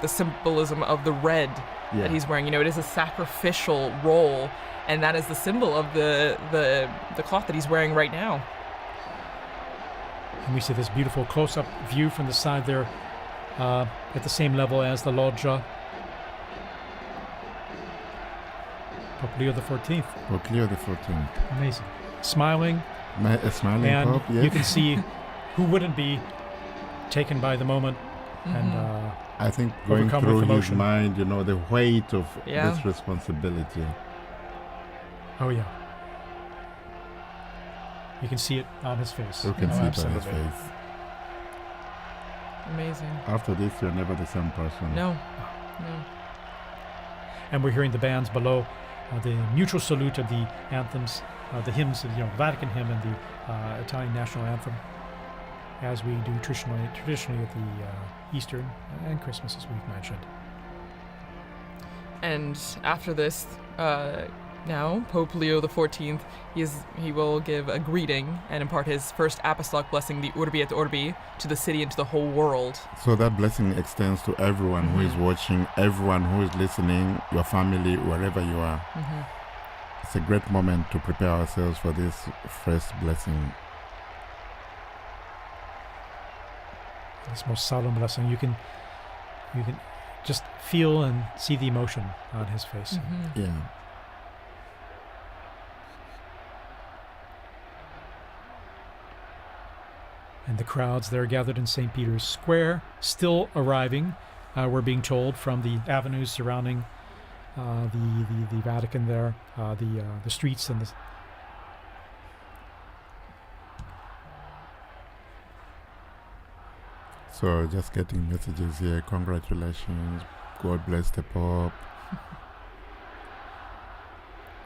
symbolism of the red that he's wearing. You know, it is a sacrificial role, and that is the symbol of the cloth that he's wearing right now. And we see this beautiful close-up view from the side there, at the same level as the loggia. Pope Leo XIV. Pope Leo XIV. Amazing. Smiling. A smiling and Pope, yes. You can see who wouldn't be taken by the moment and I think going through his mind, you know, the weight of this responsibility. Oh, yeah. You can see it on his face. You can see it on his face. Amazing. After this, you're never the same person. No. And we're hearing the bands below, the mutual salute of the anthems, the hymns, the Vatican hymn and the Italian national anthem, as we do traditionally at the Easter and Christmas, as we've mentioned. And after this, now Pope Leo XIV, he will give a greeting and impart his first apostolic blessing, the Urbi et Orbi, to the city and to the whole world. So that blessing extends to everyone who is watching, everyone who is listening, your family, wherever you are. It's a great moment to prepare ourselves for this first blessing. This most solemn blessing, you can just feel and see the emotion on his face. Yeah. And the crowds that are gathered in St. Peter's Square still arriving, we're being told, from the avenues surrounding the Vatican there, the streets and the... So just getting messages here, congratulations, God bless the Pope.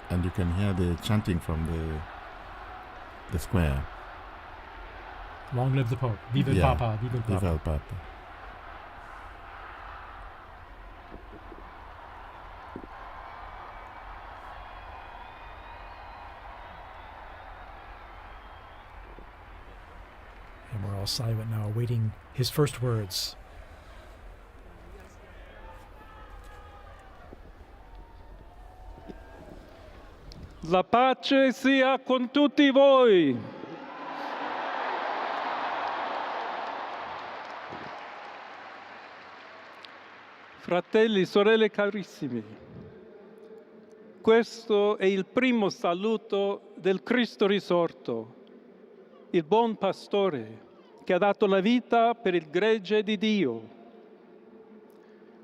And you can hear the chanting from the square. Long live the Pope. Viva el Papa. Viva el Papa. Viva el Papa. And we're all silent now, awaiting his first words. La pace sia con tutti voi. Fratelli, sorelle carissimi, questo è il primo saluto del Cristo risorto, il buon pastore che ha dato la vita per il gregge di Dio.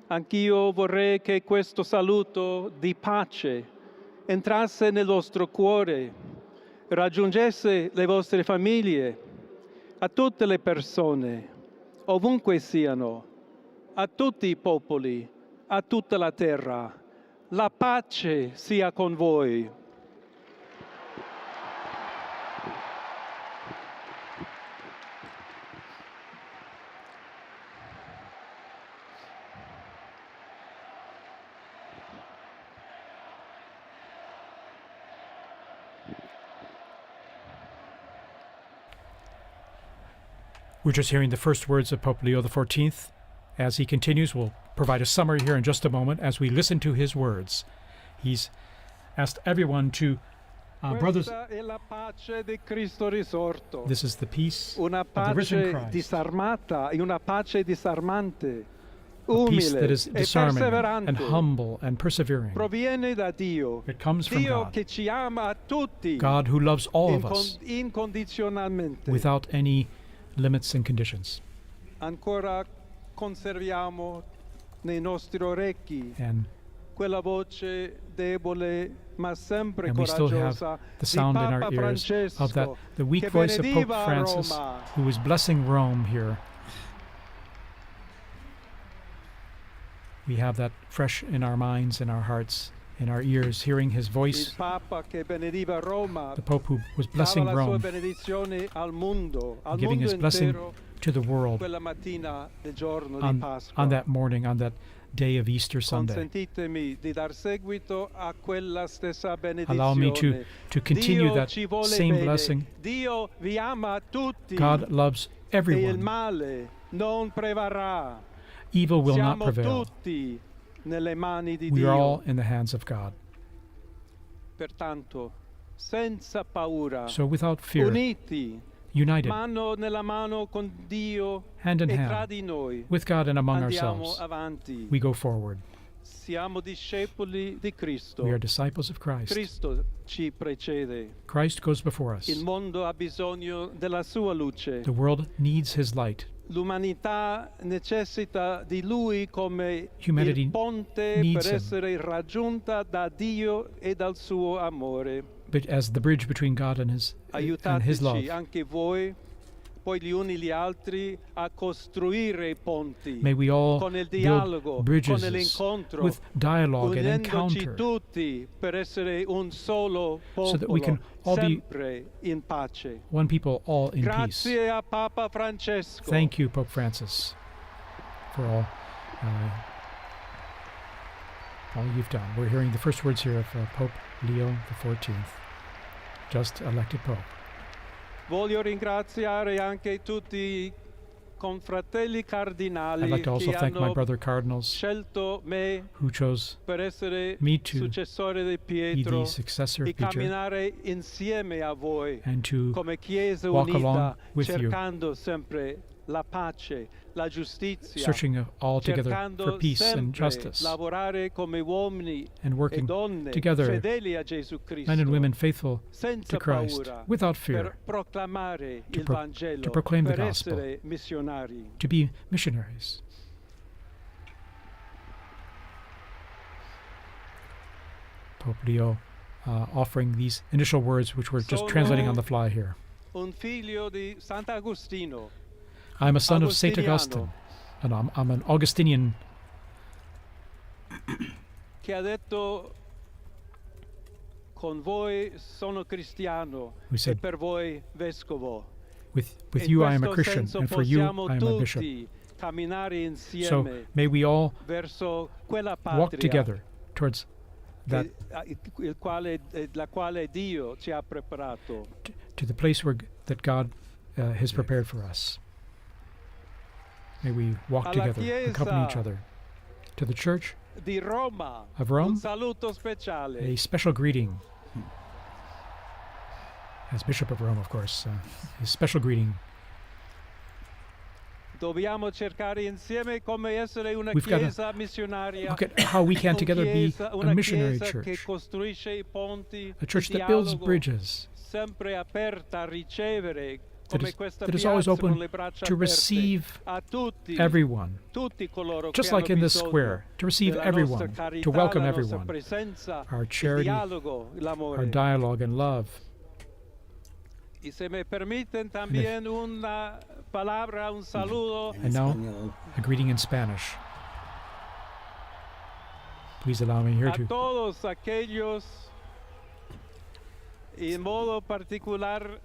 Anch'io vorrei che questo saluto di pace entrasse nel vostro cuore, raggiungesse le vostre famiglie, a tutte le persone, ovunque siano, a tutti i popoli, a tutta la terra. La pace sia con voi. We're just hearing the first words of Pope Leo XIV. As he continues, we'll provide a summary here in just a moment as we listen to his words. He's asked everyone to, brothers, this is the peace of the risen Christ, disarmata e una pace disarmante, a peace that umile is e disarming perseverante, and humble and persevering. proviene da Dio, It comes from Dio God, che ci ama a tutti, God who loves all of us incondizionalmente. without any limits and conditions. Ancora conserviamo nei nostri orecchi And quella voce debole ma sempre we still have coraggiosa the di sound in Papa our ears Francesco, of that, the weak che voice of Pope benediva Francis, Roma. who was blessing Rome here. We have that fresh in our minds, in our hearts, in our ears, hearing his voice. Il Papa che benediva Roma, The Pope who was blessing dava la sua Rome, benedizione al mondo giving his blessing intero, to the world quella mattina del giorno di on Pasqua. that morning, on that day of Easter Sunday. Consentitemi di dar seguito a quella stessa benedizione. Allow me to continue Dio that ci vuole same bene. blessing. Dio vi ama tutti. God loves E il everyone. male non prevarrà. Evil will not Siamo prevail. tutti nelle mani di We Dio. are all in the hands of God. Pertanto, senza paura, So without fear, uniti, united, mano nella mano con Dio hand in e tra hand, di noi, with God and among andiamo ourselves, avanti. we go forward. Siamo discepoli di Cristo. We are disciples of Christ. Cristo ci precede. Christ goes before us. Il mondo ha bisogno della sua luce. The world needs his light. L'umanità necessita di Lui come Humanity il ponte needs per him. essere raggiunta da Dio e dal suo amore. But as the bridge between God and his love. Aiutateci anche voi, poi gli uni gli altri a costruire I ponti May we all con il build dialogo, con bridges l'incontro, with dialogue and unendoci encounter, tutti per essere un solo so that we popolo, can all be sempre in pace. one people, all in peace. Grazie a Papa Francesco. Thank you, Pope Francis, for all you've done. We're hearing the first words here of Pope Leo XIV, just elected Pope. Voglio ringraziare anche tutti I confratelli cardinali I'd like to also che thank my hanno brother cardinals scelto me who chose per essere me to successore di be Pietro the successor e of Peter camminare insieme a voi and to come Chiesa walk along unita, with you, cercando sempre la pace, la giustizia, searching all together cercando for peace and sempre justice, lavorare come uomini and e working donne together, fedeli a Gesù Cristo, men and women faithful senza to Christ, paura, without per fear, proclamare to il pro- Vangelo, to proclaim the per gospel, essere missionari. to be missionaries. Pope Leo offering these initial words, which we're just Sono translating on the fly here. Un figlio di Sant'Agostino, I'm a son of St. Agostiniano, Augustine, and I'm an Augustinian che ha detto: con voi sono cristiano Who e said, per voi vescovo. with In you I am a questo Christian, senso and for you possiamo I am a bishop. tutti camminare So insieme may we all verso quella walk patria together towards that, la quale Dio ci ha preparato. to the place that God has prepared for us. May we walk Alla together, accompany each Chiesa other. To the Church Di Roma, of Rome, un saluto speciale. a special greeting. As Bishop of Rome, of course, a special greeting. Dobbiamo cercare insieme come essere una We've gotta chiesa missionaria. look at how we can together be una a missionary chiesa che church, costruisce I ponti, a church di that builds dialogo, bridges, sempre aperta a ricevere, that come is, questa that is always piazza con open le braccia to aperte, receive a tutti, everyone, tutti coloro just che like hanno in this bisogno square, to receive della everyone, nostra carità, to welcome la nostra everyone, presenza, our il charity, dialogo, l'amore. our dialogue and love. Y se me permiten también una palabra, un saludo. And now, a greeting in Spanish. Please allow me here A to todos aquellos, y en modo particular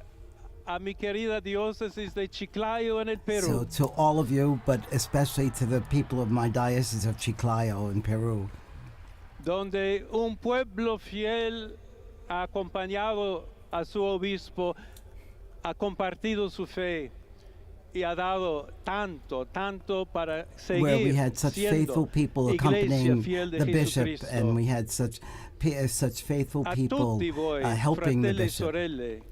a mi querida diócesis de Chiclayo en el Perú, So to all of you, but especially to the people of my diocese of Chiclayo in Peru, donde un pueblo fiel ha acompañado a su obispo, ha compartido su fe y ha dado tanto para where we seguir had such faithful siendo people iglesia accompanying fiel de the bishop, Jesucristo. and we had such faithful A people tutti voi, helping the fratelli e bishop. sorelle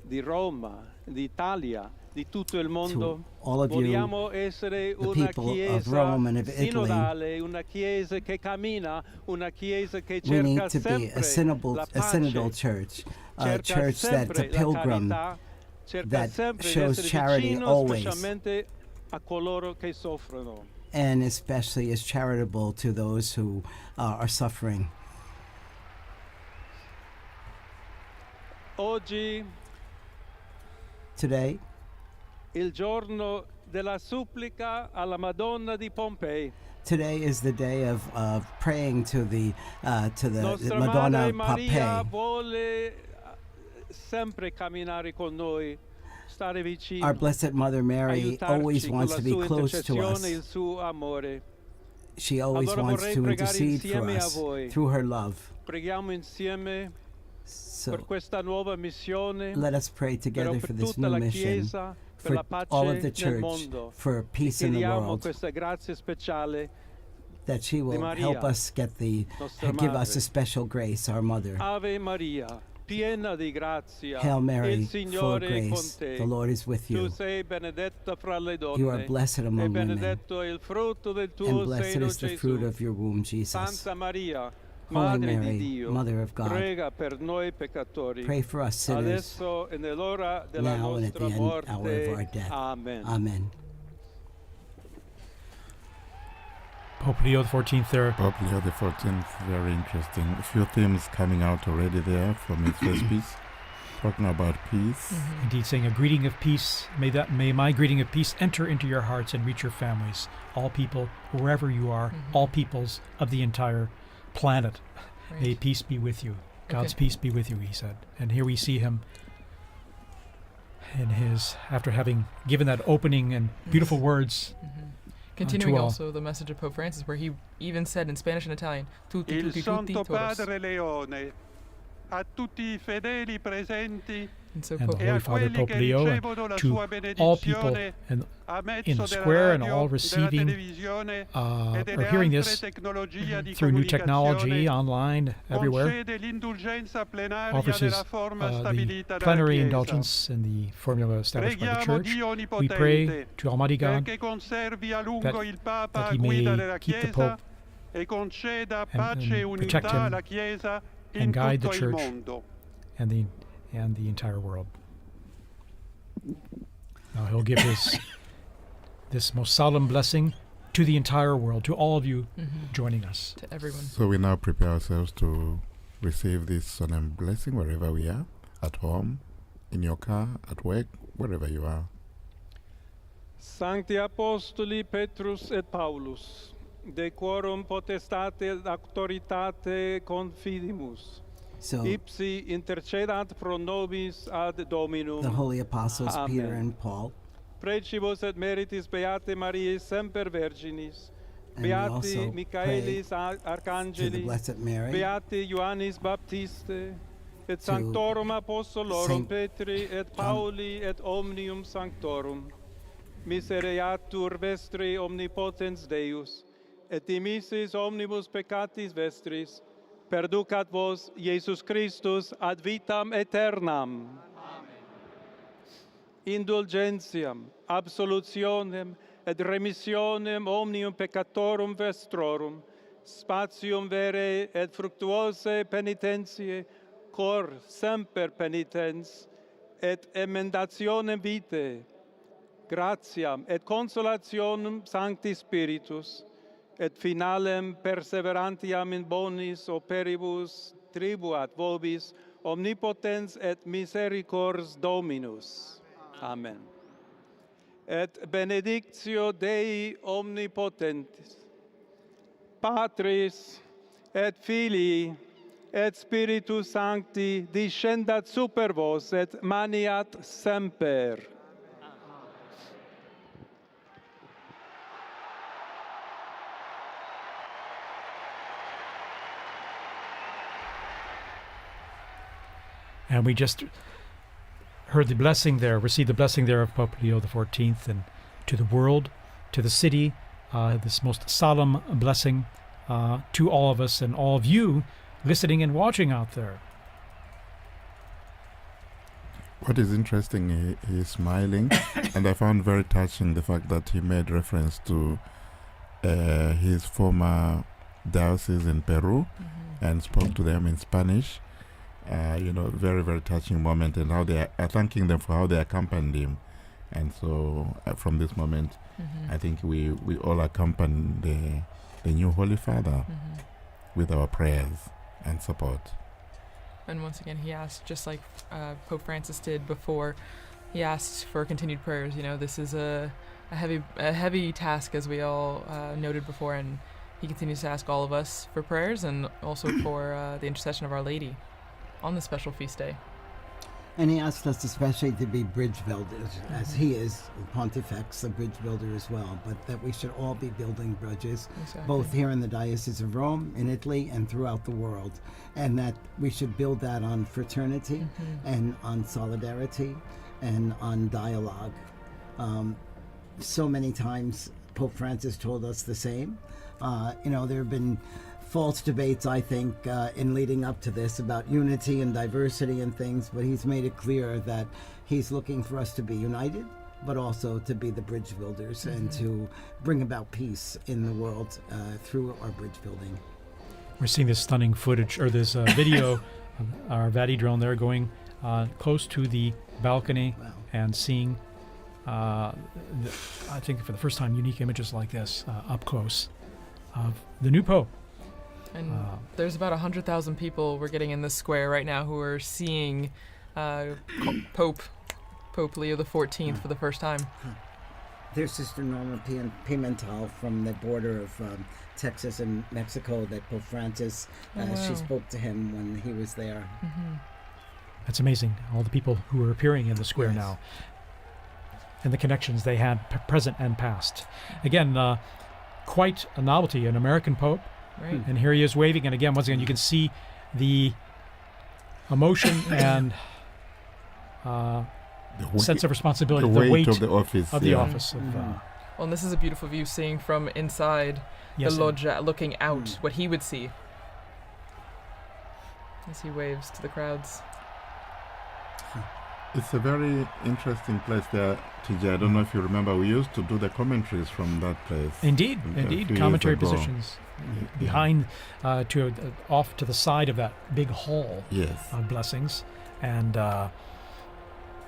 di Roma, d'Italia, di tutto il mondo, all of you, vogliamo essere the una people of chiesa Rome and of Italy, sinodale, una chiesa che cammina, una chiesa che we need cerca to be a sempre la synodal pace, church, a cerca church that's a sempre la pilgrim, carità, cerca that sempre di shows essere charity vicino always, specialmente a coloro che soffrono. and especially is charitable to those who are suffering. Oggi, Today, il giorno della supplica alla Madonna di Pompei. today is the day of praying to the Nostra Madonna Madre of Maria Pompeii. vuole sempre camminare con noi, stare vicino, Our Blessed Mother Mary aiutarci always con wants la to be sua close to intercessione us. e il suo amore. She always Allora wants vorrei to pregare intercede for insieme a us voi. through her love. Preghiamo insieme So per questa nuova missione, let us pray together però for per this tutta new la mission, Chiesa, per for la pace all of the nel church, mondo. for E peace in the chiediamo world, questa grazia speciale that she di will Maria, help us get nostra give us Madre. a special grace, our Mother. Ave Maria, piena di grazia, Hail Mary, il full of Signore è con grace, te. the Lord is with Tu you. sei benedetta fra le donne, You are blessed e among women, benedetto è il frutto del and tuo blessed seno, is the Gesù. fruit of your womb, Jesus. Santa Maria, Holy Madre Mary, di Dio, Mother of God, prega per noi peccatori, pray for us sinners, adesso e nell'ora della now and at the nostra morte. hour of our death. Amen. Amen. Pope Leo XIV there. Pope Leo XIV, very interesting. A few themes coming out already there from his first piece. talking about peace. Indeed, saying a greeting of peace. May my greeting of peace enter into your hearts and reach your families. All people, wherever you are, all peoples of the entire planet. Right. May peace be with you. God's Okay. peace be with you, he said. And here we see him in his, after having given that opening and beautiful words. Continuing to all. also the message of Pope Francis, where he even said in Spanish and Italian, tutti, Il tutti, tutti, Santo todos. Padre Leone, a tutti I fedeli presenti And so And the Pope, e Holy a Father quelli Pope che Leo, ricevono la to sua all people benedizione and a in mezzo the della square and radio, all della receiving televisione e or delle hearing altre this tecnologie di through new technology, comunicazione, online, everywhere, concede l'indulgenza plenaria offers his, nella forma the stabilita dalla plenary Chiesa. indulgence in the formula established by the Preghiamo Church. Dio We pray Onnipotente to Almighty God perché conservi a lungo that, il Papa that a he guida may della keep the Chiesa Pope e conceda and pace e protect unità him alla Chiesa in and guide the tutto il Church mondo. and the entire world. Now he'll give this most solemn blessing to the entire world, to all of you joining us. to everyone. So we now prepare ourselves to receive this solemn blessing wherever we are, at home, in your car, at work, wherever you are. Sancti Apostoli Petrus et Paulus, de quorum potestate et auctoritate confidimus, So ipsi intercedat pro nobis ad Dominum. the holy apostles Amen. Peter and Paul, Precibus et meritis Beate Mariae semper Virginis, and we Beati also Michaelis to the Arcangeli, Blessed Mary, Beati Ioannis Baptiste, et To Sanctorum Apostolorum Saint Petri et Pauli et Omnium Sanctorum, misereatur vestri omnipotens Deus, et dimissis omnibus peccatis vestris, perducat vos Iesus Christus ad vitam aeternam. Indulgentiam, absolutionem et remissionem omnium peccatorum vestrorum, spatium vere et fructuose penitentiae, cor semper penitens, et emendationem vitae, gratiam et consolationem Sancti Spiritus, et finalem perseverantiam in bonis operibus tribuat vobis omnipotens et misericors Dominus. Amen. Et benedictio Dei omnipotentis, Patris et Filii et Spiritus Sancti descendat super vos et maniat semper. And we just heard the blessing there, received the blessing there of Pope Leo XIV, and to the world, to the city, this most solemn blessing to all of us and all of you listening and watching out there. What is interesting, he is smiling, and I found very touching the fact that he made reference to his former diocese in Peru and spoke to them in Spanish. Very, very touching moment, and how they are thanking them for how they accompanied him. And so from this moment, I think we all accompany the new Holy Father with our prayers and support. And once again, he asked, just like Pope Francis did before, he asked for continued prayers. You know, this is a heavy task, as we all noted before, and he continues to ask all of us for prayers and also for the intercession of Our Lady on the special feast day. and he asked us especially to be bridge builders, as he is, Pontifex, a bridge builder as well, but that we should all be building bridges, both here in the Diocese of Rome, in Italy, and throughout the world, and that we should build that on fraternity and on solidarity and on dialogue. So many times Pope Francis told us the same. There have been false debates, I think, in leading up to this about unity and diversity and things, but he's made it clear that he's looking for us to be united, but also to be the bridge builders and to bring about peace in the world through our bridge building. We're seeing this stunning footage, or this video of our Vati drone there going close to the balcony and seeing, I think for the first time, unique images like this up close of the new Pope. And there's about 100,000 people we're getting in this square right now who are seeing Pope Leo XIV for the first time. There's Sister Norma Pimentel from the border of Texas and Mexico that Pope Francis, she spoke to him when he was there. That's amazing, all the people who are appearing in the square now and the connections they had present and past. Again, quite a novelty, an American Pope. Right. And here he is waving, and again, once again, you can see the emotion and sense of responsibility, the weight of the office. Well, and this is a beautiful view, seeing from inside the loggia, looking out what he would see as he waves to the crowds. It's a very interesting place there, TJ. I don't know if you remember, we used to do the commentaries from that place. Indeed, commentary positions behind, off to the side of that big hall of blessings, and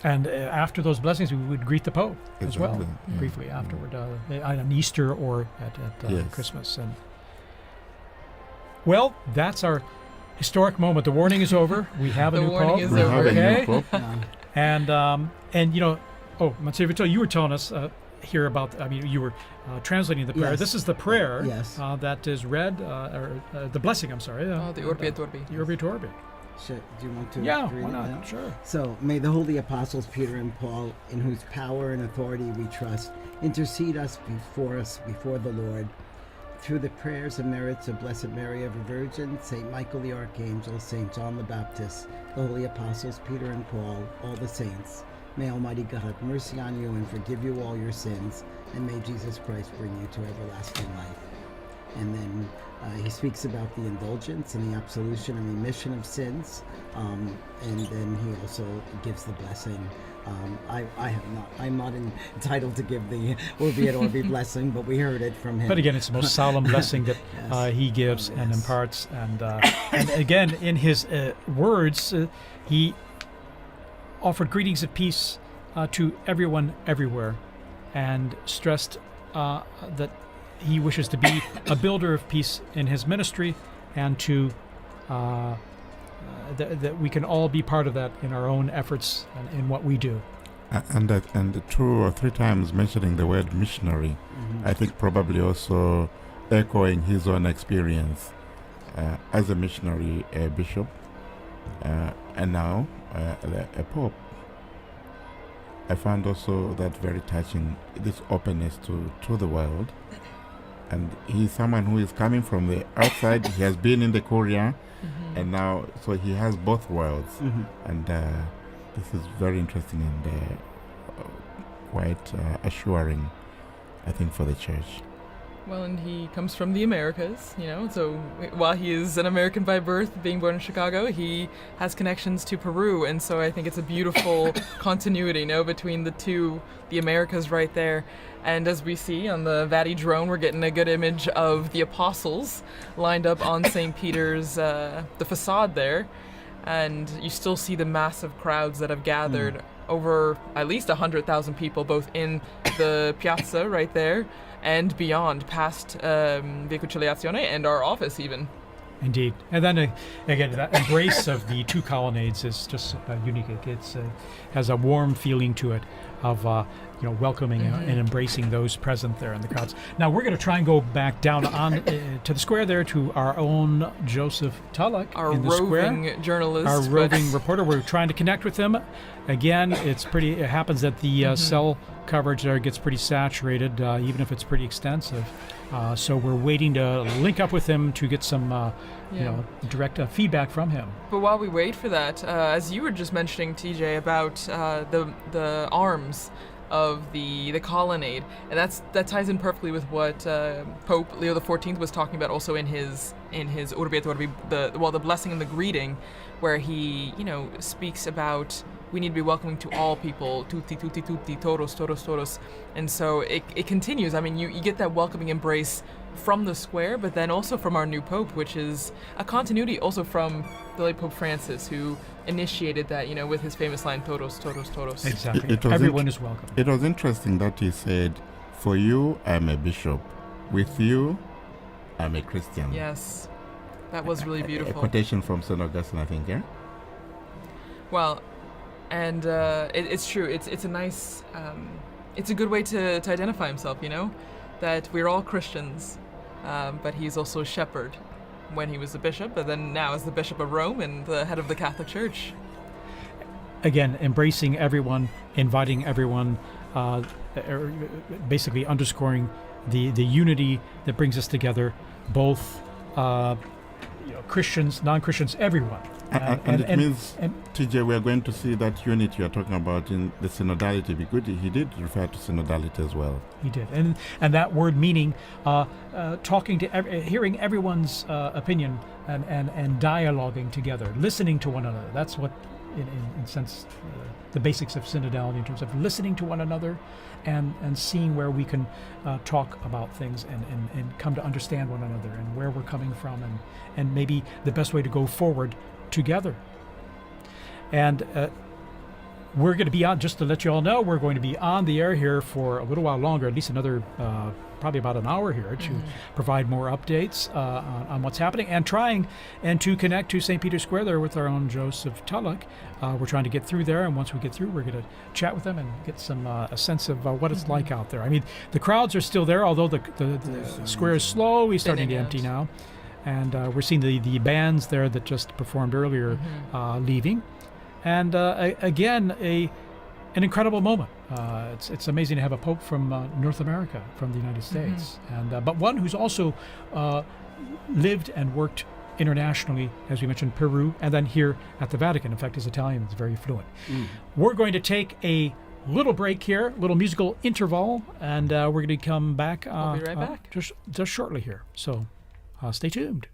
after those blessings, we would greet the Pope as well, briefly afterward, on Easter or at Christmas. And well, that's our historic moment. The warning is over. We have a new Pope. We have a new Pope. And you know, Monsignor Vitello, you were telling us here about. I mean, you were translating the prayer. Yes. This is the prayer Yes. that is read, or the blessing. I'm sorry. The Urbi et Orbi. The Urbi et Orbi. Do you want to Yeah, read why it not? now? Sure. So, may the holy apostles Peter and Paul, in whose power and authority we trust, intercede before the Lord, through the prayers and merits of Blessed Mary ever Virgin, Saint Michael the Archangel, Saint John the Baptist, the holy apostles Peter and Paul, all the saints. May Almighty God have mercy on you and forgive you all your sins, and may Jesus Christ bring you to everlasting life. And then he speaks about the indulgence and the absolution and remission of sins, and then he also gives the blessing. I'm not entitled to give the Urbi et Orbi blessing, but we heard it from him. But again, it's the most solemn blessing that he gives and imparts. And again, in his words, he offered greetings of peace to everyone everywhere, and stressed that he wishes to be a builder of peace in his ministry, and to that we can all be part of that in our own efforts and in what we do. And 2 or 3 times mentioning the word missionary, I think probably also echoing his own experience as a missionary bishop, and now a pope. I found also that very touching, this openness to the world. And he's someone who is coming from the outside. He has been in the Korea, and now, so he has both worlds. And this is very interesting and quite assuring, I think, for the church. Well, and he comes from the Americas, you know, so while he is an American by birth, being born in Chicago, he has connections to Peru, and so I think it's a beautiful continuity, you know, between the two, the Americas right there. And as we see on the Vati drone, we're getting a good image of the apostles lined up on St. Peter's, the facade there, and you still see the massive crowds that have gathered, over at least 100,000 people, both in the piazza right there, and beyond, past Via Conciliazione and our office even. Indeed. And then, again, that embrace of the 2 colonnades is just unique. It has a warm feeling to it of welcoming and embracing those present there in the crowds. Now, we're going to try and go back down on to the square there to our own Joseph Tulloch in the roving journalist. Our roving reporter. We're trying to connect with him. Again, it happens that the cell coverage there gets pretty saturated, even if it's pretty extensive. So we're waiting to link up with him to get some direct feedback from him. But while we wait for that, as you were just mentioning, TJ, about the arms of the colonnade, and that ties in perfectly with what Pope Leo XIV was talking about also in his Urbi et Orbi, the blessing and the greeting, where he speaks about we need to be welcoming to all people, tutti, tutti, tutti, todos, todos, todos. And so it continues. I mean, you get that welcoming embrace from the square, but then also from our new Pope, which is a continuity also from the late Pope Francis, who initiated that, with his famous line, todos, todos, todos. Exactly. Everyone is welcome. It was interesting that he said, for you, I'm a bishop. With you, I'm a Christian. Yes. That was really beautiful. A quotation from St. Augustine, I think, yeah? Well, And it's true. It's a nice, it's a good way to identify himself, you know, that we're all Christians, but he's also a shepherd when he was a bishop, but then now as the Bishop of Rome and the head of the Catholic Church. Again, embracing everyone, inviting everyone, basically underscoring the unity that brings us together, both Christians, non-Christians, everyone. And it means, TJ, we are going to see that unity you're talking about in the synodality, because he did refer to synodality as well. He did, and that word meaning talking to hearing everyone's opinion and dialoguing together, listening to one another. That's what, in sense, the basics of synodality in terms of listening to one another and seeing where we can talk about things and come to understand one another and where we're coming from and maybe the best way to go forward together. And we're going to be on, just to let you all know, we're going to be on the air here for a little while longer, at least another probably about an hour here, to provide more updates on what's happening and trying and to connect to St. Peter's Square there with our own Joseph Tulloch. We're trying to get through there, and once we get through, we're going to chat with them and get some a sense of what it's like out there. I mean, the crowds are still there, although the square is slowly starting to empty now. And we're seeing the bands there that just performed earlier leaving. And again, an incredible moment. It's amazing to have a pope from North America, from the United States, and but one who's also lived and worked internationally, as we mentioned, Peru, and then here at the Vatican. In fact, his Italian is very fluent. We're going to take a little break here, little musical interval, and we're going to come back. I'll be right back. Just shortly here. So stay tuned.